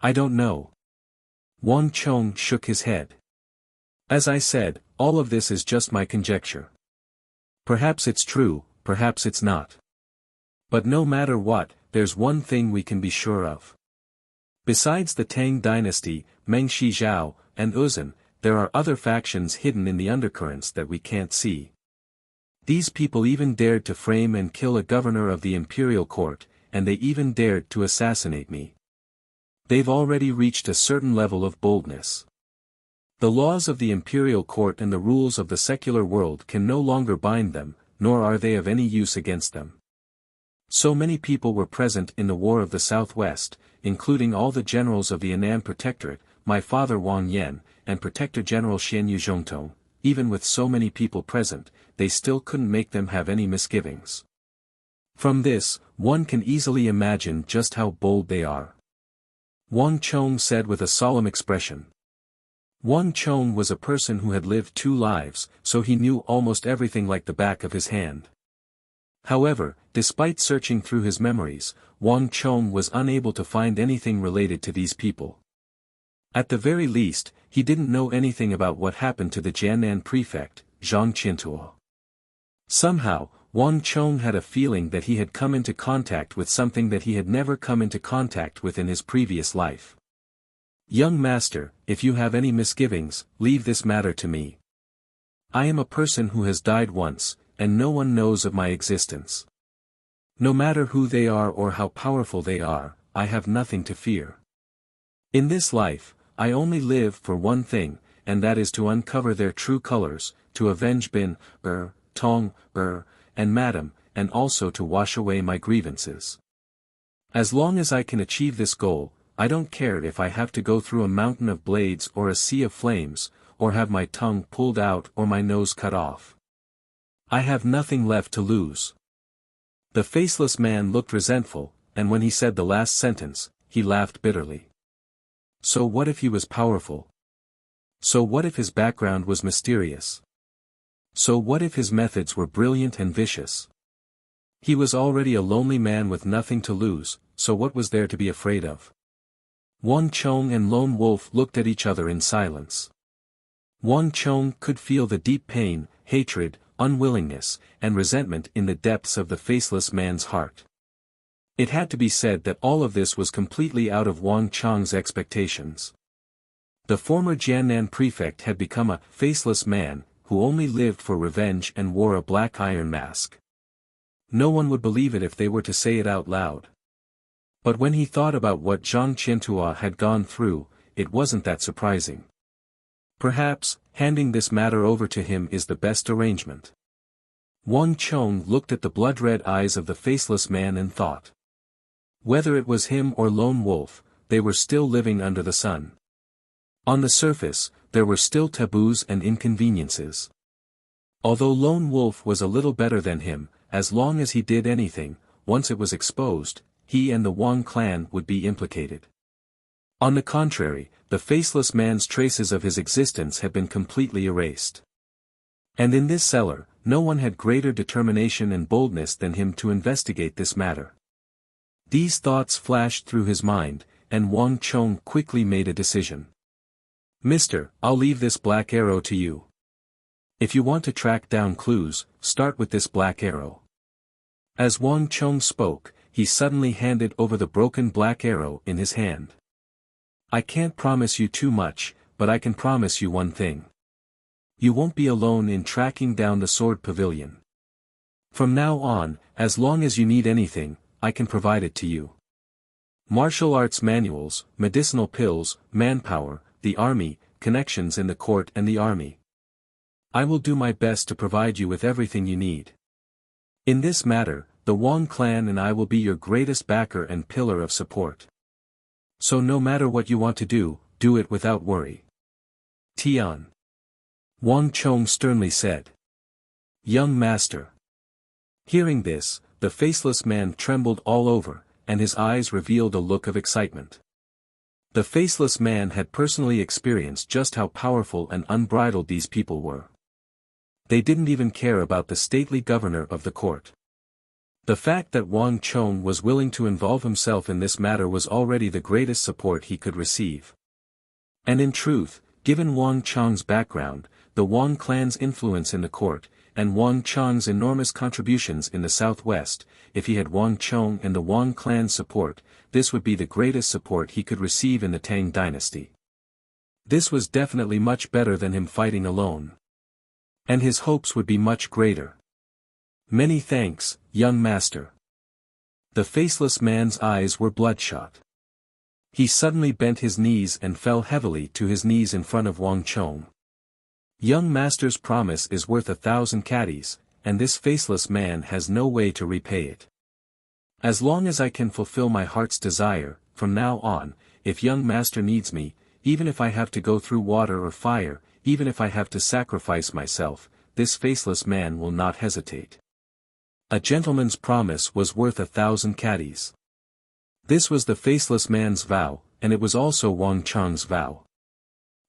I don't know. Wang Chong shook his head. As I said, all of this is just my conjecture. Perhaps it's true, perhaps it's not. But no matter what, there's one thing we can be sure of. Besides the Tang dynasty, Meng Shizhao, and Uzun, there are other factions hidden in the undercurrents that we can't see. These people even dared to frame and kill a governor of the imperial court, and they even dared to assassinate me. They've already reached a certain level of boldness. The laws of the imperial court and the rules of the secular world can no longer bind them, nor are they of any use against them. So many people were present in the War of the Southwest, including all the generals of the Annan Protectorate, my father Wang Yan, and Protector General Xian Yuzhongtong. Even with so many people present, they still couldn't make them have any misgivings. From this, one can easily imagine just how bold they are. Wang Chong said with a solemn expression. Wang Chong was a person who had lived 2 lives, so he knew almost everything like the back of his hand. However, despite searching through his memories, Wang Chong was unable to find anything related to these people. At the very least, he didn't know anything about what happened to the Jiannan prefect, Zhang Qiantuo. Somehow, Wang Chong had a feeling that he had come into contact with something that he had never come into contact with in his previous life. Young master, if you have any misgivings, leave this matter to me. I am a person who has died once, and no one knows of my existence. No matter who they are or how powerful they are, I have nothing to fear. In this life, I only live for one thing, and that is to uncover their true colors, to avenge Bin, Tong, and Madam, and also to wash away my grievances. As long as I can achieve this goal, I don't care if I have to go through a mountain of blades or a sea of flames, or have my tongue pulled out or my nose cut off. I have nothing left to lose. The faceless man looked resentful, and when he said the last sentence, he laughed bitterly. So what if he was powerful? So what if his background was mysterious? So what if his methods were brilliant and vicious? He was already a lonely man with nothing to lose, so what was there to be afraid of? Wang Chong and Lone Wolf looked at each other in silence. Wang Chong could feel the deep pain, hatred, unwillingness, and resentment in the depths of the faceless man's heart. It had to be said that all of this was completely out of Wang Chong's expectations. The former Jiannan prefect had become a faceless man, who only lived for revenge and wore a black iron mask. No one would believe it if they were to say it out loud. But when he thought about what Zhang Qiantuo had gone through, it wasn't that surprising. Perhaps, handing this matter over to him is the best arrangement. Wang Chong looked at the blood-red eyes of the faceless man and thought. Whether it was him or Lone Wolf, they were still living under the sun. On the surface, there were still taboos and inconveniences. Although Lone Wolf was a little better than him, as long as he did anything, once it was exposed, he and the Wang clan would be implicated. On the contrary, the faceless man's traces of his existence had been completely erased. And in this cellar, no one had greater determination and boldness than him to investigate this matter. These thoughts flashed through his mind, and Wang Chong quickly made a decision. Mister, I'll leave this black arrow to you. If you want to track down clues, start with this black arrow. As Wang Chong spoke, he suddenly handed over the broken black arrow in his hand. I can't promise you too much, but I can promise you one thing. You won't be alone in tracking down the sword pavilion. From now on, as long as you need anything, I can provide it to you. Martial arts manuals, medicinal pills, manpower, the army, connections in the court and the army. I will do my best to provide you with everything you need. In this matter, the Wang clan and I will be your greatest backer and pillar of support. So no matter what you want to do it without worry. Tian. Wang Chong sternly said. Young master. Hearing this, the faceless man trembled all over, and his eyes revealed a look of excitement. The faceless man had personally experienced just how powerful and unbridled these people were. They didn't even care about the stately governor of the court. The fact that Wang Chong was willing to involve himself in this matter was already the greatest support he could receive. And in truth, given Wang Chong's background, the Wang clan's influence in the court, and Wang Chong's enormous contributions in the southwest, if he had Wang Chong and the Wang clan's support, this would be the greatest support he could receive in the Tang dynasty. This was definitely much better than him fighting alone. And his hopes would be much greater. Many thanks, young master. The faceless man's eyes were bloodshot. He suddenly bent his knees and fell heavily to his knees in front of Wang Chong. Young master's promise is worth 1,000 caddies, and this faceless man has no way to repay it. As long as I can fulfill my heart's desire, from now on, if young master needs me, even if I have to go through water or fire, even if I have to sacrifice myself, this faceless man will not hesitate. A gentleman's promise was worth 1,000 caddies. This was the faceless man's vow, and it was also Wang Chong's vow.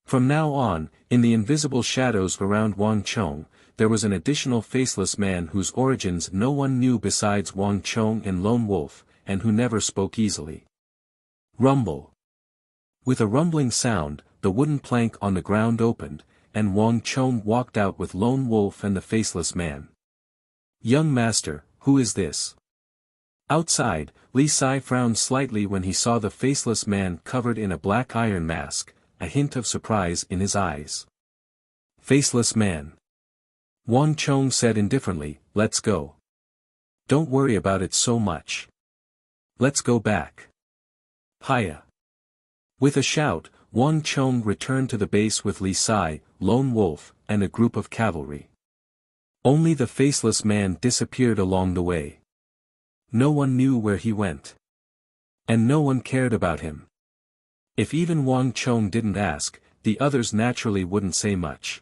From now on, in the invisible shadows around Wang Chong, there was an additional faceless man whose origins no one knew besides Wang Chong and Lone Wolf, and who never spoke easily. Rumble. With a rumbling sound, the wooden plank on the ground opened, and Wang Chong walked out with Lone Wolf and the faceless man. Young master, who is this? Outside, Li Sai frowned slightly when he saw the faceless man covered in a black iron mask, a hint of surprise in his eyes. Faceless man. Wang Chong said indifferently, let's go. Don't worry about it so much. Let's go back. Hiya. With a shout, Wang Chong returned to the base with Li Sai, Lone Wolf, and a group of cavalry. Only the faceless man disappeared along the way. No one knew where he went. And no one cared about him. If even Wang Chong didn't ask, the others naturally wouldn't say much.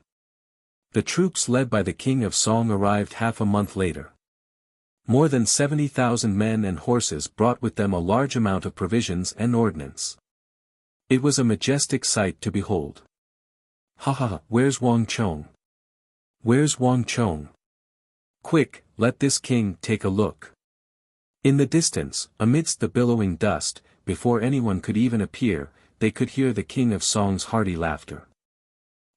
The troops led by the King of Song arrived half a month later. More than 70,000 men and horses brought with them a large amount of provisions and ordnance. It was a majestic sight to behold. Ha ha ha, where's Wang Chong? Where's Wang Chong? Quick, let this king take a look. In the distance, amidst the billowing dust, before anyone could even appear, they could hear the King of Song's hearty laughter.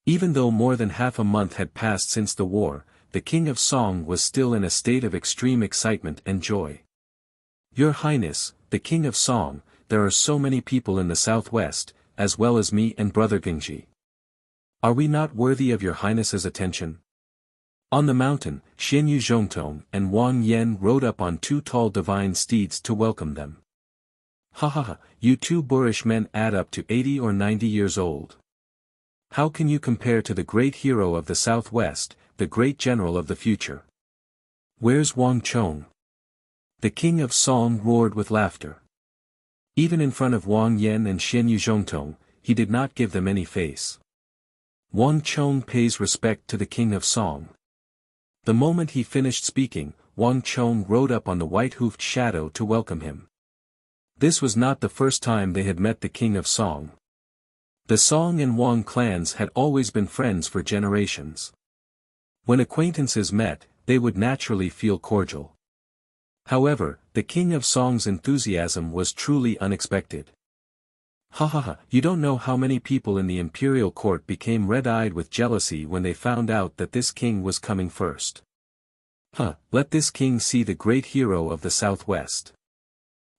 Even though more than half a month had passed since the war, the King of Song was still in a state of extreme excitement and joy. Your Highness, the King of Song, there are so many people in the southwest, as well as me and Brother Gingji. Are we not worthy of your Highness's attention? On the mountain, Xian Yu Zhongtong and Wang Yan rode up on 2 tall divine steeds to welcome them. Ha ha ha, you 2 boorish men add up to 80 or 90 years old. How can you compare to the great hero of the southwest, the great general of the future? Where's Wang Chong? The King of Song roared with laughter. Even in front of Wang Yan and Xian Yu Zhongtong, he did not give them any face. Wang Chong pays respect to the King of Song. The moment he finished speaking, Wang Chong rode up on the white-hoofed shadow to welcome him. This was not the first time they had met the King of Song. The Song and Wang clans had always been friends for generations. When acquaintances met, they would naturally feel cordial. However, the King of Song's enthusiasm was truly unexpected. Ha ha ha, you don't know how many people in the imperial court became red-eyed with jealousy when they found out that this king was coming first. Let this king see the great hero of the southwest.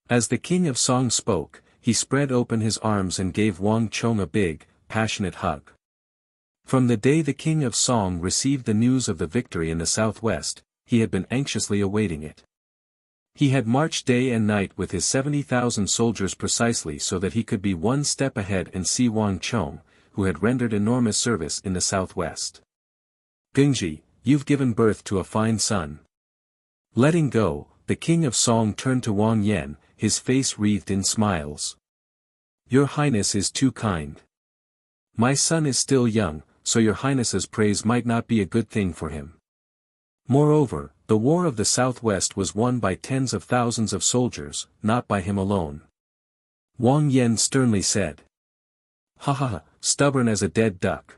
As the King of Song spoke, he spread open his arms and gave Wang Chong a big, passionate hug. From the day the King of Song received the news of the victory in the southwest, he had been anxiously awaiting it. He had marched day and night with his 70,000 soldiers precisely so that he could be one step ahead and see Wang Chong, who had rendered enormous service in the southwest. Gingji, you've given birth to a fine son. Letting go, the King of Song turned to Wang Yan, his face wreathed in smiles. Your Highness is too kind. My son is still young, so your Highness's praise might not be a good thing for him. Moreover, the war of the Southwest was won by tens of thousands of soldiers, not by him alone. Wang Yan sternly said. Ha ha ha, stubborn as a dead duck.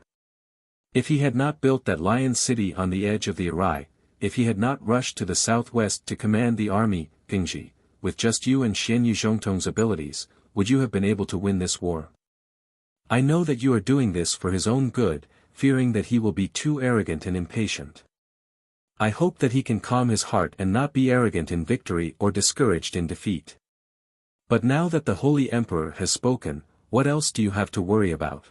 If he had not built that lion city on the edge of the Arai, if he had not rushed to the southwest to command the army, Gingji, with just you and Xian Yu Zhongtong's abilities, would you have been able to win this war? I know that you are doing this for his own good, fearing that he will be too arrogant and impatient. I hope that he can calm his heart and not be arrogant in victory or discouraged in defeat. But now that the Holy Emperor has spoken, what else do you have to worry about?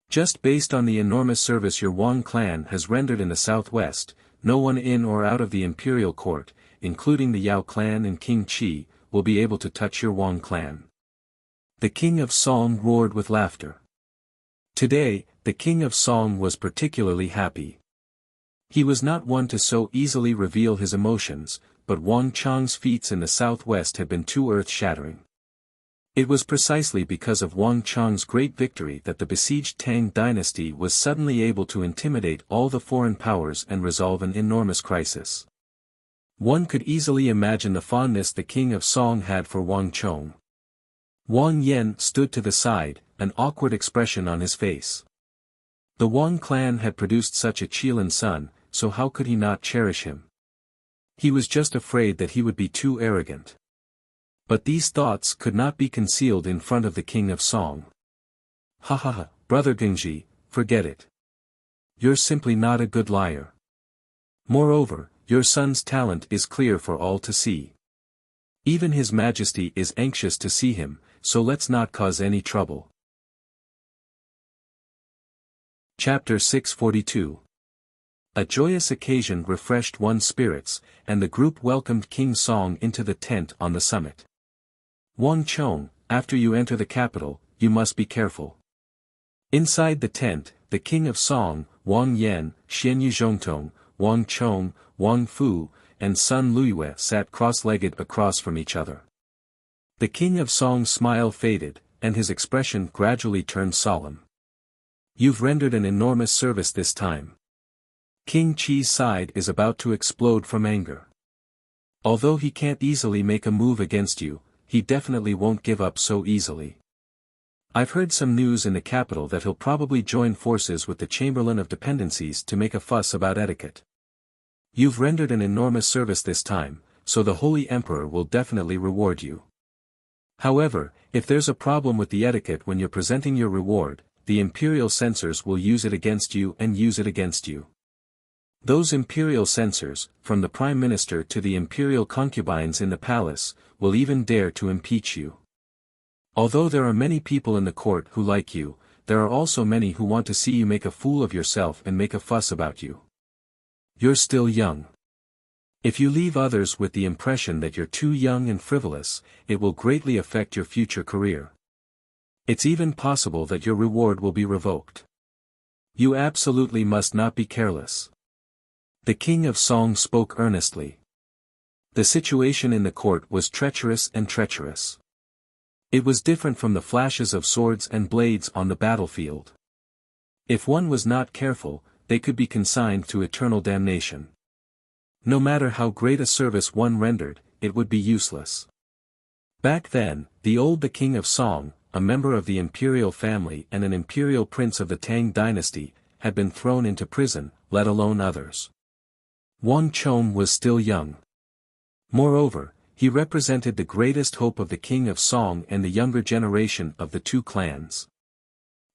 Just based on the enormous service your Wang clan has rendered in the southwest, no one in or out of the imperial court, including the Yao clan and King Qi, will be able to touch your Wang clan. The king of Song roared with laughter. Today, the king of Song was particularly happy. He was not one to so easily reveal his emotions, but Wang Chang's feats in the southwest had been too earth-shattering. It was precisely because of Wang Chang's great victory that the besieged Tang dynasty was suddenly able to intimidate all the foreign powers and resolve an enormous crisis. One could easily imagine the fondness the king of Song had for Wang Chong. Wang Yan stood to the side, an awkward expression on his face. The Wang clan had produced such a Qilin son, so how could he not cherish him? He was just afraid that he would be too arrogant. But these thoughts could not be concealed in front of the king of Song. Ha ha ha, brother Gengji, forget it. You're simply not a good liar. Moreover, your son's talent is clear for all to see. Even His Majesty is anxious to see him, so let's not cause any trouble. Chapter 642. A joyous occasion refreshed one's spirits, and the group welcomed King Song into the tent on the summit. Wang Chong, after you enter the capital, you must be careful. Inside the tent, the king of Song, Wang Yan, Xian Yuzhongtong, Wang Chong, Wang Fu, and Sun Luiyue sat cross-legged across from each other. The king of Song's smile faded, and his expression gradually turned solemn. You've rendered an enormous service this time. King Qi's side is about to explode from anger. Although he can't easily make a move against you, he definitely won't give up so easily. I've heard some news in the capital that he'll probably join forces with the Chamberlain of Dependencies to make a fuss about etiquette. You've rendered an enormous service this time, so the Holy Emperor will definitely reward you. However, if there's a problem with the etiquette when you're presenting your reward, the imperial censors will use it against you and use it against you. Those imperial censors, from the prime minister to the imperial concubines in the palace, will even dare to impeach you. Although there are many people in the court who like you, there are also many who want to see you make a fool of yourself and make a fuss about you. You're still young. If you leave others with the impression that you're too young and frivolous, it will greatly affect your future career. It's even possible that your reward will be revoked. You absolutely must not be careless. The king of Song spoke earnestly. The situation in the court was treacherous and treacherous. It was different from the flashes of swords and blades on the battlefield. If one was not careful, they could be consigned to eternal damnation. No matter how great a service one rendered, it would be useless. Back then, the king of Song, a member of the imperial family and an imperial prince of the Tang dynasty, had been thrown into prison, let alone others. Wang Chong was still young. Moreover, he represented the greatest hope of the king of Song and the younger generation of the two clans.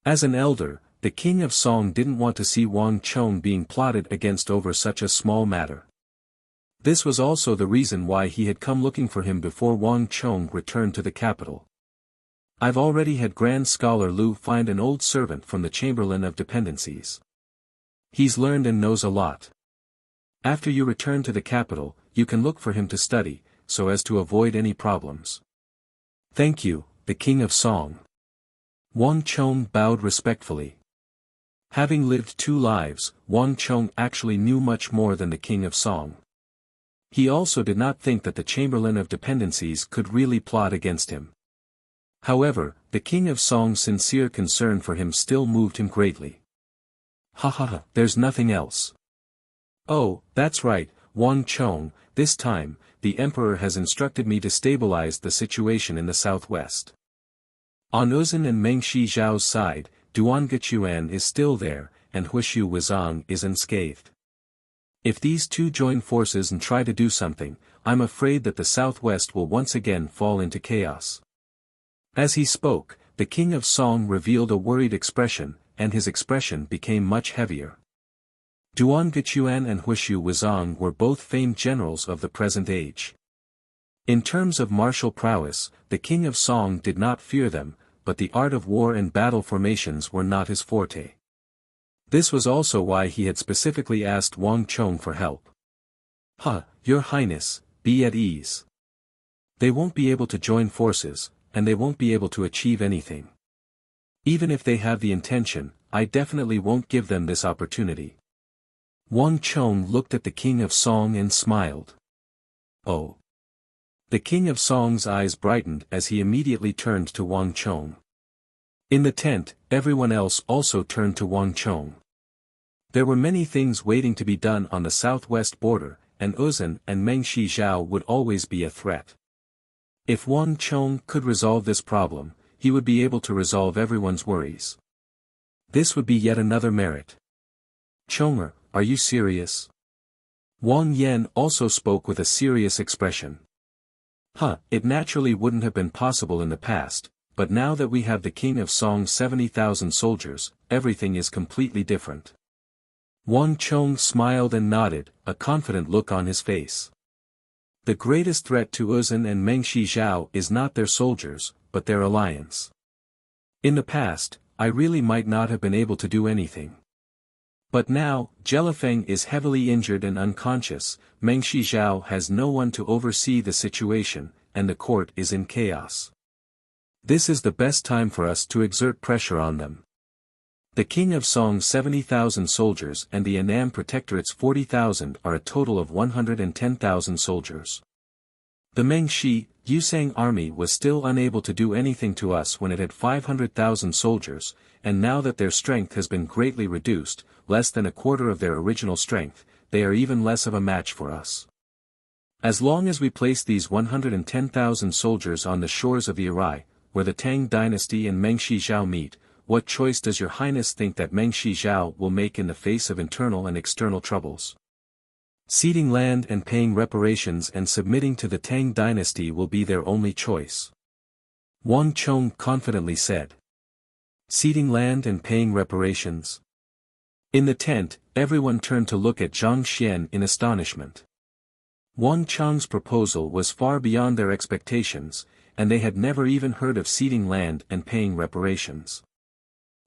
As an elder, the king of Song didn't want to see Wang Chong being plotted against over such a small matter. This was also the reason why he had come looking for him before Wang Chong returned to the capital. I've already had Grand Scholar Lu find an old servant from the Chamberlain of Dependencies. He's learned and knows a lot. After you return to the capital, you can look for him to study, so as to avoid any problems. Thank you, the king of Song. Wang Chong bowed respectfully. Having lived 2 lives, Wang Chong actually knew much more than the king of Song. He also did not think that the Chamberlain of Dependencies could really plot against him. However, the king of Song's sincere concern for him still moved him greatly. Ha ha ha, there's nothing else. Oh, that's right, Wang Chong, this time, the emperor has instructed me to stabilize the situation in the southwest. On Uzun and Mengshi Zhao's side, Duan Gechuan is still there, and Huishu Wizang is unscathed. If these two join forces and try to do something, I'm afraid that the southwest will once again fall into chaos. As he spoke, the king of Song revealed a worried expression, and his expression became much heavier. Duan Gechuan and Huishu Wizang were both famed generals of the present age. In terms of martial prowess, the king of Song did not fear them, but the art of war and battle formations were not his forte. This was also why he had specifically asked Wang Chong for help. Your Highness, be at ease. They won't be able to join forces, and they won't be able to achieve anything. Even if they have the intention, I definitely won't give them this opportunity. Wang Chong looked at the King of Song and smiled. Oh. The King of Song's eyes brightened as he immediately turned to Wang Chong. In the tent, everyone else also turned to Wang Chong. There were many things waiting to be done on the southwest border, and Uzun and Meng Shizhao would always be a threat. If Wang Chong could resolve this problem, he would be able to resolve everyone's worries. This would be yet another merit. Chonger, are you serious? Wang Yan also spoke with a serious expression. It naturally wouldn't have been possible in the past, but now that we have the King of Song's 70,000 soldiers, everything is completely different. Wang Chong smiled and nodded, a confident look on his face. The greatest threat to Uzun and Meng Shizhao is not their soldiers, but their alliance. In the past, I really might not have been able to do anything. But now, Jelifeng is heavily injured and unconscious, Meng Shizhao has no one to oversee the situation, and the court is in chaos. This is the best time for us to exert pressure on them. The King of Song's 70,000 soldiers and the Annam Protectorate's 40,000 are a total of 110,000 soldiers. The Meng Shi, Yusang army was still unable to do anything to us when it had 500,000 soldiers, and now that their strength has been greatly reduced, less than a quarter of their original strength, they are even less of a match for us. As long as we place these 110,000 soldiers on the shores of the Irai, where the Tang dynasty and Meng Shizhao meet, what choice does your Highness think that Meng Shizhao will make in the face of internal and external troubles? Ceding land and paying reparations and submitting to the Tang dynasty will be their only choice. Wang Chong confidently said. Ceding land and paying reparations? In the tent, everyone turned to look at Zhang Xian in astonishment. Wang Chong's proposal was far beyond their expectations, and they had never even heard of ceding land and paying reparations.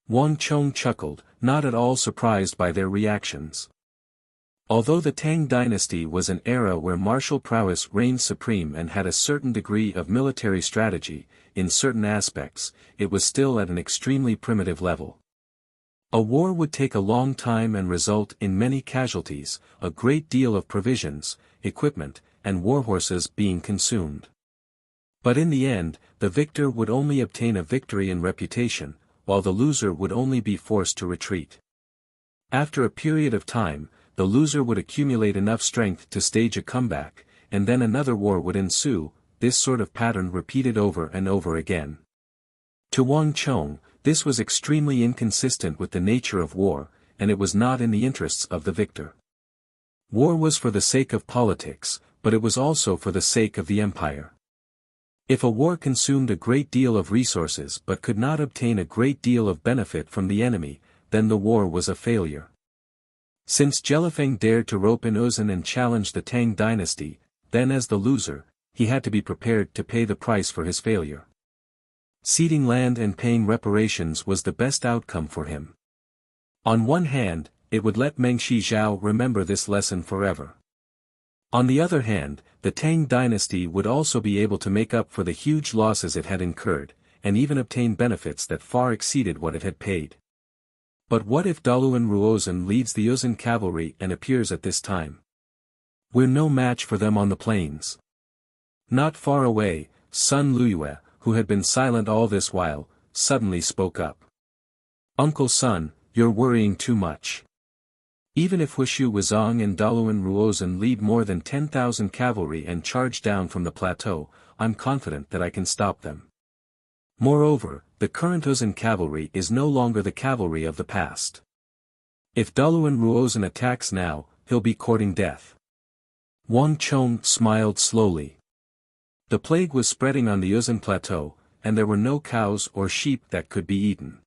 Wang Chong chuckled, not at all surprised by their reactions. Although the Tang dynasty was an era where martial prowess reigned supreme and had a certain degree of military strategy, in certain aspects, it was still at an extremely primitive level. A war would take a long time and result in many casualties, a great deal of provisions, equipment, and warhorses being consumed. But in the end, the victor would only obtain a victory in reputation, while the loser would only be forced to retreat. After a period of time, the loser would accumulate enough strength to stage a comeback, and then another war would ensue, this sort of pattern repeated over and over again. To Wang Chong, this was extremely inconsistent with the nature of war, and it was not in the interests of the victor. War was for the sake of politics, but it was also for the sake of the empire. If a war consumed a great deal of resources but could not obtain a great deal of benefit from the enemy, then the war was a failure. Since Jelifeng dared to rope in Uzun and challenge the Tang dynasty, then as the loser, he had to be prepared to pay the price for his failure. Ceding land and paying reparations was the best outcome for him. On one hand, it would let Meng Shizhao remember this lesson forever. On the other hand, the Tang dynasty would also be able to make up for the huge losses it had incurred, and even obtain benefits that far exceeded what it had paid. But what if Daluan Ruozan leads the Uzun cavalry and appears at this time? We're no match for them on the plains. Not far away, Sun Luyue, who had been silent all this while, suddenly spoke up. Uncle Sun, you're worrying too much. Even if Wuxia Wuzong and Daluan Ruozan lead more than 10,000 cavalry and charge down from the plateau, I'm confident that I can stop them. Moreover, the current Uzun cavalry is no longer the cavalry of the past. If Daluan Ruozan attacks now, he'll be courting death. Wang Chong smiled slowly. The plague was spreading on the Uzun plateau, and there were no cows or sheep that could be eaten.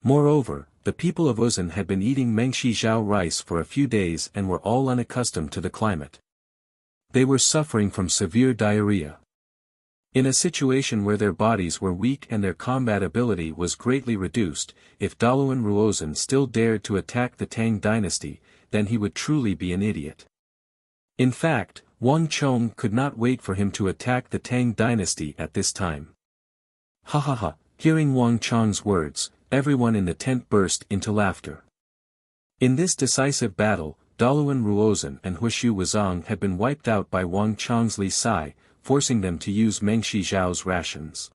Moreover, the people of Uzun had been eating Meng Shizhao rice for a few days and were all unaccustomed to the climate. They were suffering from severe diarrhea. In a situation where their bodies were weak and their combat ability was greatly reduced, if Daluan Ruozan still dared to attack the Tang dynasty, then he would truly be an idiot. In fact, Wang Chong could not wait for him to attack the Tang dynasty at this time. Ha ha ha, hearing Wang Chong's words, everyone in the tent burst into laughter. In this decisive battle, Daluan Ruozan and Huishu Wuzong had been wiped out by Wang Chong's Li Sai, forcing them to use Meng Shizhao's rations.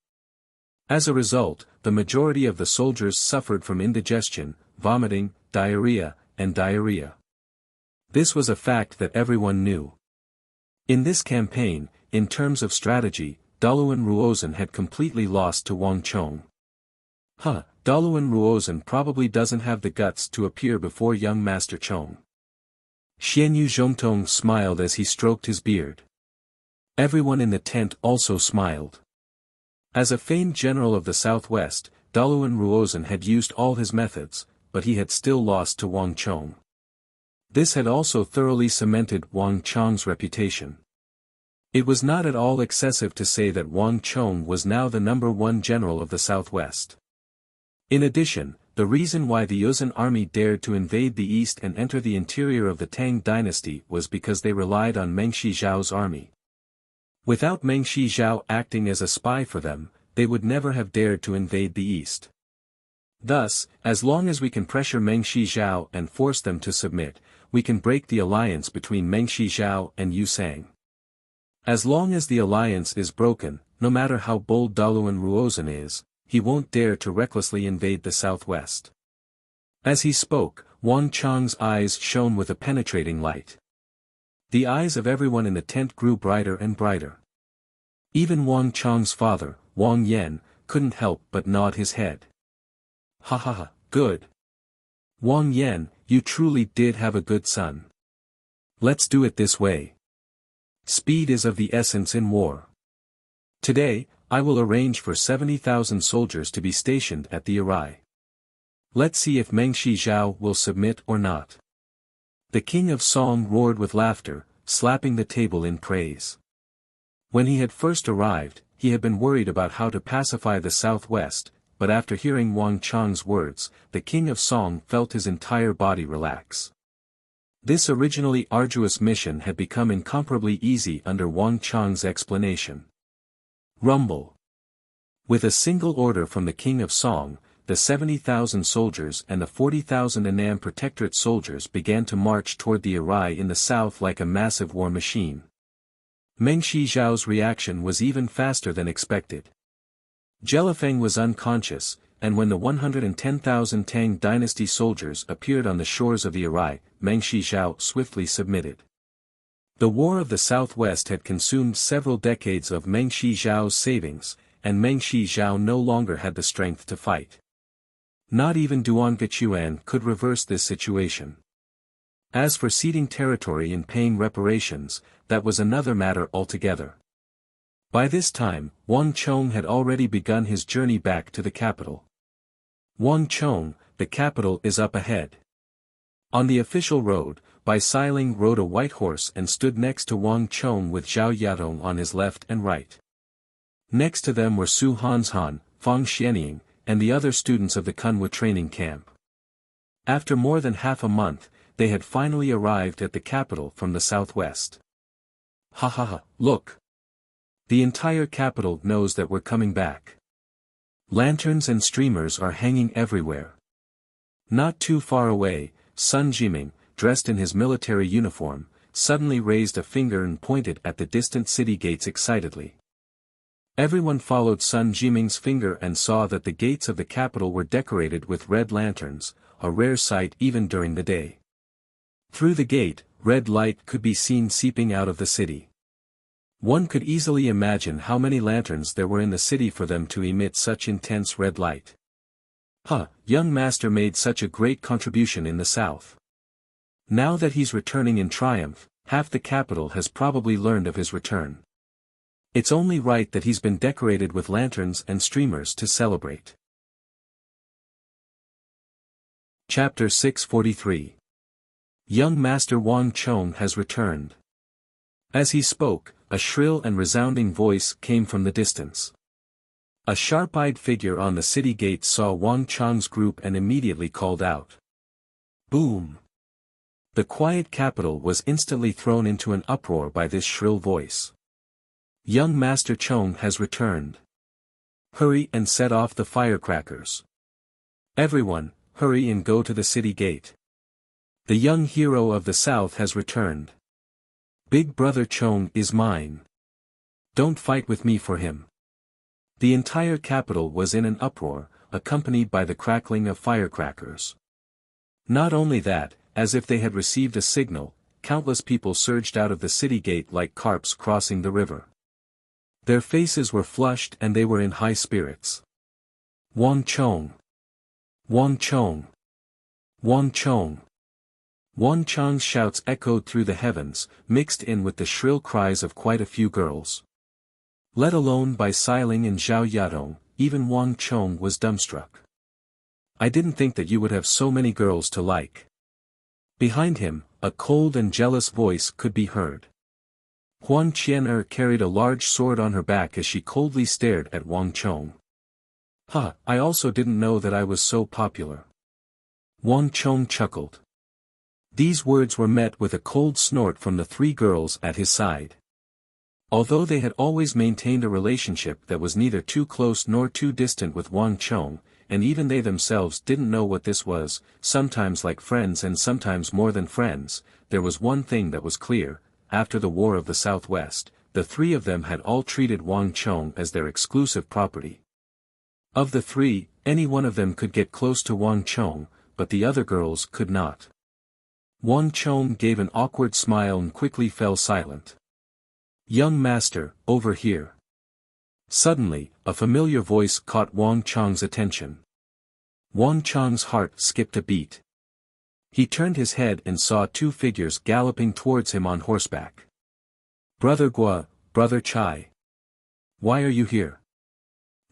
As a result, the majority of the soldiers suffered from indigestion, vomiting, diarrhea, and diarrhea. This was a fact that everyone knew. In this campaign, in terms of strategy, Daluan Ruozan had completely lost to Wang Chong. Daluan Ruozan probably doesn't have the guts to appear before young Master Chong. Xianyu Zhongtong smiled as he stroked his beard. Everyone in the tent also smiled. As a famed general of the southwest, Daluan Ruozan had used all his methods, but he had still lost to Wang Chong. This had also thoroughly cemented Wang Chong's reputation. It was not at all excessive to say that Wang Chong was now the #1 general of the southwest. In addition, the reason why the Yuzhan army dared to invade the east and enter the interior of the Tang dynasty was because they relied on Meng Shizhao's army. Without Meng Shizhao acting as a spy for them, they would never have dared to invade the east. Thus, as long as we can pressure Meng Shizhao and force them to submit, we can break the alliance between Meng Shizhao and Yu Sang. As long as the alliance is broken, no matter how bold Daluan Ruozan is, he won't dare to recklessly invade the southwest. As he spoke, Wang Chong's eyes shone with a penetrating light. The eyes of everyone in the tent grew brighter and brighter. Even Wang Chong's father, Wang Yan, couldn't help but nod his head. Ha ha ha, good. Wang Yan, you truly did have a good son. Let's do it this way. Speed is of the essence in war. Today, I will arrange for 70,000 soldiers to be stationed at the Arai. Let's see if Meng Shizhao will submit or not. The king of Song roared with laughter, slapping the table in praise. When he had first arrived, he had been worried about how to pacify the southwest, but after hearing Wang Chong's words, the king of Song felt his entire body relax. This originally arduous mission had become incomparably easy under Wang Chong's explanation. Rumble. With a single order from the king of Song, the 70,000 soldiers and the 40,000 Annam Protectorate soldiers began to march toward the Arai in the south like a massive war machine. Meng Shizhao's reaction was even faster than expected. Jelifeng was unconscious, and when the 110,000 Tang dynasty soldiers appeared on the shores of the Arai, Meng Shizhao swiftly submitted. The War of the Southwest had consumed several decades of Meng Shizhao's savings, and Meng Shizhao no longer had the strength to fight. Not even Duan Gechuan could reverse this situation. As for ceding territory and paying reparations, that was another matter altogether. By this time, Wang Chong had already begun his journey back to the capital. Wang Chong, the capital is up ahead. On the official road, Bai Siling rode a white horse and stood next to Wang Chong with Zhao Yadong on his left and right. Next to them were Su Hanshan, Fang Xianying, and the other students of the Kunwa training camp. After more than half a month, they had finally arrived at the capital from the southwest. Ha ha ha, look! The entire capital knows that we're coming back. Lanterns and streamers are hanging everywhere. Not too far away, Sun Jiming, dressed in his military uniform, suddenly raised a finger and pointed at the distant city gates excitedly. Everyone followed Sun Jiming's finger and saw that the gates of the capital were decorated with red lanterns, a rare sight even during the day. Through the gate, red light could be seen seeping out of the city. One could easily imagine how many lanterns there were in the city for them to emit such intense red light. Young master made such a great contribution in the south. Now that he's returning in triumph, half the capital has probably learned of his return. It's only right that he's been decorated with lanterns and streamers to celebrate. Chapter 643. Young Master Wang Chong has returned. As he spoke, a shrill and resounding voice came from the distance. A sharp-eyed figure on the city gate saw Wang Chang's group and immediately called out. Boom! The quiet capital was instantly thrown into an uproar by this shrill voice. Young Master Chong has returned. Hurry and set off the firecrackers. Everyone, hurry and go to the city gate. The young hero of the south has returned. Big brother Chong is mine. Don't fight with me for him. The entire capital was in an uproar, accompanied by the crackling of firecrackers. Not only that, as if they had received a signal, countless people surged out of the city gate like carps crossing the river. Their faces were flushed and they were in high spirits. Wang Chong! Wang Chong! Wang Chong! Wang Chong's shouts echoed through the heavens, mixed in with the shrill cries of quite a few girls. Let alone by Xiling and Zhao Yadong, even Wang Chong was dumbstruck. I didn't think that you would have so many girls to like. Behind him, a cold and jealous voice could be heard. Huan Qian'er carried a large sword on her back as she coldly stared at Wang Chong. Ha, I also didn't know that I was so popular. Wang Chong chuckled. These words were met with a cold snort from the three girls at his side. Although they had always maintained a relationship that was neither too close nor too distant with Wang Chong, and even they themselves didn't know what this was, sometimes like friends and sometimes more than friends, there was one thing that was clear: after the War of the Southwest, the three of them had all treated Wang Chong as their exclusive property. Of the three, any one of them could get close to Wang Chong, but the other girls could not. Wang Chong gave an awkward smile and quickly fell silent. Young master, over here. Suddenly, a familiar voice caught Wang Chong's attention. Wang Chong's heart skipped a beat. He turned his head and saw two figures galloping towards him on horseback. Brother Gua, Brother Chai. Why are you here?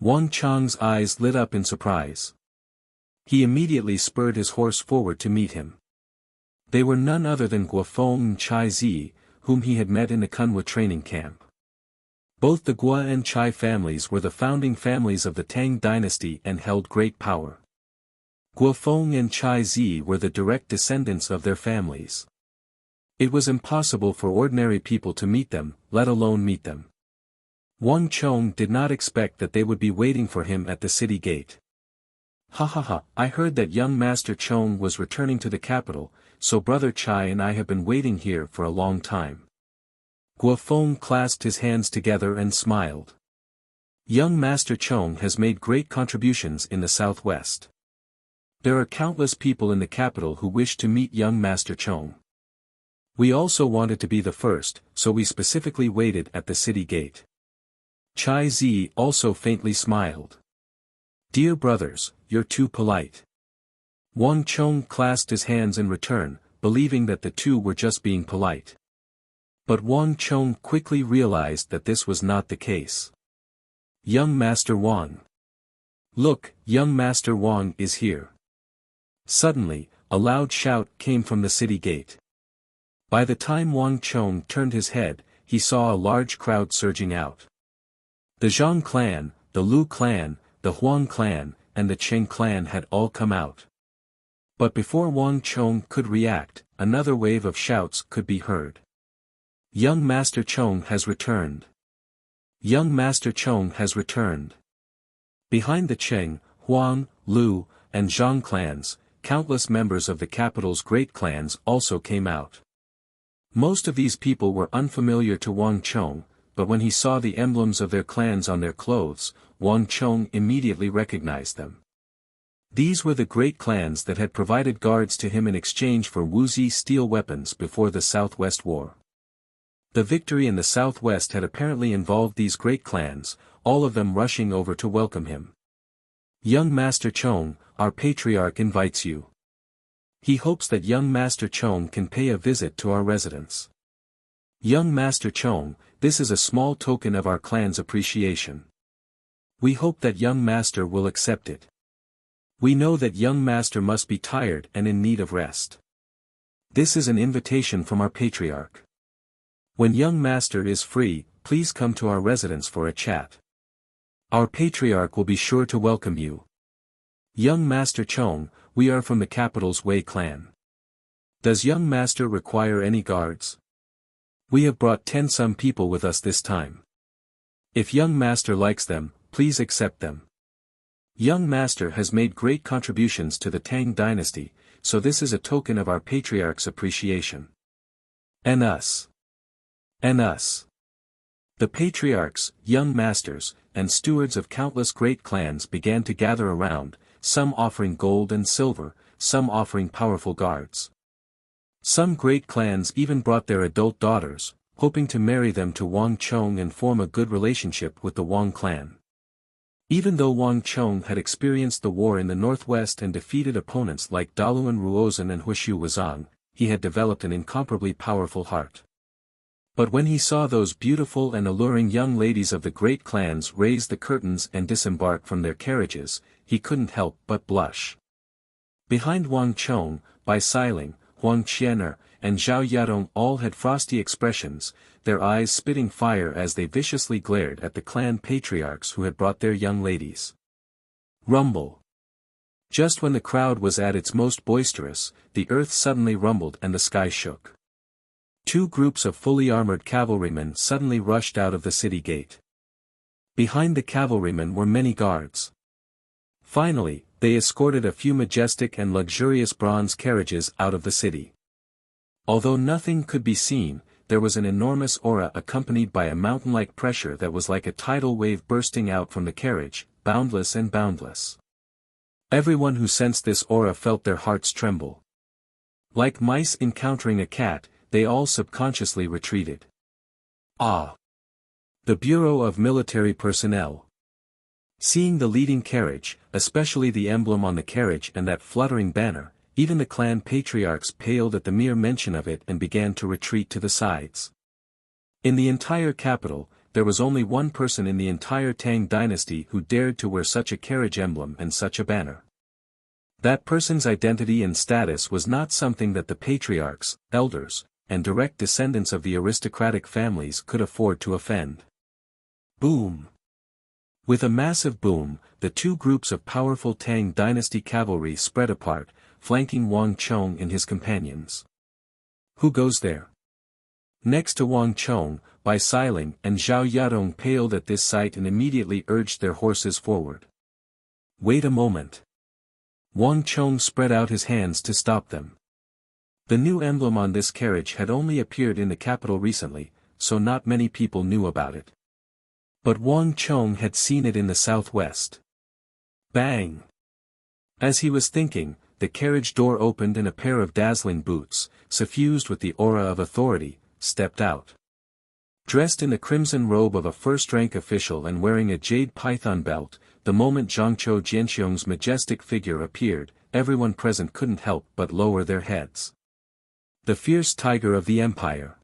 Wang Chong's eyes lit up in surprise. He immediately spurred his horse forward to meet him. They were none other than Guofeng and Chai Zi, whom he had met in the Kunwa training camp. Both the Gua and Chai families were the founding families of the Tang dynasty and held great power. Guofeng and Chai Zi were the direct descendants of their families. It was impossible for ordinary people to meet them, let alone meet them. Wang Chong did not expect that they would be waiting for him at the city gate. Ha ha ha, I heard that young Master Chong was returning to the capital, so Brother Chai and I have been waiting here for a long time. Guofeng clasped his hands together and smiled. Young Master Chong has made great contributions in the southwest. There are countless people in the capital who wish to meet young Master Chong. We also wanted to be the first, so we specifically waited at the city gate. Chai Zi also faintly smiled. Dear brothers, you're too polite. Wang Chong clasped his hands in return, believing that the two were just being polite. But Wang Chong quickly realized that this was not the case. Young Master Wang. Look, young Master Wang is here. Suddenly, a loud shout came from the city gate. By the time Wang Chong turned his head, he saw a large crowd surging out. The Zhang clan, the Lu clan, the Huang clan, and the Cheng clan had all come out. But before Wang Chong could react, another wave of shouts could be heard. Young Master Chong has returned. Young Master Chong has returned. Behind the Cheng, Huang, Lu, and Zhang clans, countless members of the capital's great clans also came out. Most of these people were unfamiliar to Wang Chong, but when he saw the emblems of their clans on their clothes, Wang Chong immediately recognized them. These were the great clans that had provided guards to him in exchange for Wuxia steel weapons before the Southwest War. The victory in the Southwest had apparently involved these great clans, all of them rushing over to welcome him. Young Master Chong, our patriarch invites you. He hopes that young Master Chong can pay a visit to our residence. Young Master Chong, this is a small token of our clan's appreciation. We hope that young Master will accept it. We know that young Master must be tired and in need of rest. This is an invitation from our patriarch. When young Master is free, please come to our residence for a chat. Our patriarch will be sure to welcome you. Young Master Chong, we are from the capital's Wei clan. Does young master require any guards? We have brought 10 some people with us this time. If young master likes them, please accept them. Young master has made great contributions to the Tang dynasty, so this is a token of our patriarch's appreciation. And us. And us. The patriarchs, young masters, and stewards of countless great clans began to gather around, some offering gold and silver, some offering powerful guards. Some great clans even brought their adult daughters, hoping to marry them to Wang Chong and form a good relationship with the Wang clan. Even though Wang Chong had experienced the war in the northwest and defeated opponents like Daluan Ruozan and Huishu Wazang, he had developed an incomparably powerful heart. But when he saw those beautiful and alluring young ladies of the great clans raise the curtains and disembark from their carriages, he couldn't help but blush. Behind Wang Chong, Bai Siling, Huang Qianer, and Zhao Yadong all had frosty expressions, their eyes spitting fire as they viciously glared at the clan patriarchs who had brought their young ladies. Rumble. Just when the crowd was at its most boisterous, the earth suddenly rumbled and the sky shook. 2 groups of fully armored cavalrymen suddenly rushed out of the city gate. Behind the cavalrymen were many guards. Finally, they escorted a few majestic and luxurious bronze carriages out of the city. Although nothing could be seen, there was an enormous aura accompanied by a mountain-like pressure that was like a tidal wave bursting out from the carriage, boundless and boundless. Everyone who sensed this aura felt their hearts tremble. Like mice encountering a cat, they all subconsciously retreated. Ah! The Bureau of Military Personnel. Seeing the leading carriage, especially the emblem on the carriage and that fluttering banner, even the clan patriarchs paled at the mere mention of it and began to retreat to the sides. In the entire capital, there was only one person in the entire Tang dynasty who dared to wear such a carriage emblem and such a banner. That person's identity and status was not something that the patriarchs, elders, and direct descendants of the aristocratic families could afford to offend. Boom! With a massive boom, the 2 groups of powerful Tang dynasty cavalry spread apart, flanking Wang Chong and his companions. Who goes there? Next to Wang Chong, Bai Siling and Zhao Yadong paled at this sight and immediately urged their horses forward. Wait a moment. Wang Chong spread out his hands to stop them. The new emblem on this carriage had only appeared in the capital recently, so not many people knew about it. But Wang Chong had seen it in the southwest. Bang! As he was thinking, the carriage door opened and a pair of dazzling boots, suffused with the aura of authority, stepped out. Dressed in the crimson robe of a first-rank official and wearing a jade python belt, the moment Zhangqiu Jianxiong's majestic figure appeared, everyone present couldn't help but lower their heads. The fierce tiger of the empire.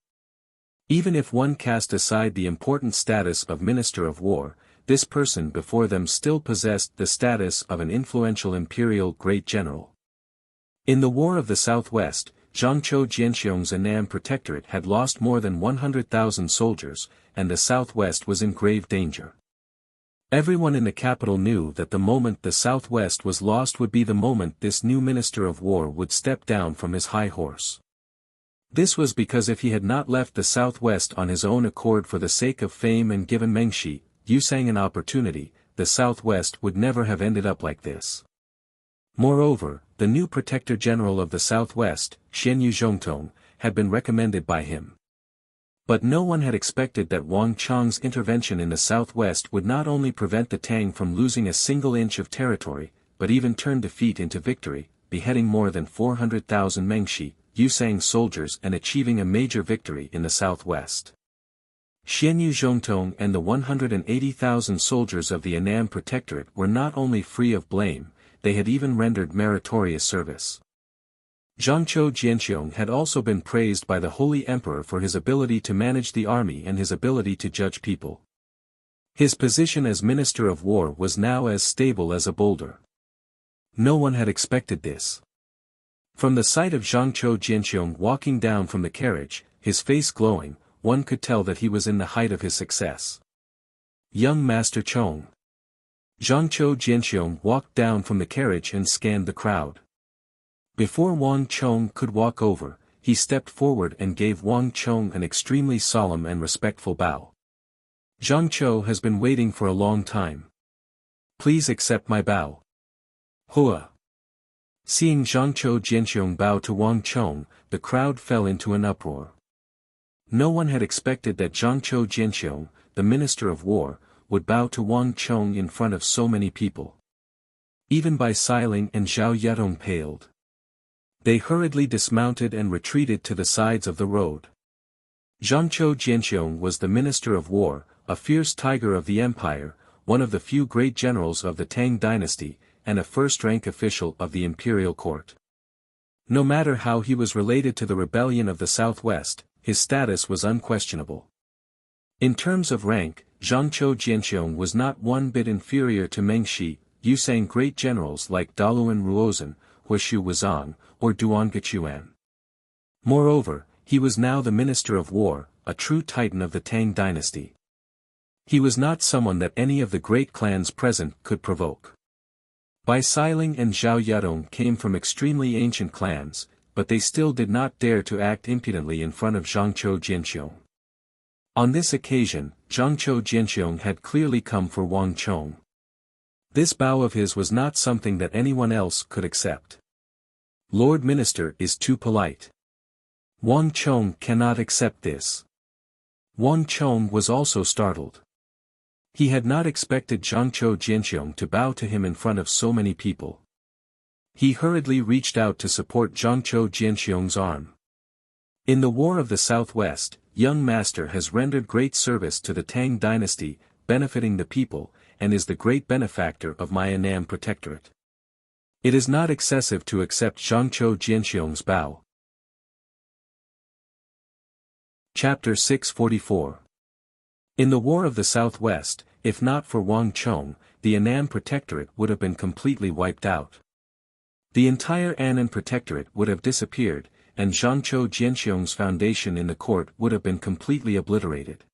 Even if one cast aside the important status of Minister of War, this person before them still possessed the status of an influential imperial great general. In the War of the Southwest, Zhangqiu Jianxiong's Annam Protectorate had lost more than 100,000 soldiers, and the Southwest was in grave danger. Everyone in the capital knew that the moment the Southwest was lost would be the moment this new Minister of War would step down from his high horse. This was because if he had not left the Southwest on his own accord for the sake of fame and given Mengshi, Yusang an opportunity, the Southwest would never have ended up like this. Moreover, the new Protector General of the Southwest, Xianyu Zhongtong, had been recommended by him. But no one had expected that Wang Chong's intervention in the Southwest would not only prevent the Tang from losing a single inch of territory, but even turn defeat into victory, beheading more than 400,000 Mengshi, Yusang soldiers and achieving a major victory in the Southwest. Xianyu Zhongtong and the 180,000 soldiers of the Annam Protectorate were not only free of blame, they had even rendered meritorious service. Zhangqiu Jianxiong had also been praised by the Holy Emperor for his ability to manage the army and his ability to judge people. His position as Minister of War was now as stable as a boulder. No one had expected this. From the sight of Zhangqiu Jianxiong walking down from the carriage, his face glowing, one could tell that he was in the height of his success. Young Master Chong. Zhangqiu Jianxiong walked down from the carriage and scanned the crowd. Before Wang Chong could walk over, he stepped forward and gave Wang Chong an extremely solemn and respectful bow. Zhangqiu has been waiting for a long time. Please accept my bow. Hua. Seeing Zhangqiu Jianxiong bow to Wang Chong, the crowd fell into an uproar. No one had expected that Zhangqiu Jianxiong, the Minister of War, would bow to Wang Chong in front of so many people. Even Bai Siling and Zhao Yadong paled. They hurriedly dismounted and retreated to the sides of the road. Zhangqiu Jianxiong was the Minister of War, a fierce tiger of the empire, one of the few great generals of the Tang dynasty, and a first-rank official of the imperial court. No matter how he was related to the rebellion of the southwest, his status was unquestionable. In terms of rank, Zhangqiu Jianxiong was not one bit inferior to Meng Shi, Yusang great generals like Daluan Ruozhen, Huishu Wuzong, or Duan Gechuan. Moreover, he was now the Minister of War, a true titan of the Tang dynasty. He was not someone that any of the great clans present could provoke. Bai Siling and Zhao Yadong came from extremely ancient clans, but they still did not dare to act impudently in front of Zhangqiu Jianxiong. On this occasion, Zhangqiu Jianxiong had clearly come for Wang Chong. This bow of his was not something that anyone else could accept. Lord Minister is too polite. Wang Chong cannot accept this. Wang Chong was also startled. He had not expected Zhangqiu Jianxiong to bow to him in front of so many people. He hurriedly reached out to support Zhangqiu Jianxiong's arm. In the War of the Southwest, young master has rendered great service to the Tang dynasty, benefiting the people, and is the great benefactor of my Annam Protectorate. It is not excessive to accept Zhangqiu Jianxiong's bow. Chapter 644. In the War of the Southwest, if not for Wang Chong, the Annam Protectorate would have been completely wiped out. The entire Annan Protectorate would have disappeared, and Zhangqiu Jianxiong's foundation in the court would have been completely obliterated.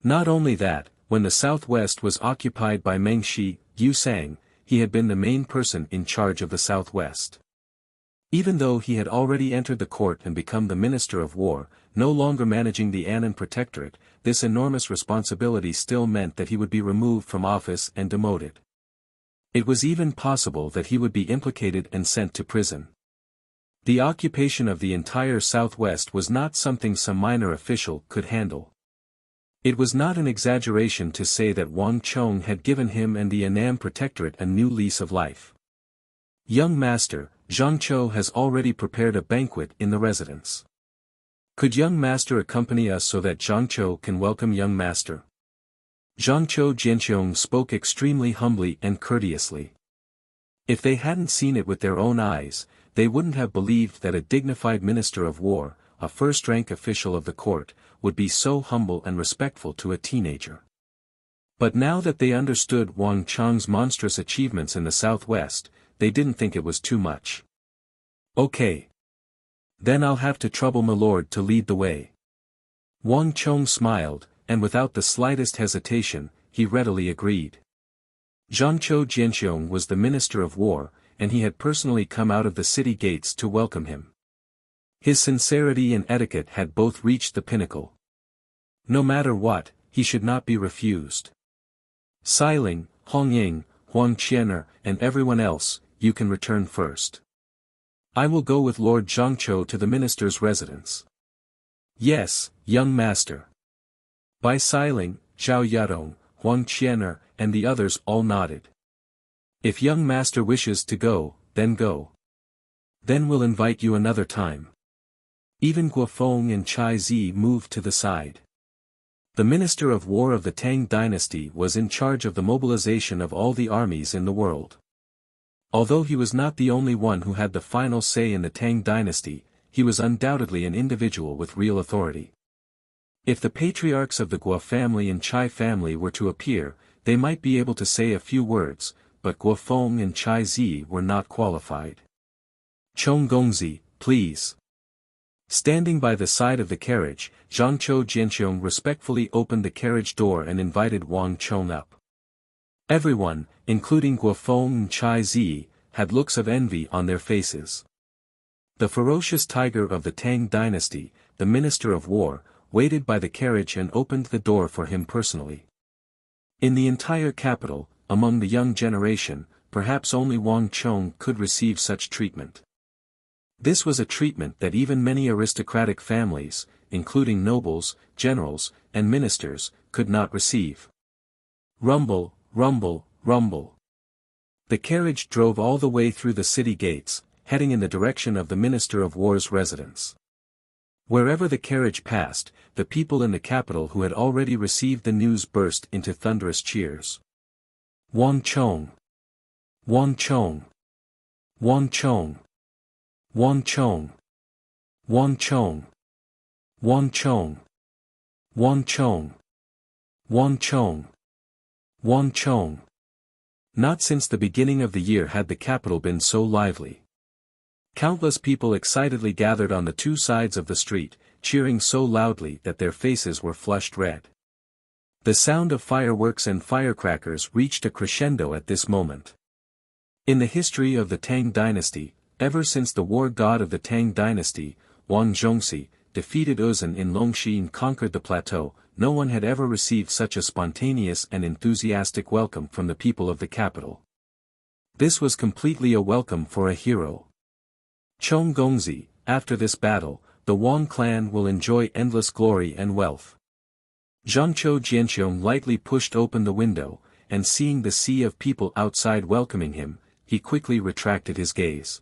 Not only that, when the Southwest was occupied by Meng Shi, Yusang, he had been the main person in charge of the Southwest. Even though he had already entered the court and become the Minister of War, no longer managing the Annan Protectorate, this enormous responsibility still meant that he would be removed from office and demoted. It was even possible that he would be implicated and sent to prison. The occupation of the entire Southwest was not something some minor official could handle. It was not an exaggeration to say that Wang Chong had given him and the Annam Protectorate a new lease of life. Young Master, Zhangqiu has already prepared a banquet in the residence. Could young master accompany us so that Zhangqiu can welcome young master? Zhangqiu Jianxiong spoke extremely humbly and courteously. If they hadn't seen it with their own eyes, they wouldn't have believed that a dignified Minister of War, a first-rank official of the court, would be so humble and respectful to a teenager. But now that they understood Wang Chong's monstrous achievements in the Southwest, they didn't think it was too much. Okay. Then I'll have to trouble my lord to lead the way. Wang Chong smiled, and without the slightest hesitation, he readily agreed. Zhangqiu Jianxiong was the Minister of War, and he had personally come out of the city gates to welcome him. His sincerity and etiquette had both reached the pinnacle. No matter what, he should not be refused. Siling, Hongying, Huang Qianer, and everyone else, you can return first. I will go with Lord Zhangqiu to the minister's residence. Yes, young master. Bai Siling, Zhao Yadong, Huang Qianer, and the others all nodded. If young master wishes to go, then go. Then we'll invite you another time. Even Guofeng and Chai Zi moved to the side. The Minister of War of the Tang dynasty was in charge of the mobilization of all the armies in the world. Although he was not the only one who had the final say in the Tang dynasty, he was undoubtedly an individual with real authority. If the patriarchs of the Guo family and Chai family were to appear, they might be able to say a few words, but Guofeng and Chai Zi were not qualified. Chong Gongzi, please. Standing by the side of the carriage, Zhangqiu Jianqiong respectfully opened the carriage door and invited Wang Chong up. Everyone, including Guofeng and Chai Zi, had looks of envy on their faces. The ferocious tiger of the Tang dynasty, the Minister of War, waited by the carriage and opened the door for him personally. In the entire capital, among the young generation, perhaps only Wang Chong could receive such treatment. This was a treatment that even many aristocratic families, including nobles, generals, and ministers, could not receive. Rumble, rumble, rumble. The carriage drove all the way through the city gates, heading in the direction of the Minister of War's residence. Wherever the carriage passed, the people in the capital who had already received the news burst into thunderous cheers. Wang Chong! Wang Chong! Wang Chong! Wang Chong! Wang Chong! Wang Chong! Wang Chong! Wang Chong! Wang Chong! Not since the beginning of the year had the capital been so lively. Countless people excitedly gathered on the two sides of the street, cheering so loudly that their faces were flushed red. The sound of fireworks and firecrackers reached a crescendo at this moment. In the history of the Tang dynasty, ever since the war god of the Tang dynasty, Wang Zhongxi, defeated Uzun in Longxi and conquered the plateau, no one had ever received such a spontaneous and enthusiastic welcome from the people of the capital. This was completely a welcome for a hero. Chong Gongzi, after this battle, the Wang clan will enjoy endless glory and wealth. Zhangqiu Jianqiong lightly pushed open the window, and seeing the sea of people outside welcoming him, he quickly retracted his gaze.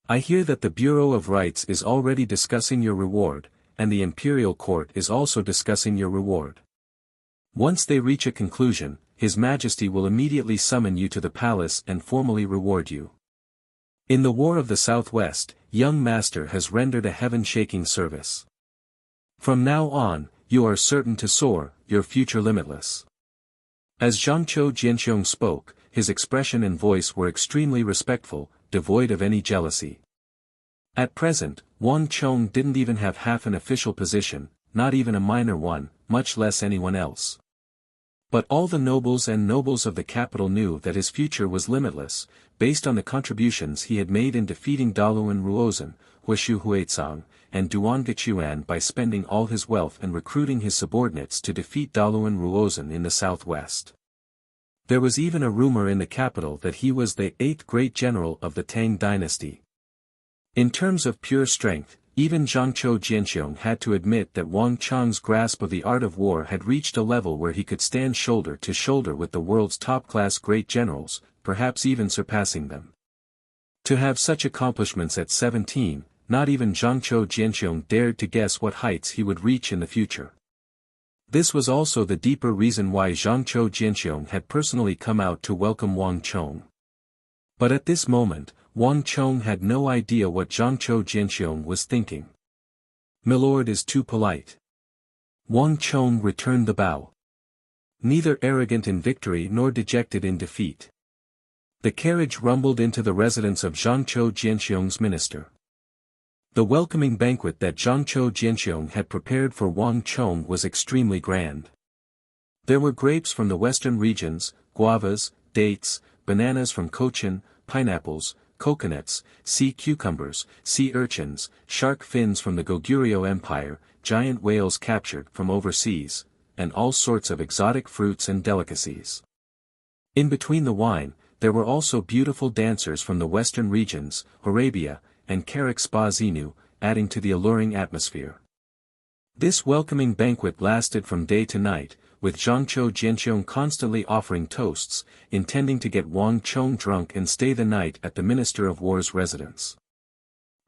I hear that the Bureau of Rights is already discussing your reward, and the imperial court is also discussing your reward. Once they reach a conclusion, His Majesty will immediately summon you to the palace and formally reward you. In the War of the Southwest, young master has rendered a heaven-shaking service. From now on, you are certain to soar, your future limitless. As Zhangqiu Jianqiong spoke, his expression and voice were extremely respectful, devoid of any jealousy. At present, Wang Chong didn't even have half an official position, not even a minor one, much less anyone else. But all the nobles of the capital knew that his future was limitless, based on the contributions he had made in defeating Daluan Ruozhen, Huishu Huizang, and Duan Gechuan by spending all his wealth and recruiting his subordinates to defeat Daluan Ruozhen in the southwest. There was even a rumor in the capital that he was the 8th great general of the Tang dynasty. In terms of pure strength, even Zhangqiu Jianqiong had to admit that Wang Chong's grasp of the art of war had reached a level where he could stand shoulder to shoulder with the world's top-class great generals, perhaps even surpassing them. To have such accomplishments at 17, not even Zhangqiu Jianqiong dared to guess what heights he would reach in the future. This was also the deeper reason why Zhangqiu Jianqiong had personally come out to welcome Wang Chong. But at this moment, Wang Chong had no idea what Zhangqiu Jianqiong was thinking. "Milord is too polite." Wang Chong returned the bow. Neither arrogant in victory nor dejected in defeat. The carriage rumbled into the residence of Zhangqiu Jianqiong's minister. The welcoming banquet that Zhangqiu Jianqiong had prepared for Wang Chong was extremely grand. There were grapes from the western regions, guavas, dates, bananas from Cochin, pineapples, coconuts, sea cucumbers, sea urchins, shark fins from the Goguryeo Empire, giant whales captured from overseas, and all sorts of exotic fruits and delicacies. In between the wine, there were also beautiful dancers from the western regions, Arabia, and Karak Spa Xenu, adding to the alluring atmosphere. This welcoming banquet lasted from day to night, with Zhangqiu Jianqiong constantly offering toasts, intending to get Wang Chong drunk and stay the night at the Minister of War's residence.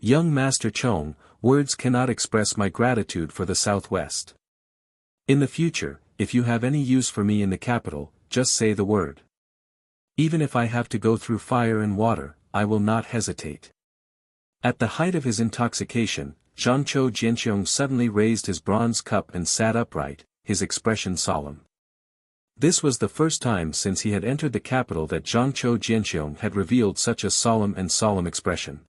Young Master Chong, words cannot express my gratitude for the Southwest. In the future, if you have any use for me in the capital, just say the word. Even if I have to go through fire and water, I will not hesitate. At the height of his intoxication, Zhangqiu Jianqiong suddenly raised his bronze cup and sat upright, his expression solemn. This was the first time since he had entered the capital that Zhangqiu Jianqiong had revealed such a solemn expression.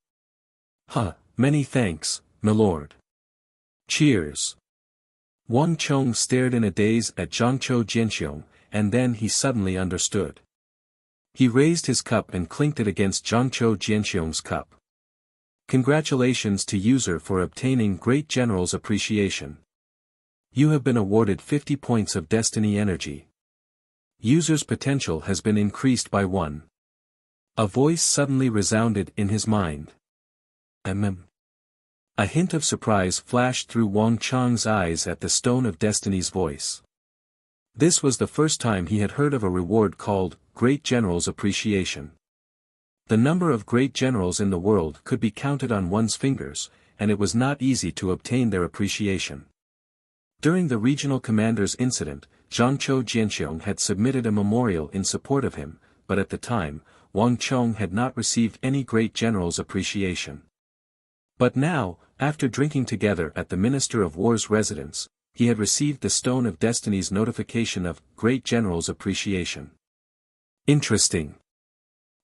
Many thanks, milord. Cheers. Wang Chong stared in a daze at Zhangqiu Jianxiong, and then he suddenly understood. He raised his cup and clinked it against Zhangqiu Jianxiong's cup. Congratulations to user for obtaining Great General's appreciation. You have been awarded 50 points of destiny energy. User's potential has been increased by 1. A voice suddenly resounded in his mind. A hint of surprise flashed through Wang Chong's eyes at the Stone of Destiny's voice. This was the first time he had heard of a reward called Great General's Appreciation. The number of great generals in the world could be counted on one's fingers, and it was not easy to obtain their appreciation. During the regional commander's incident, Zhangqiu Jianxiong had submitted a memorial in support of him, but at the time, Wang Chong had not received any great general's appreciation. But now, after drinking together at the Minister of War's residence, he had received the Stone of Destiny's notification of Great General's Appreciation. Interesting.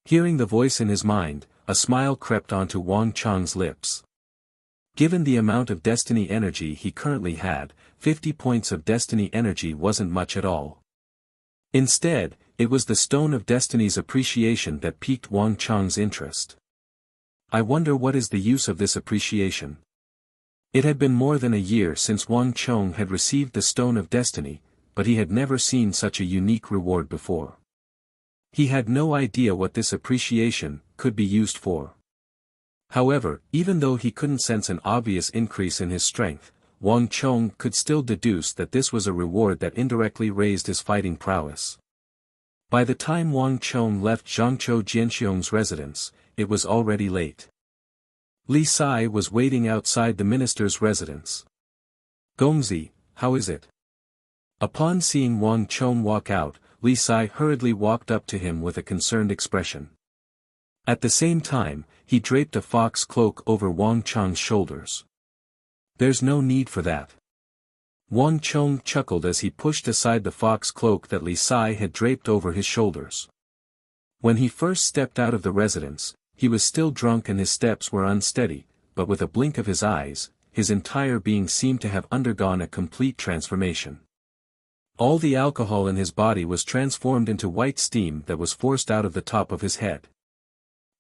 Hearing the voice in his mind, a smile crept onto Wang Chong's lips. Given the amount of destiny energy he currently had, 50 points of destiny energy wasn't much at all. Instead, it was the Stone of Destiny's appreciation that piqued Wang Chong's interest. I wonder what is the use of this appreciation. It had been more than a year since Wang Chong had received the Stone of Destiny, but he had never seen such a unique reward before. He had no idea what this appreciation could be used for. However, even though he couldn't sense an obvious increase in his strength, Wang Chong could still deduce that this was a reward that indirectly raised his fighting prowess. By the time Wang Chong left Zhangqiu Jianxiong's residence, it was already late. Li Sai was waiting outside the minister's residence. Gongzi, how is it? Upon seeing Wang Chong walk out, Li Sai hurriedly walked up to him with a concerned expression. At the same time, he draped a fox cloak over Wang Chong's shoulders. There's no need for that. Wang Chong chuckled as he pushed aside the fox cloak that Li Sai had draped over his shoulders. When he first stepped out of the residence, he was still drunk and his steps were unsteady, but with a blink of his eyes, his entire being seemed to have undergone a complete transformation. All the alcohol in his body was transformed into white steam that was forced out of the top of his head.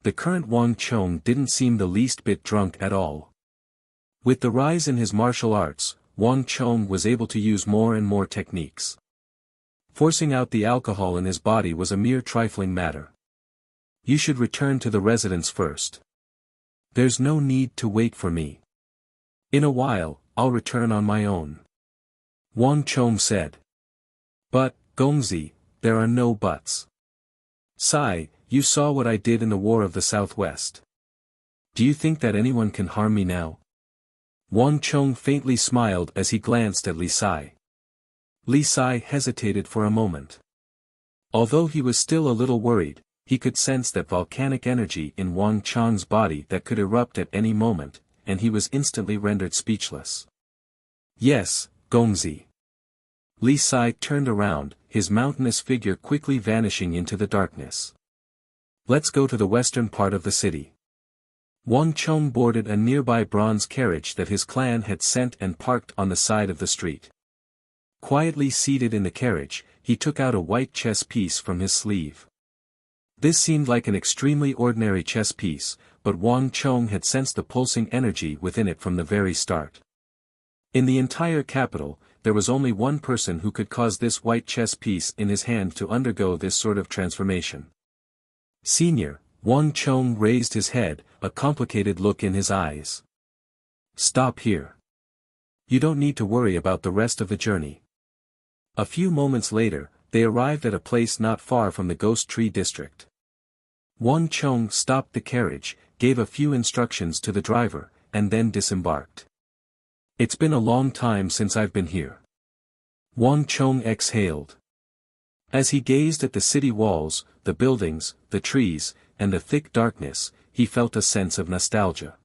The current Wang Chong didn't seem the least bit drunk at all. With the rise in his martial arts, Wang Chong was able to use more and more techniques. Forcing out the alcohol in his body was a mere trifling matter. You should return to the residence first. There's no need to wait for me. In a while, I'll return on my own. Wang Chong said. But, Gongzi, there are no buts. Sai, you saw what I did in the War of the Southwest. Do you think that anyone can harm me now? Wang Chong faintly smiled as he glanced at Li Sai. Li Sai hesitated for a moment. Although he was still a little worried, he could sense that volcanic energy in Wang Chong's body that could erupt at any moment, and he was instantly rendered speechless. Yes, Gongzi. Li Sai turned around, his mountainous figure quickly vanishing into the darkness. Let's go to the western part of the city. Wang Chong boarded a nearby bronze carriage that his clan had sent and parked on the side of the street. Quietly seated in the carriage, he took out a white chess piece from his sleeve. This seemed like an extremely ordinary chess piece, but Wang Chong had sensed the pulsing energy within it from the very start. In the entire capital, there was only one person who could cause this white chess piece in his hand to undergo this sort of transformation. Senior, Wang Chong raised his head, a complicated look in his eyes. Stop here. You don't need to worry about the rest of the journey. A few moments later, they arrived at a place not far from the Ghost Tree district. Wang Chong stopped the carriage, gave a few instructions to the driver, and then disembarked. It's been a long time since I've been here. Wang Chong exhaled. As he gazed at the city walls, the buildings, the trees, and the thick darkness, he felt a sense of nostalgia.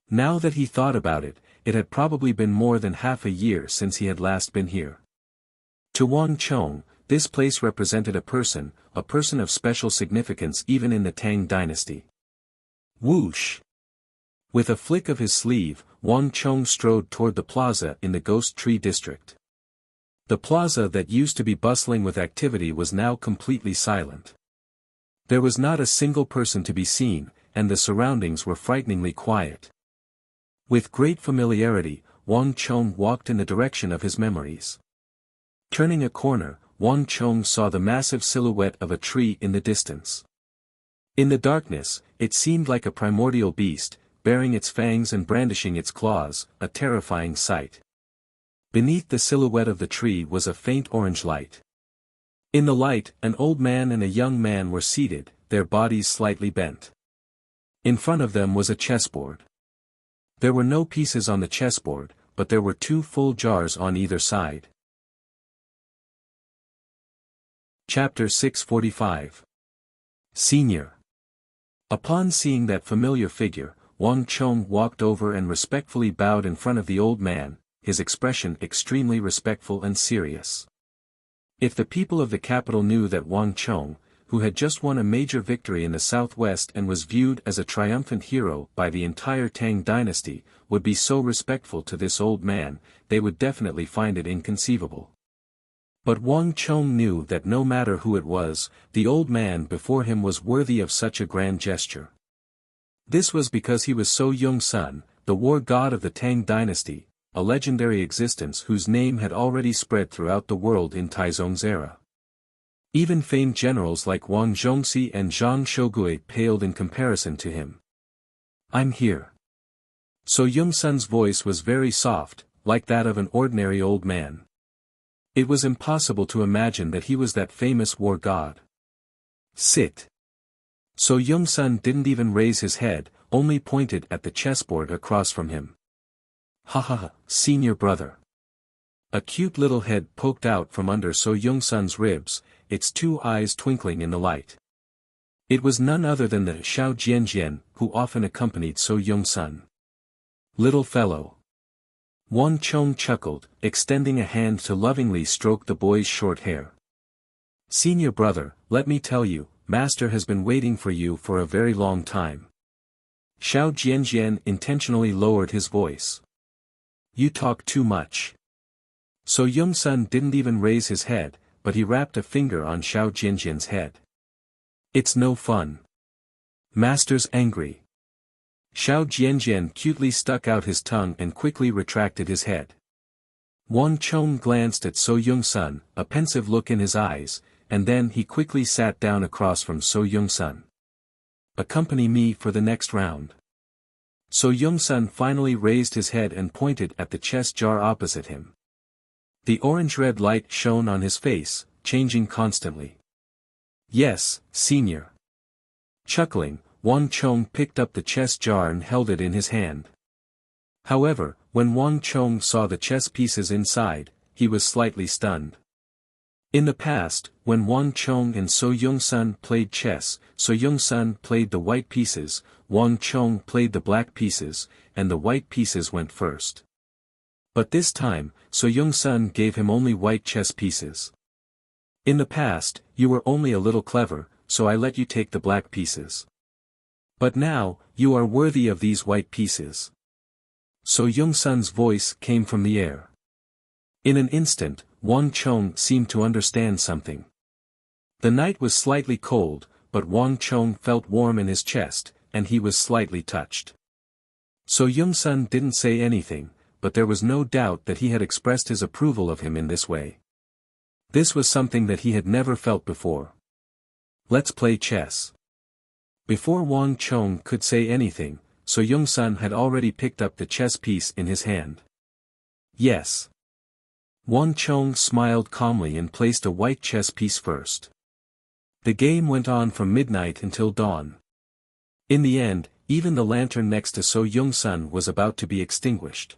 Now that he thought about it, it had probably been more than half a year since he had last been here. To Wang Chong, this place represented a person of special significance even in the Tang dynasty. Whoosh! With a flick of his sleeve, Wang Chong strode toward the plaza in the Ghost Tree district. The plaza that used to be bustling with activity was now completely silent. There was not a single person to be seen, and the surroundings were frighteningly quiet. With great familiarity, Wang Chong walked in the direction of his memories. Turning a corner, Wang Chong saw the massive silhouette of a tree in the distance. In the darkness, it seemed like a primordial beast, baring its fangs and brandishing its claws, a terrifying sight. Beneath the silhouette of the tree was a faint orange light. In the light, an old man and a young man were seated, their bodies slightly bent. In front of them was a chessboard. There were no pieces on the chessboard, but there were 2 full jars on either side. Chapter 645. Senior. Upon seeing that familiar figure, Wang Chong walked over and respectfully bowed in front of the old man, his expression extremely respectful and serious. If the people of the capital knew that Wang Chong, who had just won a major victory in the southwest and was viewed as a triumphant hero by the entire Tang dynasty, would be so respectful to this old man, they would definitely find it inconceivable. But Wang Chong knew that no matter who it was, the old man before him was worthy of such a grand gesture. This was because he was So Yung-sun, the war god of the Tang dynasty, a legendary existence whose name had already spread throughout the world in Taizong's era. Even famed generals like Wang Zhongxi and Zhang Shogui paled in comparison to him. "I'm here." So Yung-sun's voice was very soft, like that of an ordinary old man. It was impossible to imagine that he was that famous war god. "Sit." So Yung-sun didn't even raise his head, only pointed at the chessboard across from him. "Ha ha ha, senior brother." A cute little head poked out from under So Yung-sun's ribs, its 2 eyes twinkling in the light. It was none other than the Xiao Jianjian who often accompanied So Yung-sun. "Little fellow." Wang Chong chuckled, extending a hand to lovingly stroke the boy's short hair. "Senior brother, let me tell you, Master has been waiting for you for a very long time." Xiao Jianjian intentionally lowered his voice. "You talk too much." So Yung-sun didn't even raise his head, but he rapped a finger on Xiao Jianjian's head. "It's no fun. Master's angry." Xiao Jianjian cutely stuck out his tongue and quickly retracted his head. Wang Chong glanced at So Yung-sun, a pensive look in his eyes, and then he quickly sat down across from So Yung-sun. "Accompany me for the next round." So Yung-sun finally raised his head and pointed at the chess jar opposite him. The orange-red light shone on his face, changing constantly. "Yes, senior." Chuckling, Wang Chong picked up the chess jar and held it in his hand. However, when Wang Chong saw the chess pieces inside, he was slightly stunned. In the past, when Wang Chong and So Yung-sun played chess, So Yung-sun played the white pieces, Wang Chong played the black pieces, and the white pieces went first. But this time, So Yung-sun gave him only white chess pieces. "In the past, you were only a little clever, so I let you take the black pieces. But now, you are worthy of these white pieces." So Yung-sun's voice came from the air. In an instant, Wang Chong seemed to understand something. The night was slightly cold, but Wang Chong felt warm in his chest, and he was slightly touched. So Yung-sun didn't say anything, but there was no doubt that he had expressed his approval of him in this way. This was something that he had never felt before. "Let's play chess." Before Wang Chong could say anything, So Yung-sun had already picked up the chess piece in his hand. "Yes." Wang Chong smiled calmly and placed a white chess piece first. The game went on from midnight until dawn. In the end, even the lantern next to So Yung-sun was about to be extinguished.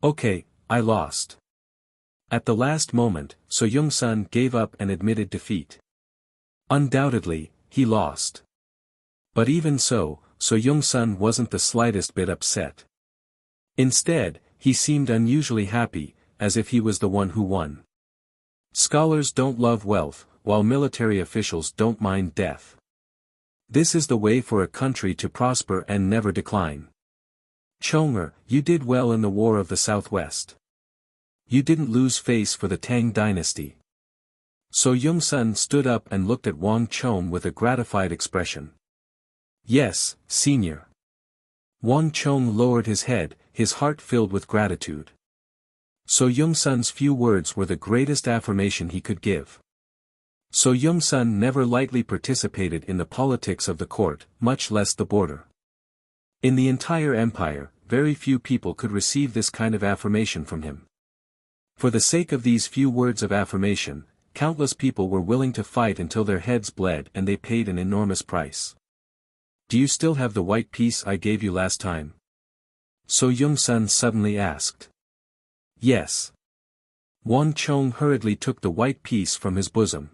"Okay, I lost." At the last moment, So Yung-sun gave up and admitted defeat. Undoubtedly, he lost. But even so, So Yung-sun wasn't the slightest bit upset. Instead, he seemed unusually happy, as if he was the one who won. Scholars don't love wealth, while military officials don't mind death. This is the way for a country to prosper and never decline. Chong'er, you did well in the War of the Southwest. You didn't lose face for the Tang dynasty. So Yongsun stood up and looked at Wang Chong with a gratified expression. Yes, senior. Wang Chong lowered his head, his heart filled with gratitude. So Yongsun's few words were the greatest affirmation he could give. So Yongsun never lightly participated in the politics of the court, much less the border. In the entire empire, very few people could receive this kind of affirmation from him. For the sake of these few words of affirmation, countless people were willing to fight until their heads bled, and they paid an enormous price. Do you still have the white piece I gave you last time? So Yongsun suddenly asked. Yes. Wang Chong hurriedly took the white piece from his bosom.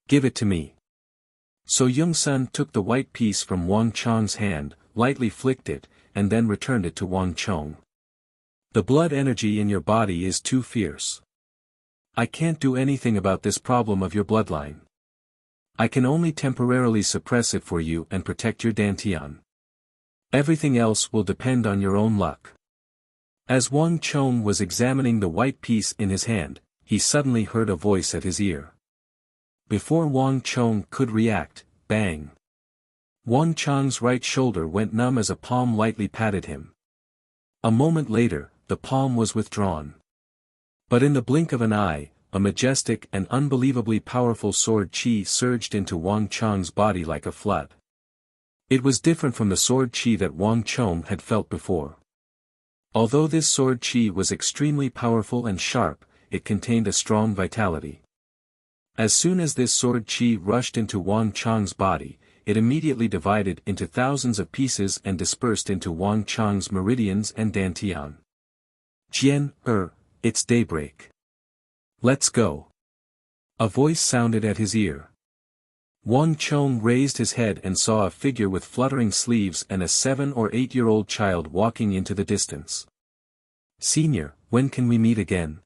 Give it to me. So Yongsun took the white piece from Wang Chong's hand, lightly flicked it, and then returned it to Wang Chong. The blood energy in your body is too fierce. I can't do anything about this problem of your bloodline. I can only temporarily suppress it for you and protect your dantian. Everything else will depend on your own luck. As Wang Chong was examining the white piece in his hand, he suddenly heard a voice at his ear. Before Wang Chong could react, bang. Wang Chong's right shoulder went numb as a palm lightly patted him. A moment later, the palm was withdrawn. But in the blink of an eye, a majestic and unbelievably powerful sword chi surged into Wang Chong's body like a flood. It was different from the sword chi that Wang Chong had felt before. Although this sword chi was extremely powerful and sharp, it contained a strong vitality. As soon as this sword chi rushed into Wang Chong's body, it immediately divided into thousands of pieces and dispersed into Wang Chong's meridians and dantian. Jian, it's daybreak. Let's go. A voice sounded at his ear. Wang Chong raised his head and saw a figure with fluttering sleeves and a 7- or 8-year-old child walking into the distance. Senior, when can we meet again?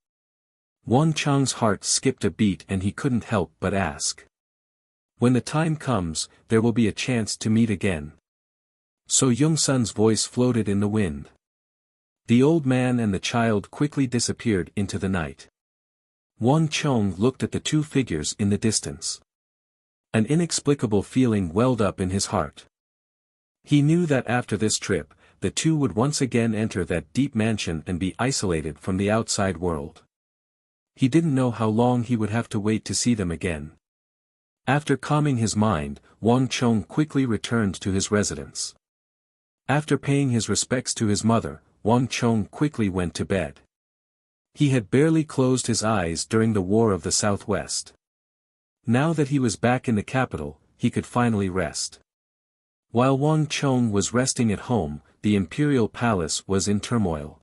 Wang Chong's heart skipped a beat and he couldn't help but ask. When the time comes, there will be a chance to meet again. So Yongsun's voice floated in the wind. The old man and the child quickly disappeared into the night. Wang Chong looked at the two figures in the distance. An inexplicable feeling welled up in his heart. He knew that after this trip, the two would once again enter that deep mansion and be isolated from the outside world. He didn't know how long he would have to wait to see them again. After calming his mind, Wang Chong quickly returned to his residence. After paying his respects to his mother, Wang Chong quickly went to bed. He had barely closed his eyes during the War of the Southwest. Now that he was back in the capital, he could finally rest. While Wang Chong was resting at home, the imperial palace was in turmoil.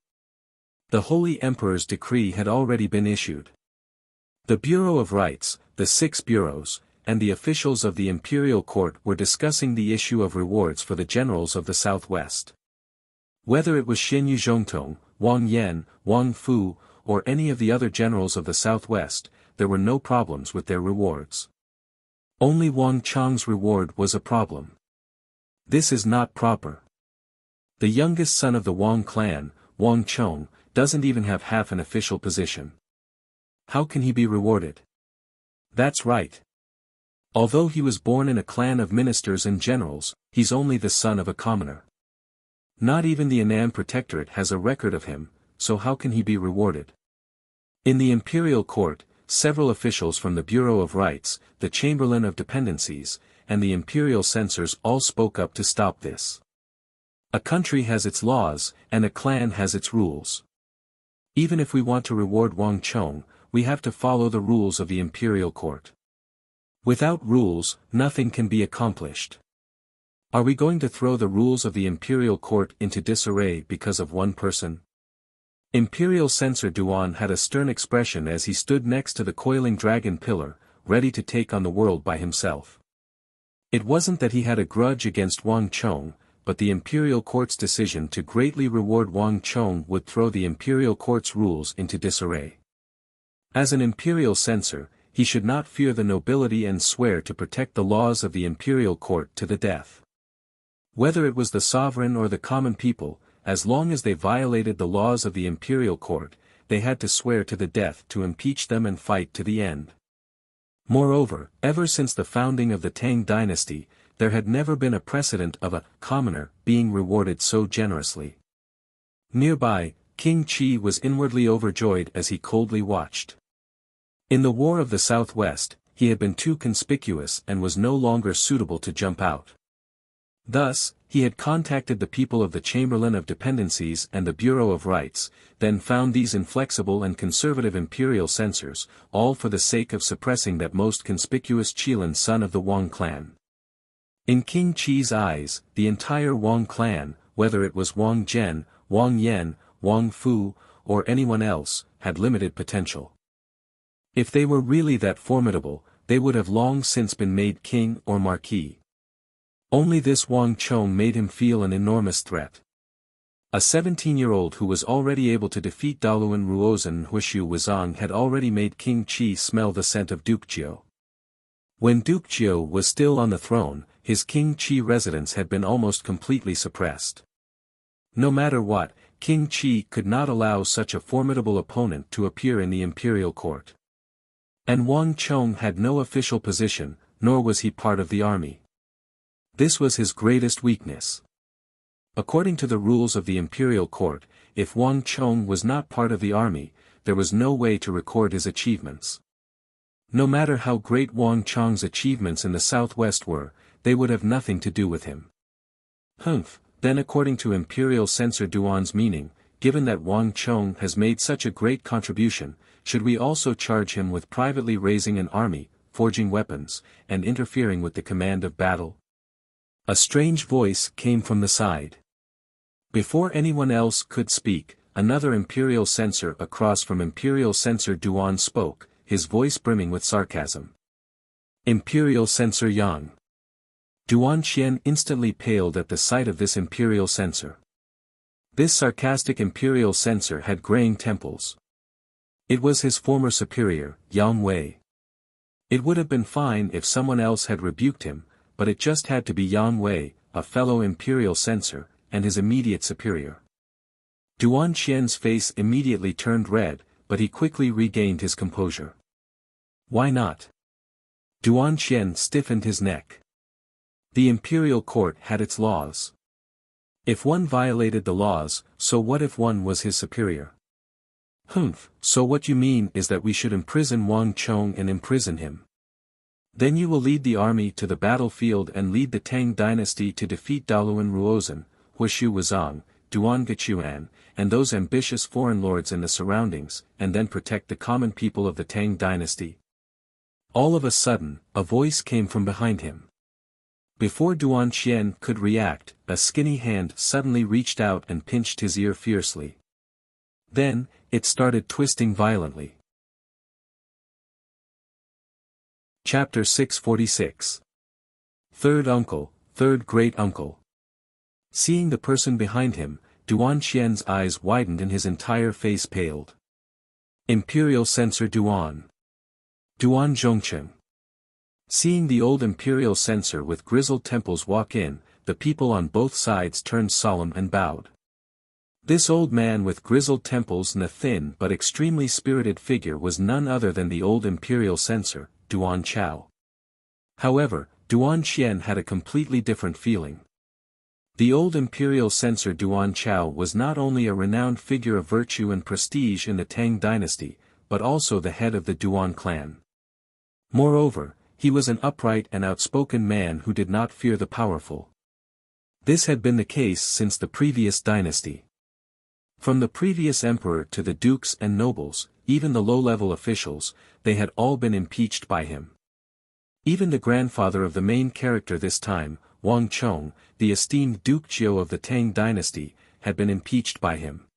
The Holy Emperor's decree had already been issued. The Bureau of Rights, the 6 bureaus, and the officials of the imperial court were discussing the issue of rewards for the generals of the Southwest. Whether it was Xin Yuzhongtong, Wang Yan, Wang Fu, or any of the other generals of the Southwest, there were no problems with their rewards. Only Wang Chong's reward was a problem. This is not proper. The youngest son of the Wang clan, Wang Chong, doesn't even have half an official position. How can he be rewarded? That's right. Although he was born in a clan of ministers and generals, he's only the son of a commoner. Not even the Annan Protectorate has a record of him, so how can he be rewarded? In the imperial court, several officials from the Bureau of Rights, the Chamberlain of Dependencies, and the imperial censors all spoke up to stop this. A country has its laws, and a clan has its rules. Even if we want to reward Wang Chong, we have to follow the rules of the imperial court. Without rules, nothing can be accomplished. Are we going to throw the rules of the imperial court into disarray because of one person? Imperial censor Duan had a stern expression as he stood next to the coiling dragon pillar, ready to take on the world by himself. It wasn't that he had a grudge against Wang Chong, but the imperial court's decision to greatly reward Wang Chong would throw the imperial court's rules into disarray. As an imperial censor, he should not fear the nobility and swear to protect the laws of the imperial court to the death. Whether it was the sovereign or the common people, as long as they violated the laws of the imperial court, they had to swear to the death to impeach them and fight to the end. Moreover, ever since the founding of the Tang dynasty, there had never been a precedent of a commoner being rewarded so generously. Nearby, King Qi was inwardly overjoyed as he coldly watched. In the War of the Southwest, he had been too conspicuous and was no longer suitable to jump out. Thus, he had contacted the people of the Chamberlain of Dependencies and the Bureau of Rights, then found these inflexible and conservative imperial censors, all for the sake of suppressing that most conspicuous Qilin son of the Wang clan. In King Qi's eyes, the entire Wang clan, whether it was Wang Zhen, Wang Yan, Wang Fu, or anyone else, had limited potential. If they were really that formidable, they would have long since been made king or marquis. Only this Wang Chong made him feel an enormous threat. A 17-year-old who was already able to defeat Daoluan Ruozhen and Wuxia Wuzong had already made King Qi smell the scent of Duke Jiu. When Duke Jiu was still on the throne, his King Qi residence had been almost completely suppressed. No matter what, King Qi could not allow such a formidable opponent to appear in the imperial court. And Wang Chong had no official position, nor was he part of the army. This was his greatest weakness. According to the rules of the imperial court, if Wang Chong was not part of the army, there was no way to record his achievements. No matter how great Wang Chong's achievements in the southwest were, they would have nothing to do with him. Then according to imperial censor Duan's meaning, given that Wang Chong has made such a great contribution, should we also charge him with privately raising an army, forging weapons, and interfering with the command of battle? A strange voice came from the side. Before anyone else could speak, another imperial censor across from imperial censor Duan spoke, his voice brimming with sarcasm. Imperial censor Yang. Duan Qian instantly paled at the sight of this imperial censor. This sarcastic imperial censor had graying temples. It was his former superior, Yang Wei. It would have been fine if someone else had rebuked him, but it just had to be Yang Wei, a fellow imperial censor, and his immediate superior. Duan Qian's face immediately turned red, but he quickly regained his composure. Why not? Duan Qian stiffened his neck. The imperial court had its laws. If one violated the laws, so what if one was his superior? So what you mean is that we should imprison Wang Chong and imprison him. Then you will lead the army to the battlefield and lead the Tang dynasty to defeat Daoluan Ruozhen, Wuxia Wuzong, Duan Gechuan, and those ambitious foreign lords in the surroundings, and then protect the common people of the Tang dynasty. All of a sudden, a voice came from behind him. Before Duan Qian could react, a skinny hand suddenly reached out and pinched his ear fiercely. Then, it started twisting violently. Chapter 646. Third Uncle, Third Great Uncle. Seeing the person behind him, Duan Qian's eyes widened and his entire face paled. Imperial Censor Duan. Duan Zhongcheng. Seeing the old imperial censor with grizzled temples walk in, the people on both sides turned solemn and bowed. This old man with grizzled temples and a thin but extremely spirited figure was none other than the old imperial censor, Duan Chao. However, Duan Qian had a completely different feeling. The old imperial censor Duan Chao was not only a renowned figure of virtue and prestige in the Tang dynasty, but also the head of the Duan clan. Moreover, he was an upright and outspoken man who did not fear the powerful. This had been the case since the previous dynasty. From the previous emperor to the dukes and nobles, even the low-level officials, they had all been impeached by him. Even the grandfather of the main character this time, Wang Chong, the esteemed Duke Jiu of the Tang dynasty, had been impeached by him.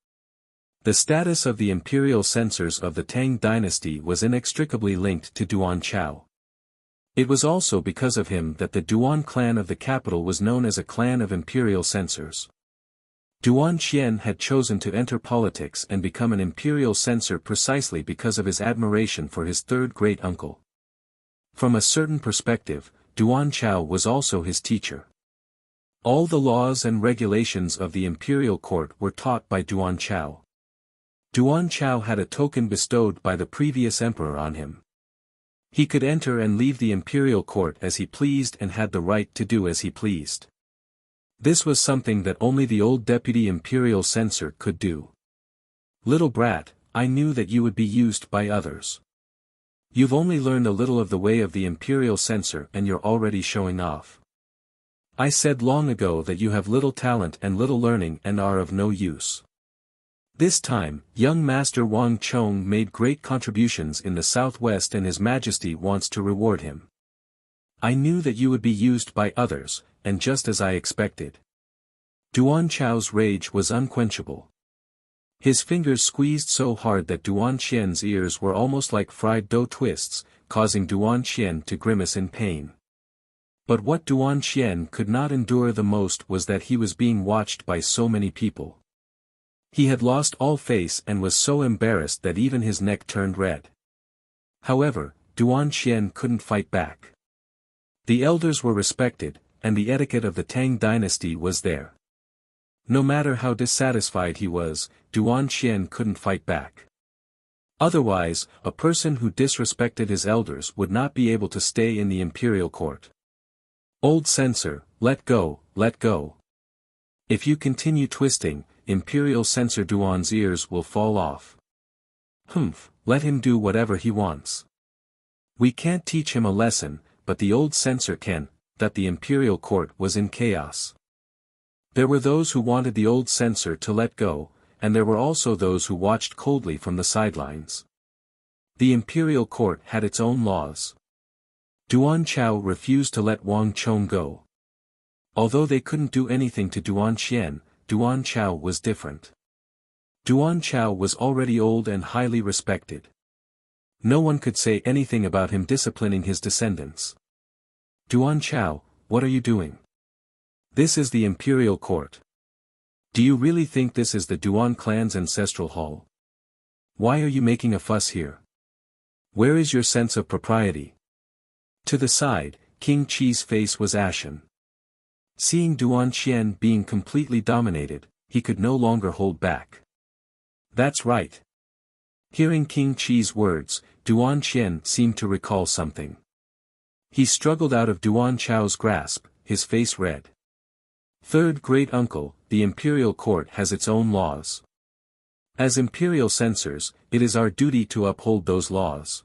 The status of the imperial censors of the Tang dynasty was inextricably linked to Duan Chao. It was also because of him that the Duan clan of the capital was known as a clan of imperial censors. Duan Qian had chosen to enter politics and become an imperial censor precisely because of his admiration for his third great uncle. From a certain perspective, Duan Chao was also his teacher. All the laws and regulations of the imperial court were taught by Duan Chao. Duan Chao had a token bestowed by the previous emperor on him. He could enter and leave the imperial court as he pleased and had the right to do as he pleased. This was something that only the old deputy imperial censor could do. Little brat, I knew that you would be used by others. You've only learned a little of the way of the imperial censor and you're already showing off. I said long ago that you have little talent and little learning and are of no use. This time, young Master Wang Chong made great contributions in the southwest and His Majesty wants to reward him. I knew that you would be used by others, and just as I expected. Duan Chao's rage was unquenchable. His fingers squeezed so hard that Duan Qian's ears were almost like fried dough twists, causing Duan Qian to grimace in pain. But what Duan Qian could not endure the most was that he was being watched by so many people. He had lost all face and was so embarrassed that even his neck turned red. However, Duan Qian couldn't fight back. The elders were respected, and the etiquette of the Tang dynasty was there. No matter how dissatisfied he was, Duan Qian couldn't fight back. Otherwise, a person who disrespected his elders would not be able to stay in the imperial court. Old censor, let go, let go. If you continue twisting, Imperial Censor Duan's ears will fall off. Humph, let him do whatever he wants. We can't teach him a lesson, but the old censor can, that the imperial court was in chaos. There were those who wanted the old censor to let go, and there were also those who watched coldly from the sidelines. The imperial court had its own laws. Duan Chao refused to let Wang Chong go. Although they couldn't do anything to Duan Qian, Duan Chao was different. Duan Chao was already old and highly respected. No one could say anything about him disciplining his descendants. Duan Chao, what are you doing? This is the imperial court. Do you really think this is the Duan clan's ancestral hall? Why are you making a fuss here? Where is your sense of propriety? To the side, King Qi's face was ashen. Seeing Duan Qian being completely dominated, he could no longer hold back. That's right. Hearing King Qi's words, Duan Qian seemed to recall something. He struggled out of Duan Chao's grasp, his face red. Third great uncle, the imperial court has its own laws. As imperial censors, it is our duty to uphold those laws.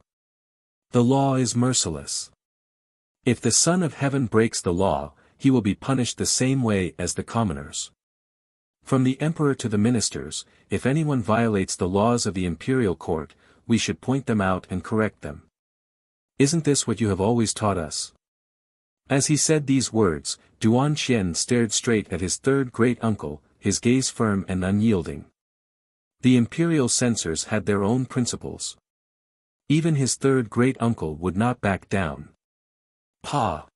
The law is merciless. If the Son of Heaven breaks the law, he will be punished the same way as the commoners. From the emperor to the ministers, if anyone violates the laws of the imperial court, we should point them out and correct them. Isn't this what you have always taught us? As he said these words, Duan Qian stared straight at his third great uncle, his gaze firm and unyielding. The imperial censors had their own principles. Even his third great uncle would not back down. Pa!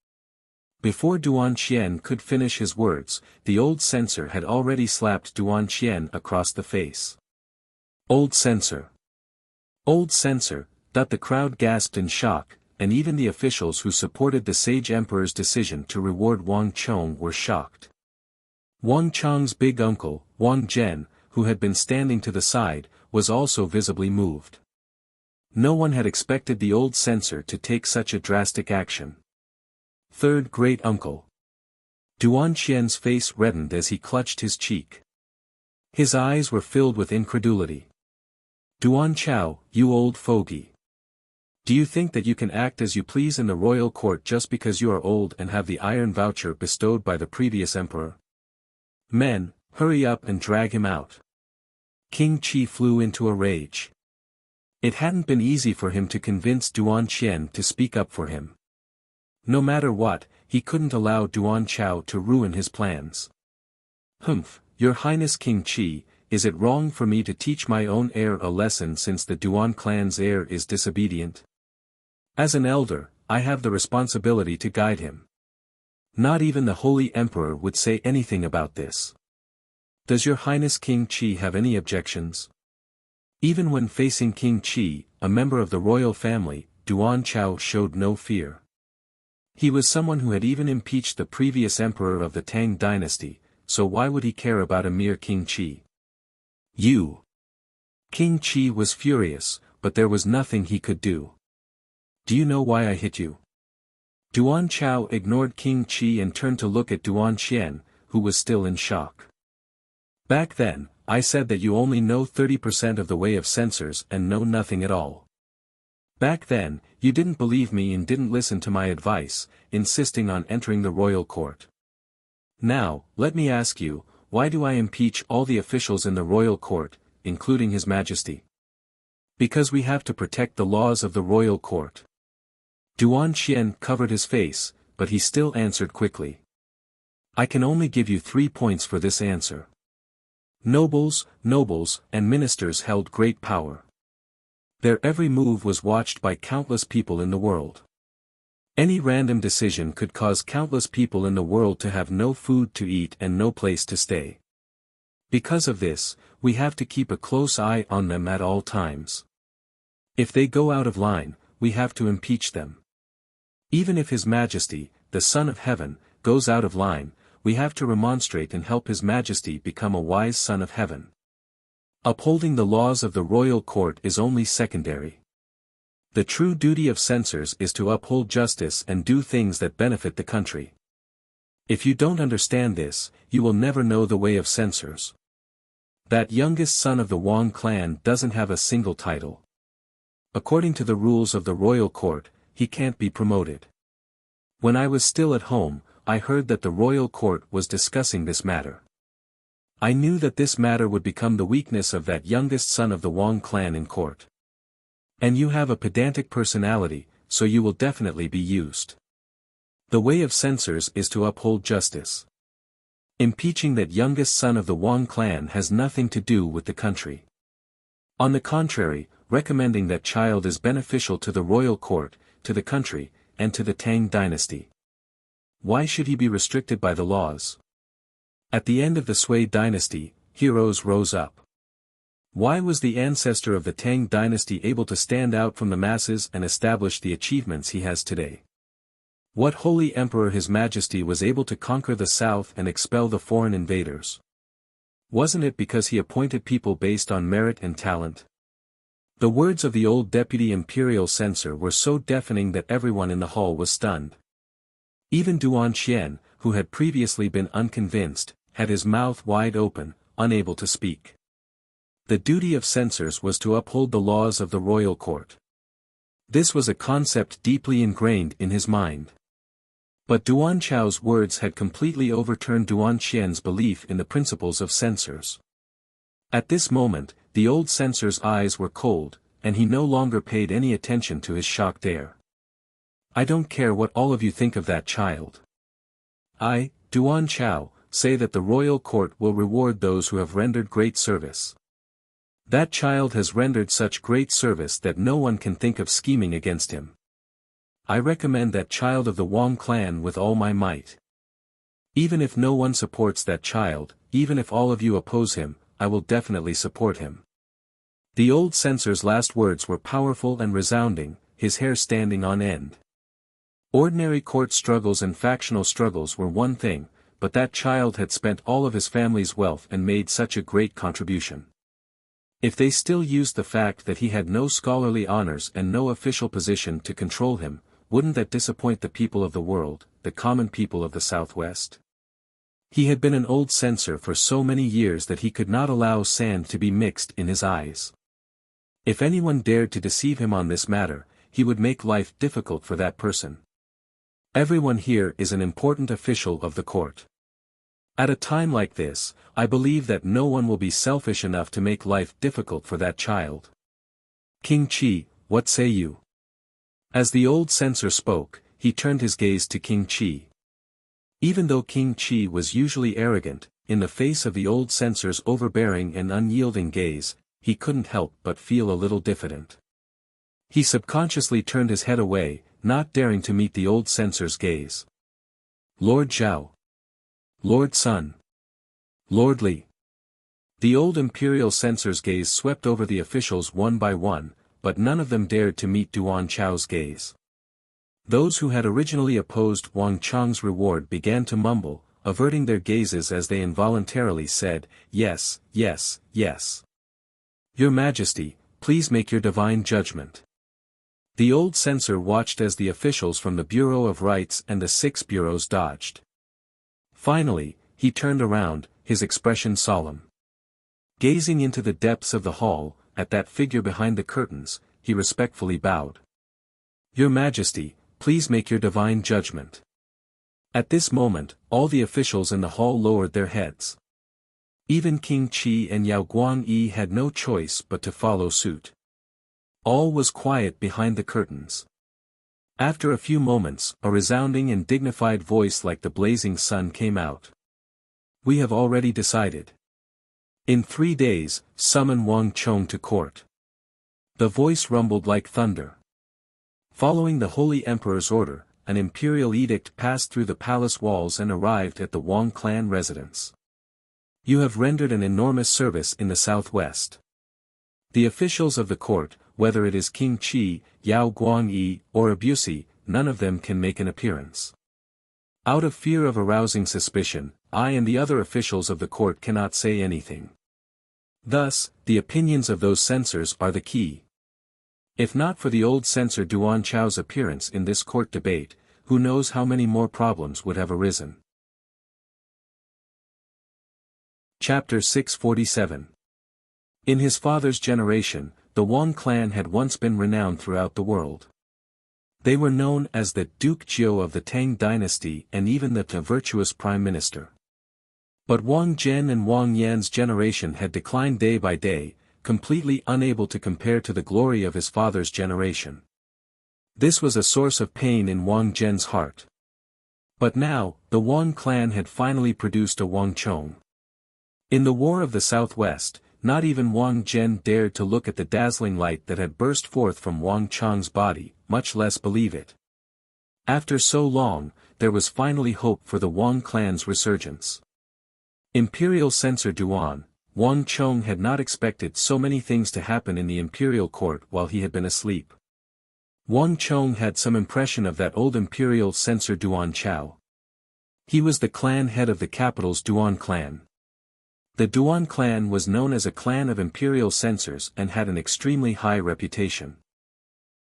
Before Duan Qian could finish his words, the old censor had already slapped Duan Qian across the face. Old censor! Old censor! That the crowd gasped in shock, and even the officials who supported the sage emperor's decision to reward Wang Chong were shocked. Wang Chong's big uncle, Wang Zhen, who had been standing to the side, was also visibly moved. No one had expected the old censor to take such a drastic action. Third great uncle. Duan Qian's face reddened as he clutched his cheek. His eyes were filled with incredulity. Duan Chao, you old fogey. Do you think that you can act as you please in the royal court just because you are old and have the iron voucher bestowed by the previous emperor? Men, hurry up and drag him out. King Qi flew into a rage. It hadn't been easy for him to convince Duan Qian to speak up for him. No matter what, he couldn't allow Duan Chao to ruin his plans. Humph, Your Highness King Qi, is it wrong for me to teach my own heir a lesson since the Duan clan's heir is disobedient? As an elder, I have the responsibility to guide him. Not even the Holy Emperor would say anything about this. Does Your Highness King Qi have any objections? Even when facing King Qi, a member of the royal family, Duan Chao showed no fear. He was someone who had even impeached the previous emperor of the Tang dynasty, so why would he care about a mere King Qi? You! King Qi was furious, but there was nothing he could do. Do you know why I hit you? Duan Chao ignored King Qi and turned to look at Duan Xian, who was still in shock. Back then, I said that you only know 30% of the way of censors and know nothing at all. Back then, you didn't believe me and didn't listen to my advice, insisting on entering the royal court. Now, let me ask you, why do I impeach all the officials in the royal court, including His Majesty? Because we have to protect the laws of the royal court. Duan Xian covered his face, but he still answered quickly. I can only give you 3 points for this answer. Nobles, and ministers held great power. Their every move was watched by countless people in the world. Any random decision could cause countless people in the world to have no food to eat and no place to stay. Because of this, we have to keep a close eye on them at all times. If they go out of line, we have to impeach them. Even if His Majesty, the Son of Heaven, goes out of line, we have to remonstrate and help His Majesty become a wise Son of Heaven. Upholding the laws of the royal court is only secondary. The true duty of censors is to uphold justice and do things that benefit the country. If you don't understand this, you will never know the way of censors. That youngest son of the Wang clan doesn't have a single title. According to the rules of the royal court, he can't be promoted. When I was still at home, I heard that the royal court was discussing this matter. I knew that this matter would become the weakness of that youngest son of the Wang clan in court. And you have a pedantic personality, so you will definitely be used. The way of censors is to uphold justice. Impeaching that youngest son of the Wang clan has nothing to do with the country. On the contrary, recommending that child is beneficial to the royal court, to the country, and to the Tang dynasty. Why should he be restricted by the laws? At the end of the Sui dynasty, heroes rose up. Why was the ancestor of the Tang dynasty able to stand out from the masses and establish the achievements he has today? What holy emperor His Majesty was able to conquer the south and expel the foreign invaders? Wasn't it because he appointed people based on merit and talent? The words of the old deputy imperial censor were so deafening that everyone in the hall was stunned. Even Duan Xian, who had previously been unconvinced, had his mouth wide open, unable to speak. The duty of censors was to uphold the laws of the royal court. This was a concept deeply ingrained in his mind. But Duan Chao's words had completely overturned Duan Xian's belief in the principles of censors. At this moment, the old censor's eyes were cold, and he no longer paid any attention to his shocked air. I don't care what all of you think of that child. I, Duan Chao, say that the royal court will reward those who have rendered great service. That child has rendered such great service that no one can think of scheming against him. I recommend that child of the Wang clan with all my might. Even if no one supports that child, even if all of you oppose him, I will definitely support him. The old censor's last words were powerful and resounding, his hair standing on end. Ordinary court struggles and factional struggles were one thing, but that child had spent all of his family's wealth and made such a great contribution. If they still used the fact that he had no scholarly honors and no official position to control him, wouldn't that disappoint the people of the world, the common people of the Southwest? He had been an old censor for so many years that he could not allow sand to be mixed in his eyes. If anyone dared to deceive him on this matter, he would make life difficult for that person. Everyone here is an important official of the court. At a time like this, I believe that no one will be selfish enough to make life difficult for that child. King Qi, what say you? As the old censor spoke, he turned his gaze to King Qi. Even though King Qi was usually arrogant, in the face of the old censor's overbearing and unyielding gaze, he couldn't help but feel a little diffident. He subconsciously turned his head away, not daring to meet the old censor's gaze. Lord Zhao. Lord Sun. Lord Li. The old imperial censor's gaze swept over the officials one by one, but none of them dared to meet Duan Chao's gaze. Those who had originally opposed Wang Chang's reward began to mumble, averting their gazes as they involuntarily said, "Yes, yes, yes. Your Majesty, please make your divine judgment." The old censor watched as the officials from the Bureau of Rights and the 6 bureaus dodged. Finally, he turned around, his expression solemn. Gazing into the depths of the hall, at that figure behind the curtains, he respectfully bowed. "Your Majesty, please make your divine judgment." At this moment, all the officials in the hall lowered their heads. Even King Qi and Yao Guangyi had no choice but to follow suit. All was quiet behind the curtains. After a few moments, a resounding and dignified voice like the blazing sun came out. "We have already decided. In 3 days, summon Wang Chong to court." The voice rumbled like thunder. Following the Holy Emperor's order, an imperial edict passed through the palace walls and arrived at the Wang clan residence. "You have rendered an enormous service in the southwest. The officials of the court, whether it is King Qi, Yao Guangyi, or Abusi, none of them can make an appearance. Out of fear of arousing suspicion, I and the other officials of the court cannot say anything. Thus, the opinions of those censors are the key. If not for the old censor Duan Chao's appearance in this court debate, who knows how many more problems would have arisen." Chapter 647. In his father's generation, the Wang clan had once been renowned throughout the world. They were known as the Duke Jiao of the Tang dynasty and even the virtuous prime minister. But Wang Zhen and Wang Yan's generation had declined day by day, completely unable to compare to the glory of his father's generation. This was a source of pain in Wang Zhen's heart. But now, the Wang clan had finally produced a Wang Chong. In the War of the Southwest, not even Wang Zhen dared to look at the dazzling light that had burst forth from Wang Chang's body, much less believe it. After so long, there was finally hope for the Wang clan's resurgence. Imperial censor Duan, Wang Chong had not expected so many things to happen in the imperial court while he had been asleep. Wang Chong had some impression of that old imperial censor Duan Chao. He was the clan head of the capital's Duan clan. The Duan clan was known as a clan of imperial censors and had an extremely high reputation.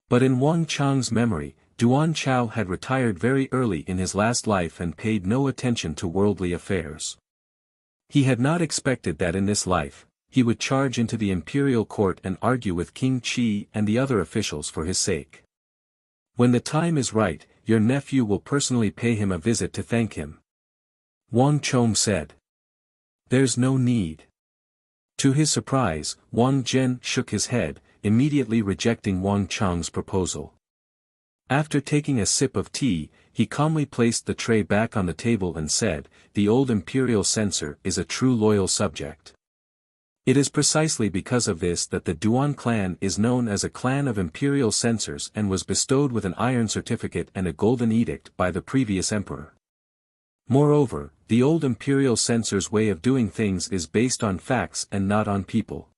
But in Wang Chang's memory, Duan Chao had retired very early in his last life and paid no attention to worldly affairs. He had not expected that in this life, he would charge into the imperial court and argue with King Qi and the other officials for his sake. "When the time is right, your nephew will personally pay him a visit to thank him," Wang Chong said. "There's no need." To his surprise, Wang Zhen shook his head, immediately rejecting Wang Chang's proposal. After taking a sip of tea, he calmly placed the tray back on the table and said, "The old imperial censor is a true loyal subject. It is precisely because of this that the Duan clan is known as a clan of imperial censors and was bestowed with an iron certificate and a golden edict by the previous emperor. Moreover, the old imperial censor's way of doing things is based on facts and not on people.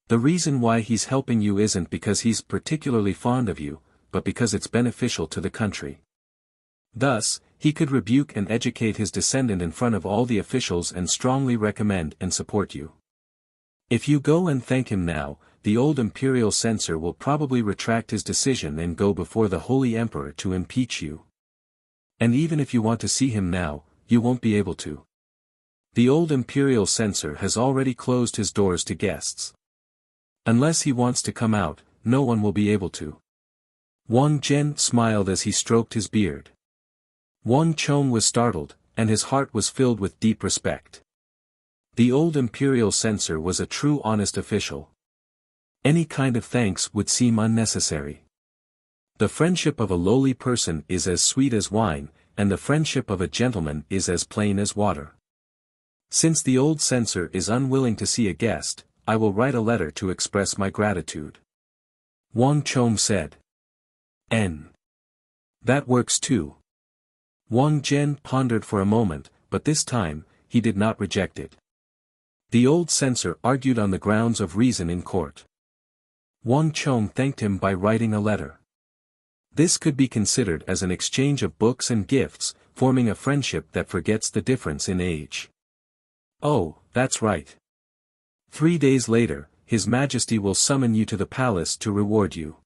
The reason why he's helping you isn't because he's particularly fond of you, but because it's beneficial to the country. Thus, he could rebuke and educate his descendant in front of all the officials and strongly recommend and support you. If you go and thank him now, the old imperial censor will probably retract his decision and go before the Holy Emperor to impeach you. And even if you want to see him now, you won't be able to. The old imperial censor has already closed his doors to guests. Unless he wants to come out, no one will be able to." Wang Zhen smiled as he stroked his beard. Wang Chong was startled, and his heart was filled with deep respect. The old imperial censor was a true honest official. Any kind of thanks would seem unnecessary. The friendship of a lowly person is as sweet as wine, and the friendship of a gentleman is as plain as water. Since the old censor is unwilling to see a guest, I will write a letter to express my gratitude," Wang Chong said. That works too." Wang Zhen pondered for a moment, but this time, he did not reject it. The old censor argued on the grounds of reason in court. Wang Chong thanked him by writing a letter. This could be considered as an exchange of books and gifts, forming a friendship that forgets the difference in age. Oh, that's right. 3 days later, His Majesty will summon you to the palace to reward you.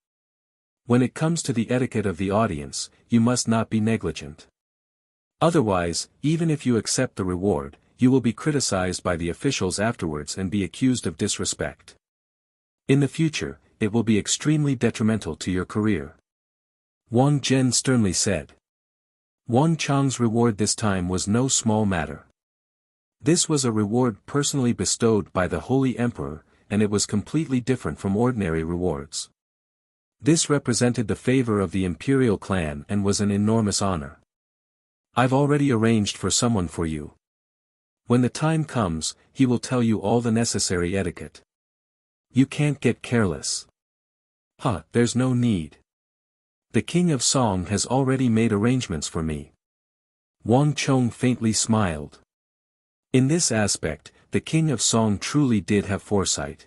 When it comes to the etiquette of the audience, you must not be negligent. Otherwise, even if you accept the reward, you will be criticized by the officials afterwards and be accused of disrespect. In the future, it will be extremely detrimental to your career. Wang Zhen sternly said. Wang Chang's reward this time was no small matter. This was a reward personally bestowed by the Holy Emperor, and it was completely different from ordinary rewards. This represented the favor of the imperial clan and was an enormous honor. I've already arranged for someone for you. When the time comes, he will tell you all the necessary etiquette. You can't get careless. There's no need. The King of Song has already made arrangements for me. Wang Chong faintly smiled. In this aspect, the King of Song truly did have foresight.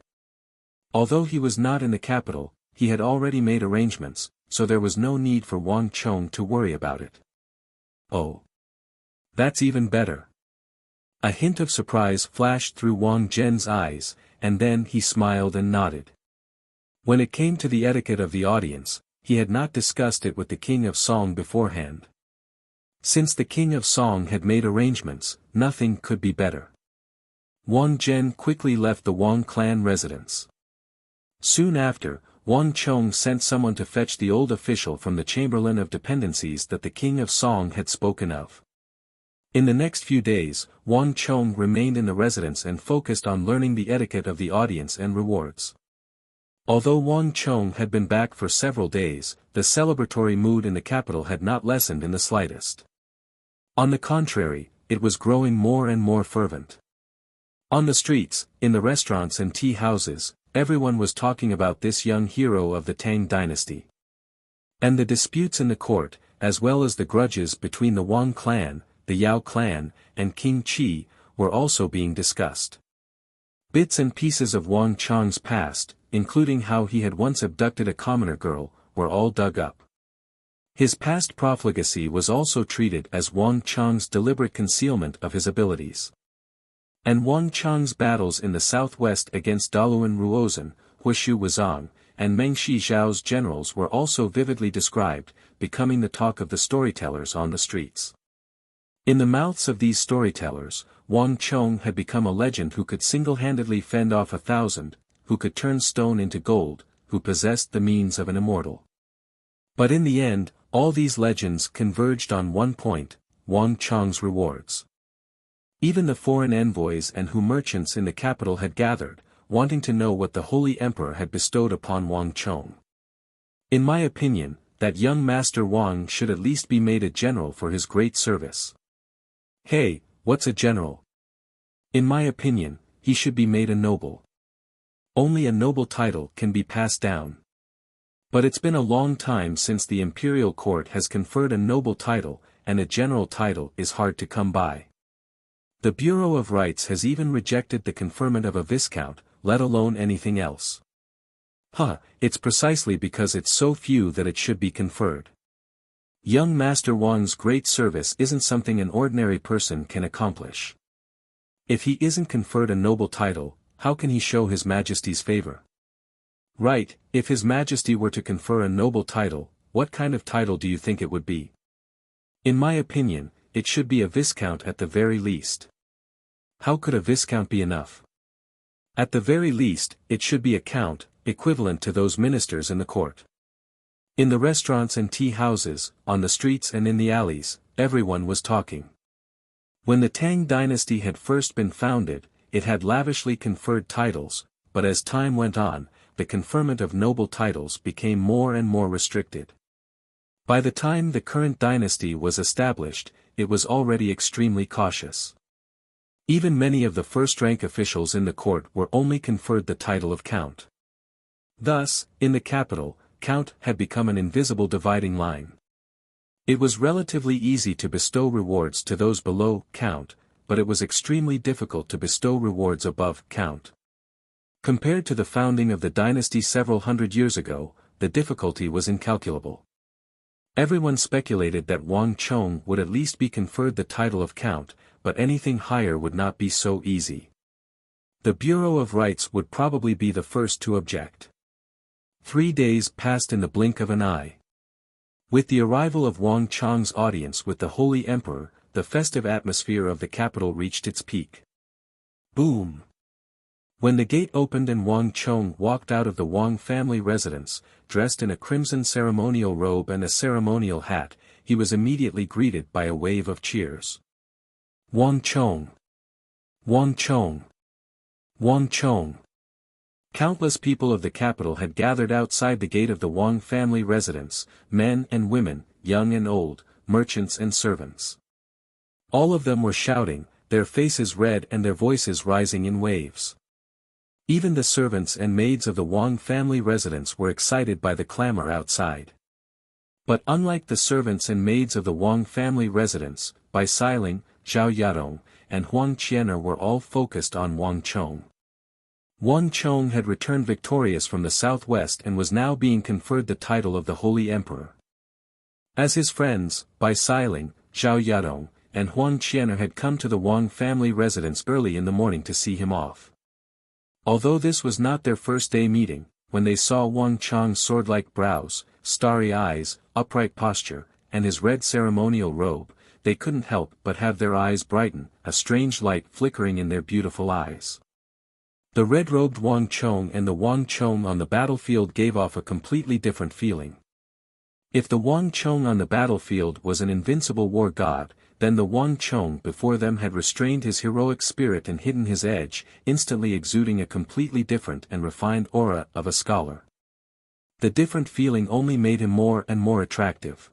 Although he was not in the capital, he had already made arrangements, so there was no need for Wang Chong to worry about it. Oh. That's even better. A hint of surprise flashed through Wang Zhen's eyes, and then he smiled and nodded. When it came to the etiquette of the audience, he had not discussed it with the King of Song beforehand. Since the King of Song had made arrangements, nothing could be better. Wang Zhen quickly left the Wang clan residence. Soon after, Wang Chong sent someone to fetch the old official from the Chamberlain of Dependencies that the King of Song had spoken of. In the next few days, Wang Chong remained in the residence and focused on learning the etiquette of the audience and rewards. Although Wang Chong had been back for several days, the celebratory mood in the capital had not lessened in the slightest. On the contrary, it was growing more and more fervent. On the streets, in the restaurants and tea houses, everyone was talking about this young hero of the Tang dynasty. And the disputes in the court, as well as the grudges between the Wang clan, the Yao clan, and King Qi, were also being discussed. Bits and pieces of Wang Chang's past, including how he had once abducted a commoner girl, were all dug up. His past profligacy was also treated as Wang Chang's deliberate concealment of his abilities. And Wang Chang's battles in the southwest against Daluan Ruozhen, Huishu Wuzong, and Meng Shi Zhao's generals were also vividly described, becoming the talk of the storytellers on the streets. In the mouths of these storytellers, Wang Chong had become a legend who could single-handedly fend off 1,000, who could turn stone into gold, who possessed the means of an immortal. But in the end, all these legends converged on one point: Wang Chong's rewards. Even the foreign envoys and merchants in the capital had gathered, wanting to know what the Holy Emperor had bestowed upon Wang Chong. In my opinion, that young Master Wang should at least be made a general for his great service. Hey, what's a general? In my opinion, he should be made a noble. Only a noble title can be passed down. But it's been a long time since the imperial court has conferred a noble title, and a general title is hard to come by. The Bureau of Rights has even rejected the conferment of a viscount, let alone anything else. It's precisely because it's so few that it should be conferred. Young Master Wang's great service isn't something an ordinary person can accomplish. If he isn't conferred a noble title, how can he show His Majesty's favor? Right, if His Majesty were to confer a noble title, what kind of title do you think it would be? In my opinion, it should be a viscount at the very least. How could a viscount be enough? At the very least, it should be a count, equivalent to those ministers in the court. In the restaurants and tea houses, on the streets and in the alleys, everyone was talking. When the Tang dynasty had first been founded, it had lavishly conferred titles, but as time went on, the conferment of noble titles became more and more restricted. By the time the current dynasty was established, it was already extremely cautious. Even many of the first-rank officials in the court were only conferred the title of count. Thus, in the capital, count had become an invisible dividing line. It was relatively easy to bestow rewards to those below count, but it was extremely difficult to bestow rewards above count. Compared to the founding of the dynasty several hundred years ago, the difficulty was incalculable. Everyone speculated that Wang Chong would at least be conferred the title of count, but anything higher would not be so easy. The Bureau of Rights would probably be the first to object. 3 days passed in the blink of an eye. With the arrival of Wang Chong's audience with the Holy Emperor, the festive atmosphere of the capital reached its peak. Boom! When the gate opened and Wang Chong walked out of the Wang family residence, dressed in a crimson ceremonial robe and a ceremonial hat, he was immediately greeted by a wave of cheers. Wang Chong! Wang Chong! Wang Chong! Countless people of the capital had gathered outside the gate of the Wang family residence, men and women, young and old, merchants and servants. All of them were shouting, their faces red and their voices rising in waves. Even the servants and maids of the Wang family residence were excited by the clamor outside. But unlike the servants and maids of the Wang family residence, Bai Siling, Zhao Yadong, and Huang Qianer were all focused on Wang Chong. Wang Chong had returned victorious from the southwest and was now being conferred the title of the Holy Emperor. As his friends, Bai Siling, Zhao Yadong, and Huang Qianer had come to the Wang family residence early in the morning to see him off. Although this was not their first-day meeting, when they saw Wang Chong's sword-like brows, starry eyes, upright posture, and his red ceremonial robe, they couldn't help but have their eyes brighten, a strange light flickering in their beautiful eyes. The red-robed Wang Chong and the Wang Chong on the battlefield gave off a completely different feeling. If the Wang Chong on the battlefield was an invincible war god, then the Wang Chong before them had restrained his heroic spirit and hidden his edge, instantly exuding a completely different and refined aura of a scholar. The different feeling only made him more and more attractive.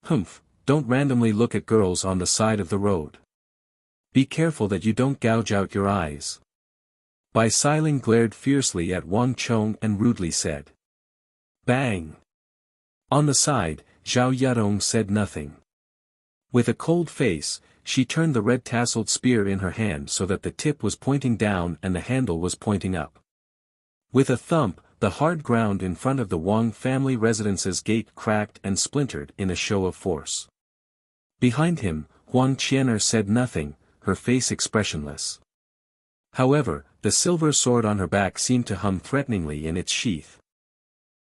Humph, don't randomly look at girls on the side of the road. Be careful that you don't gouge out your eyes. Bai Siling glared fiercely at Wang Chong and rudely said. Bang! On the side, Zhao Yadong said nothing. With a cold face, she turned the red-tasseled spear in her hand so that the tip was pointing down and the handle was pointing up. With a thump, the hard ground in front of the Wang family residence's gate cracked and splintered in a show of force. Behind him, Huang Qianer said nothing, her face expressionless. However, the silver sword on her back seemed to hum threateningly in its sheath.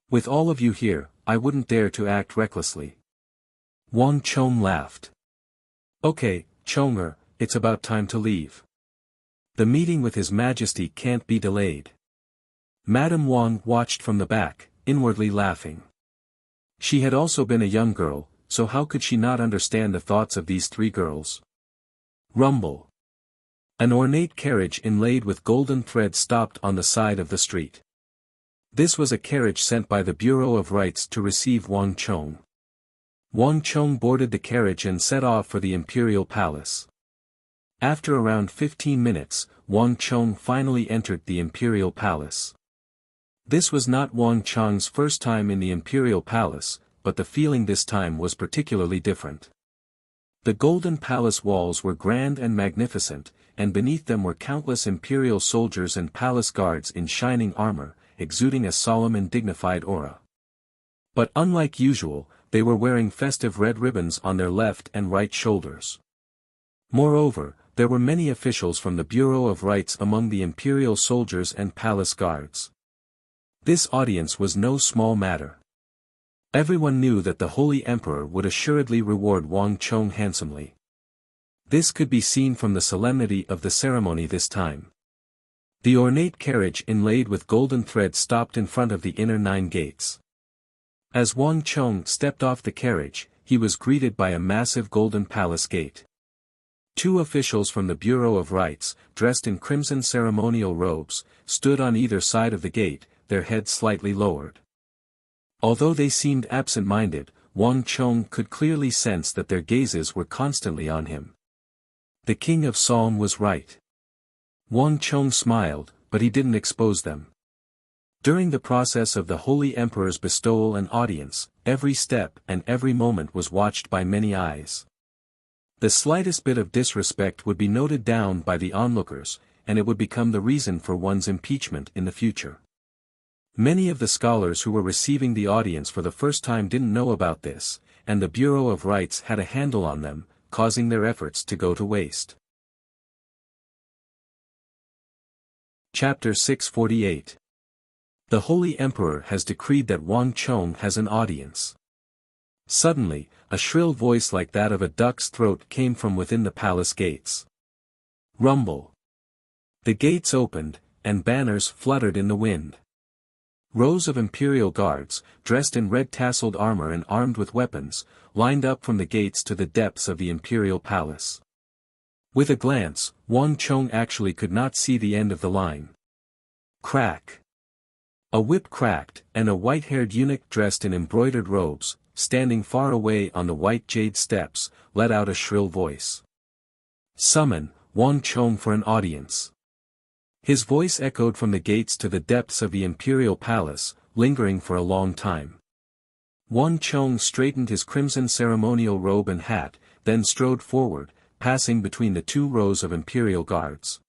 With all of you here, I wouldn't dare to act recklessly. Wang Chong laughed. Okay, Chonger, it's about time to leave. The meeting with His Majesty can't be delayed. Madame Wang watched from the back, inwardly laughing. She had also been a young girl, so how could she not understand the thoughts of these 3 girls? Rumble. An ornate carriage inlaid with golden thread stopped on the side of the street. This was a carriage sent by the Bureau of Rights to receive Wang Chong. Wang Chong boarded the carriage and set off for the imperial palace. After around 15 minutes, Wang Chong finally entered the imperial palace. This was not Wang Chong's first time in the imperial palace, but the feeling this time was particularly different. The golden palace walls were grand and magnificent, and beneath them were countless imperial soldiers and palace guards in shining armor, exuding a solemn and dignified aura. But unlike usual, they were wearing festive red ribbons on their left and right shoulders. Moreover, there were many officials from the Bureau of Rights among the imperial soldiers and palace guards. This audience was no small matter. Everyone knew that the Holy Emperor would assuredly reward Wang Chong handsomely. This could be seen from the solemnity of the ceremony this time. The ornate carriage inlaid with golden thread stopped in front of the inner 9 gates. As Wang Chong stepped off the carriage, he was greeted by a massive golden palace gate. 2 officials from the Bureau of Rights, dressed in crimson ceremonial robes, stood on either side of the gate, their heads slightly lowered. Although they seemed absent-minded, Wang Chong could clearly sense that their gazes were constantly on him. The King of Song was right. Wang Chong smiled, but he didn't expose them. During the process of the Holy Emperor's bestowal and audience, every step and every moment was watched by many eyes. The slightest bit of disrespect would be noted down by the onlookers, and it would become the reason for one's impeachment in the future. Many of the scholars who were receiving the audience for the first time didn't know about this, and the Bureau of Rights had a handle on them, causing their efforts to go to waste. Chapter 648. The Holy Emperor has decreed that Wang Chong has an audience. Suddenly, a shrill voice like that of a duck's throat came from within the palace gates. Rumble. The gates opened, and banners fluttered in the wind. Rows of imperial guards, dressed in red-tasseled armor and armed with weapons, lined up from the gates to the depths of the imperial palace. With a glance, Wang Chong actually could not see the end of the line. Crack. A whip cracked, and a white-haired eunuch dressed in embroidered robes, standing far away on the white jade steps, let out a shrill voice. Summon Wang Chong for an audience. His voice echoed from the gates to the depths of the imperial palace, lingering for a long time. Wang Chong straightened his crimson ceremonial robe and hat, then strode forward, passing between the two rows of imperial guards.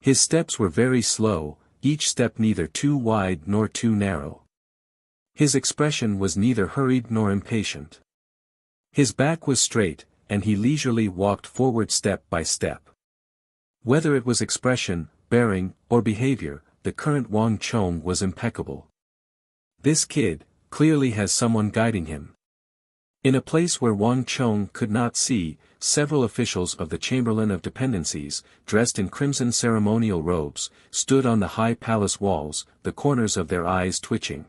His steps were very slow, each step neither too wide nor too narrow. His expression was neither hurried nor impatient. His back was straight, and he leisurely walked forward step by step. Whether it was expression, bearing, or behavior, the current Wang Chong was impeccable. This kid clearly has someone guiding him. In a place where Wang Chong could not see, several officials of the Chamberlain of Dependencies, dressed in crimson ceremonial robes, stood on the high palace walls, the corners of their eyes twitching.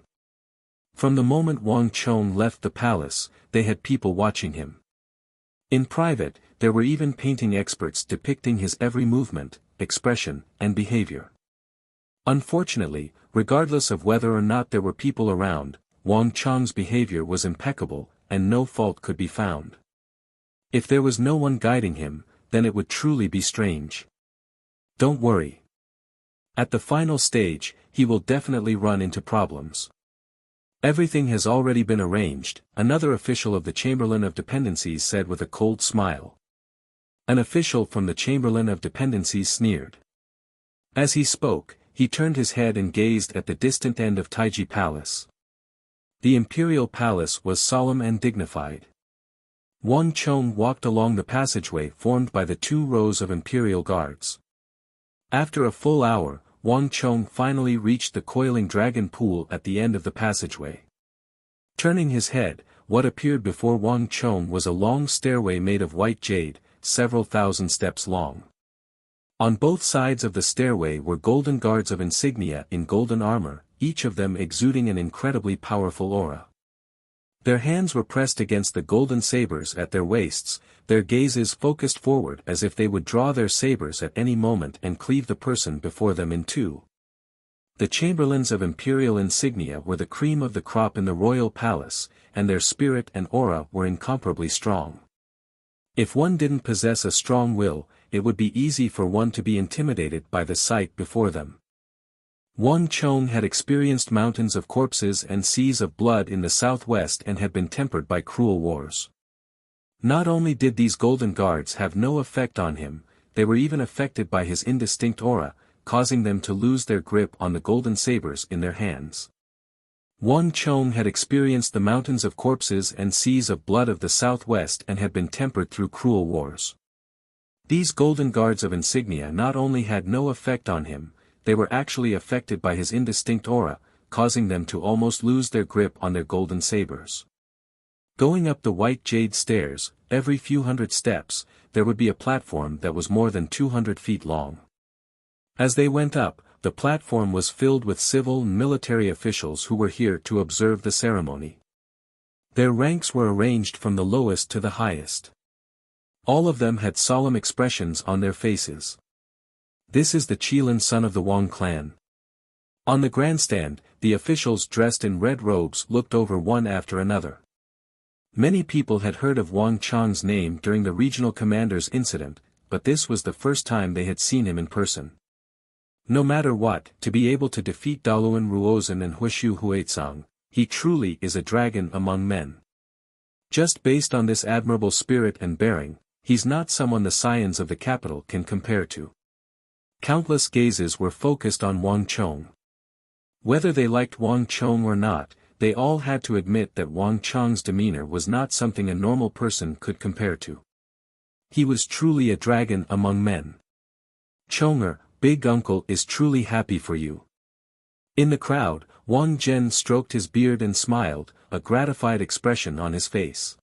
From the moment Wang Chong left the palace, they had people watching him. In private, there were even painting experts depicting his every movement, expression, and behavior. Unfortunately, regardless of whether or not there were people around, Wang Chong's behavior was impeccable, and no fault could be found. If there was no one guiding him, then it would truly be strange. Don't worry. At the final stage, he will definitely run into problems. Everything has already been arranged, another official of the Chamberlain of Dependencies said with a cold smile. An official from the Chamberlain of Dependencies sneered. As he spoke, he turned his head and gazed at the distant end of Taiji Palace. The imperial palace was solemn and dignified. Wang Chong walked along the passageway formed by the two rows of imperial guards. After a full hour, Wang Chong finally reached the coiling dragon pool at the end of the passageway. Turning his head, what appeared before Wang Chong was a long stairway made of white jade, several thousand steps long. On both sides of the stairway were golden guards of insignia in golden armor, each of them exuding an incredibly powerful aura. Their hands were pressed against the golden sabers at their waists, their gazes focused forward as if they would draw their sabers at any moment and cleave the person before them in two. The chamberlains of imperial insignia were the cream of the crop in the royal palace, and their spirit and aura were incomparably strong. If one didn't possess a strong will, it would be easy for one to be intimidated by the sight before them. Wang Chong had experienced mountains of corpses and seas of blood in the southwest and had been tempered by cruel wars. Not only did these golden guards have no effect on him, they were even affected by his indistinct aura, causing them to lose their grip on the golden sabers in their hands. Wang Chong had experienced the mountains of corpses and seas of blood of the southwest and had been tempered through cruel wars. These golden guards of insignia not only had no effect on him, they were actually affected by his indistinct aura, causing them to almost lose their grip on their golden sabers. Going up the white jade stairs, every few hundred steps, there would be a platform that was more than 200 feet long. As they went up, the platform was filled with civil and military officials who were here to observe the ceremony. Their ranks were arranged from the lowest to the highest. All of them had solemn expressions on their faces. This is the Qilin son of the Wang clan. On the grandstand, the officials dressed in red robes looked over one after another. Many people had heard of Wang Chong's name during the regional commander's incident, but this was the first time they had seen him in person. No matter what, to be able to defeat Daluan Ruozhen and Huishu Huizang, he truly is a dragon among men. Just based on this admirable spirit and bearing, he's not someone the scions of the capital can compare to. Countless gazes were focused on Wang Chong. Whether they liked Wang Chong or not, they all had to admit that Wang Chong's demeanor was not something a normal person could compare to. He was truly a dragon among men. Chonger, big uncle is truly happy for you. In the crowd, Wang Zhen stroked his beard and smiled, a gratified expression on his face.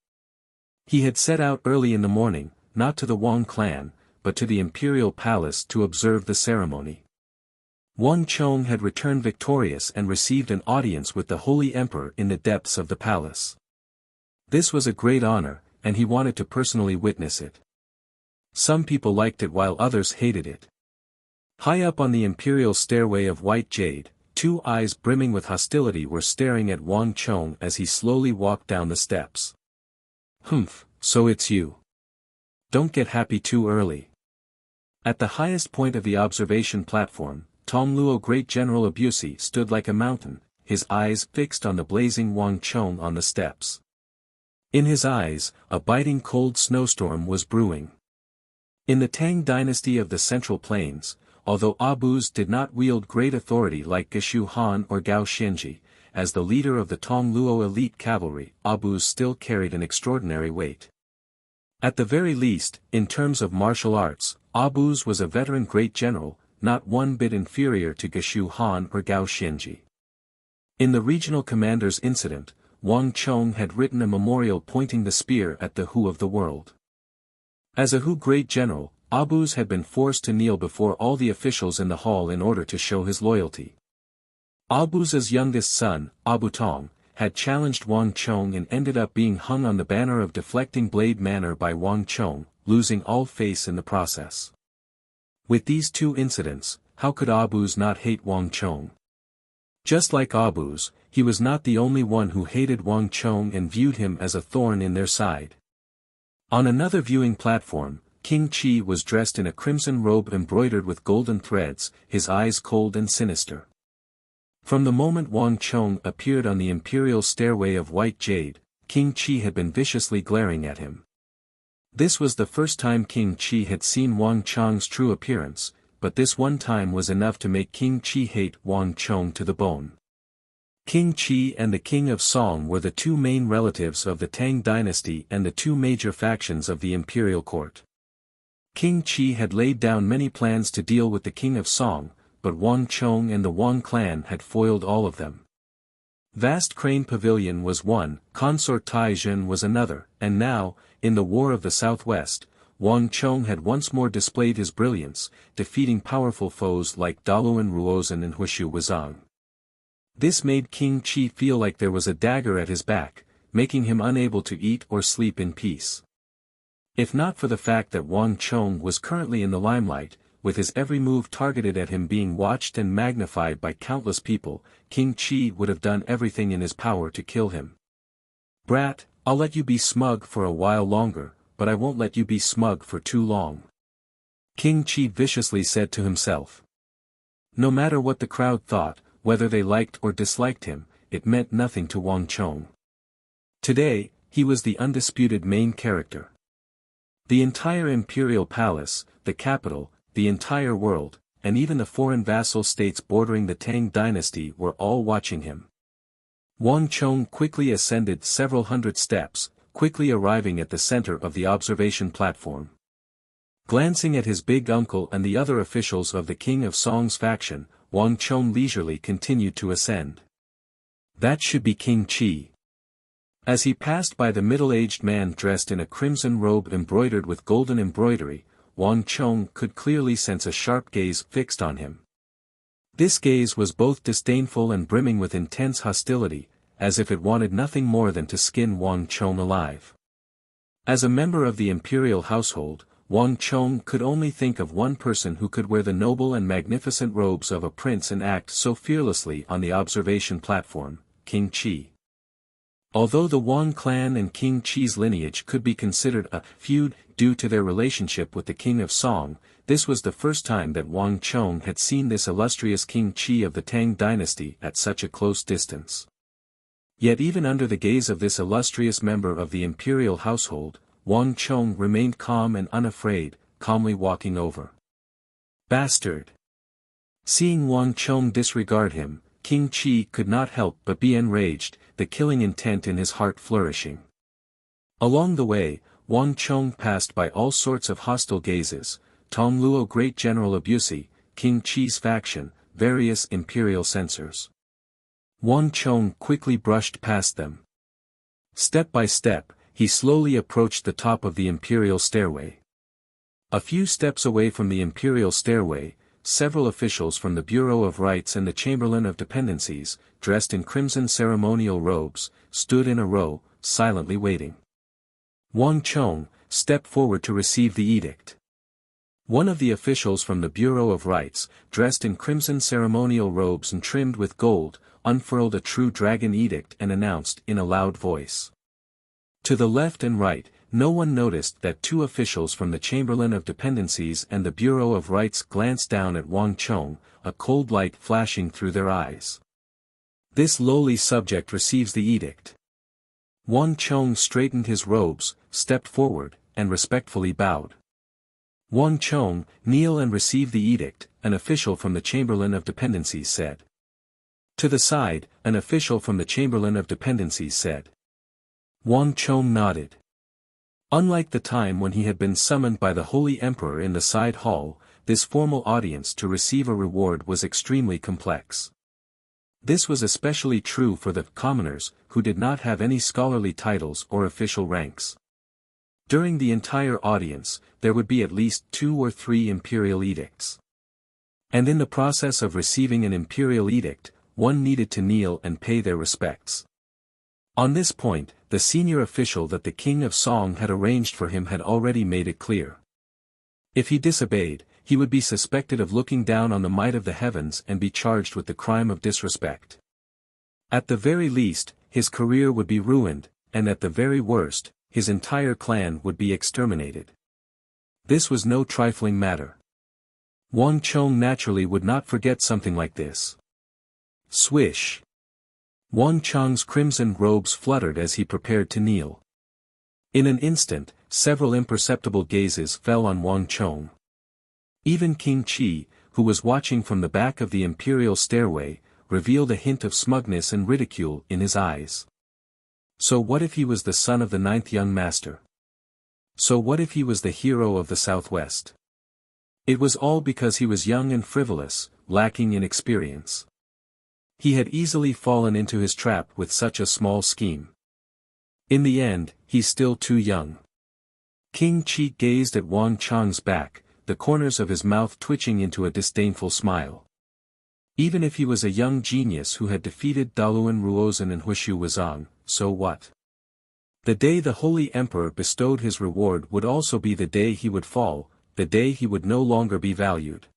He had set out early in the morning, not to the Wang clan, but to the imperial palace to observe the ceremony. Wang Chong had returned victorious and received an audience with the Holy Emperor in the depths of the palace. This was a great honor, and he wanted to personally witness it. Some people liked it while others hated it. High up on the imperial stairway of white jade, two eyes brimming with hostility were staring at Wang Chong as he slowly walked down the steps. Humph, so it's you. Don't get happy too early. At the highest point of the observation platform, Tongluo Great General Abusi stood like a mountain, his eyes fixed on the blazing Wang Chong on the steps. In his eyes, a biting cold snowstorm was brewing. In the Tang dynasty of the Central Plains, although Abus did not wield great authority like Geshu Han or Gao Xinji, as the leader of the Tongluo elite cavalry, Abus still carried an extraordinary weight. At the very least, in terms of martial arts, Abus was a veteran great general, not one bit inferior to Geshu Han or Gao Xinji. In the regional commander's incident, Wang Chong had written a memorial pointing the spear at the Hu of the world. As a Hu great general, Abus had been forced to kneel before all the officials in the hall in order to show his loyalty. Abus's youngest son, Abu Tong, had challenged Wang Chong and ended up being hung on the banner of Deflecting Blade Manor by Wang Chong, losing all face in the process. With these two incidents, how could Abus not hate Wang Chong? Just like Abus, he was not the only one who hated Wang Chong and viewed him as a thorn in their side. On another viewing platform, King Qi was dressed in a crimson robe embroidered with golden threads, his eyes cold and sinister. From the moment Wang Chong appeared on the imperial stairway of white jade, King Qi had been viciously glaring at him. This was the first time King Qi had seen Wang Chong's true appearance, but this one time was enough to make King Qi hate Wang Chong to the bone. King Qi and the King of Song were the two main relatives of the Tang dynasty and the two major factions of the imperial court. King Qi had laid down many plans to deal with the King of Song, but Wang Chong and the Wang clan had foiled all of them. Vast Crane Pavilion was one, Consort Taizhen was another, and now, in the War of the Southwest, Wang Chong had once more displayed his brilliance, defeating powerful foes like Daluan Ruozhen and Huishu Wuzang. This made King Qi feel like there was a dagger at his back, making him unable to eat or sleep in peace. If not for the fact that Wang Chong was currently in the limelight, with his every move targeted at him being watched and magnified by countless people, King Qi would have done everything in his power to kill him. Brat, I'll let you be smug for a while longer, but I won't let you be smug for too long. King Qi viciously said to himself. No matter what the crowd thought, whether they liked or disliked him, it meant nothing to Wang Chong. Today, he was the undisputed main character. The entire imperial palace, the capital, the entire world, and even the foreign vassal states bordering the Tang dynasty were all watching him. Wang Chong quickly ascended several hundred steps, quickly arriving at the center of the observation platform. Glancing at his big uncle and the other officials of the King of Song's faction, Wang Chong leisurely continued to ascend. That should be King Qi. As he passed by the middle-aged man dressed in a crimson robe embroidered with golden embroidery, Wang Chong could clearly sense a sharp gaze fixed on him. This gaze was both disdainful and brimming with intense hostility, as if it wanted nothing more than to skin Wang Chong alive. As a member of the imperial household, Wang Chong could only think of one person who could wear the noble and magnificent robes of a prince and act so fearlessly on the observation platform, King Qi. Although the Wang clan and King Qi's lineage could be considered a feud due to their relationship with the King of Song, this was the first time that Wang Chong had seen this illustrious King Qi of the Tang dynasty at such a close distance. Yet even under the gaze of this illustrious member of the imperial household, Wang Chong remained calm and unafraid, calmly walking over. Bastard! Seeing Wang Chong disregard him, King Qi could not help but be enraged, the killing intent in his heart flourishing. Along the way, Wang Chong passed by all sorts of hostile gazes: Tong Luo Great General Abusi, King Qi's faction, various imperial censors. Wang Chong quickly brushed past them. Step by step, he slowly approached the top of the imperial stairway. A few steps away from the imperial stairway, several officials from the Bureau of Rights and the Chamberlain of Dependencies, dressed in crimson ceremonial robes, stood in a row, silently waiting. Wang Chong stepped forward to receive the edict. One of the officials from the Bureau of Rights, dressed in crimson ceremonial robes and trimmed with gold, unfurled a true dragon edict and announced in a loud voice. To the left and right, no one noticed that two officials from the Chamberlain of Dependencies and the Bureau of Rights glanced down at Wang Chong, a cold light flashing through their eyes. This lowly subject receives the edict. Wang Chong straightened his robes, stepped forward, and respectfully bowed. Wang Chong, kneel and receive the edict, an official from the Chamberlain of Dependencies said. To the side, an official from the Chamberlain of Dependencies said. Wang Chong nodded. Unlike the time when he had been summoned by the Holy Emperor in the side hall, this formal audience to receive a reward was extremely complex. This was especially true for the commoners, who did not have any scholarly titles or official ranks. During the entire audience, there would be at least 2 or 3 imperial edicts. And in the process of receiving an imperial edict, one needed to kneel and pay their respects. On this point, the senior official that the King of Song had arranged for him had already made it clear. If he disobeyed, he would be suspected of looking down on the might of the heavens and be charged with the crime of disrespect. At the very least, his career would be ruined, and at the very worst, his entire clan would be exterminated. This was no trifling matter. Wang Chong naturally would not forget something like this. Swish! Wang Chong's crimson robes fluttered as he prepared to kneel. In an instant, several imperceptible gazes fell on Wang Chong. Even King Qi, who was watching from the back of the imperial stairway, revealed a hint of smugness and ridicule in his eyes. So what if he was the son of the 9th young master? So what if he was the hero of the Southwest? It was all because he was young and frivolous, lacking in experience. He had easily fallen into his trap with such a small scheme. In the end, he's still too young. King Qi gazed at Wang Chong's back, the corners of his mouth twitching into a disdainful smile. Even if he was a young genius who had defeated Daluan Ruozhen and Huishu Wuzong, so what? The day the Holy Emperor bestowed his reward would also be the day he would fall, the day he would no longer be valued.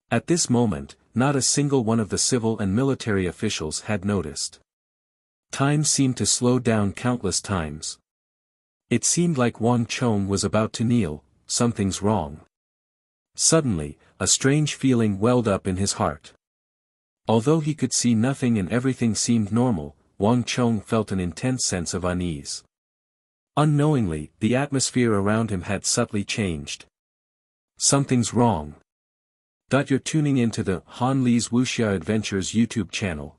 At this moment, not a single one of the civil and military officials had noticed. Time seemed to slow down countless times. It seemed like Wang Chong was about to kneel. Something's wrong. Suddenly, a strange feeling welled up in his heart. Although he could see nothing and everything seemed normal, Wang Chong felt an intense sense of unease. Unknowingly, the atmosphere around him had subtly changed. Something's wrong. You're tuning into the Han Li's Wuxia Adventures YouTube channel.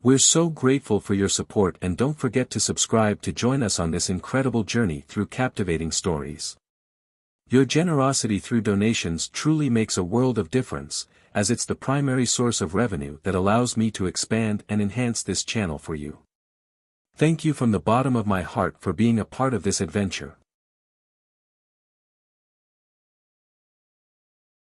We're so grateful for your support, and don't forget to subscribe to join us on this incredible journey through captivating stories. Your generosity through donations truly makes a world of difference, as it's the primary source of revenue that allows me to expand and enhance this channel for you. Thank you from the bottom of my heart for being a part of this adventure.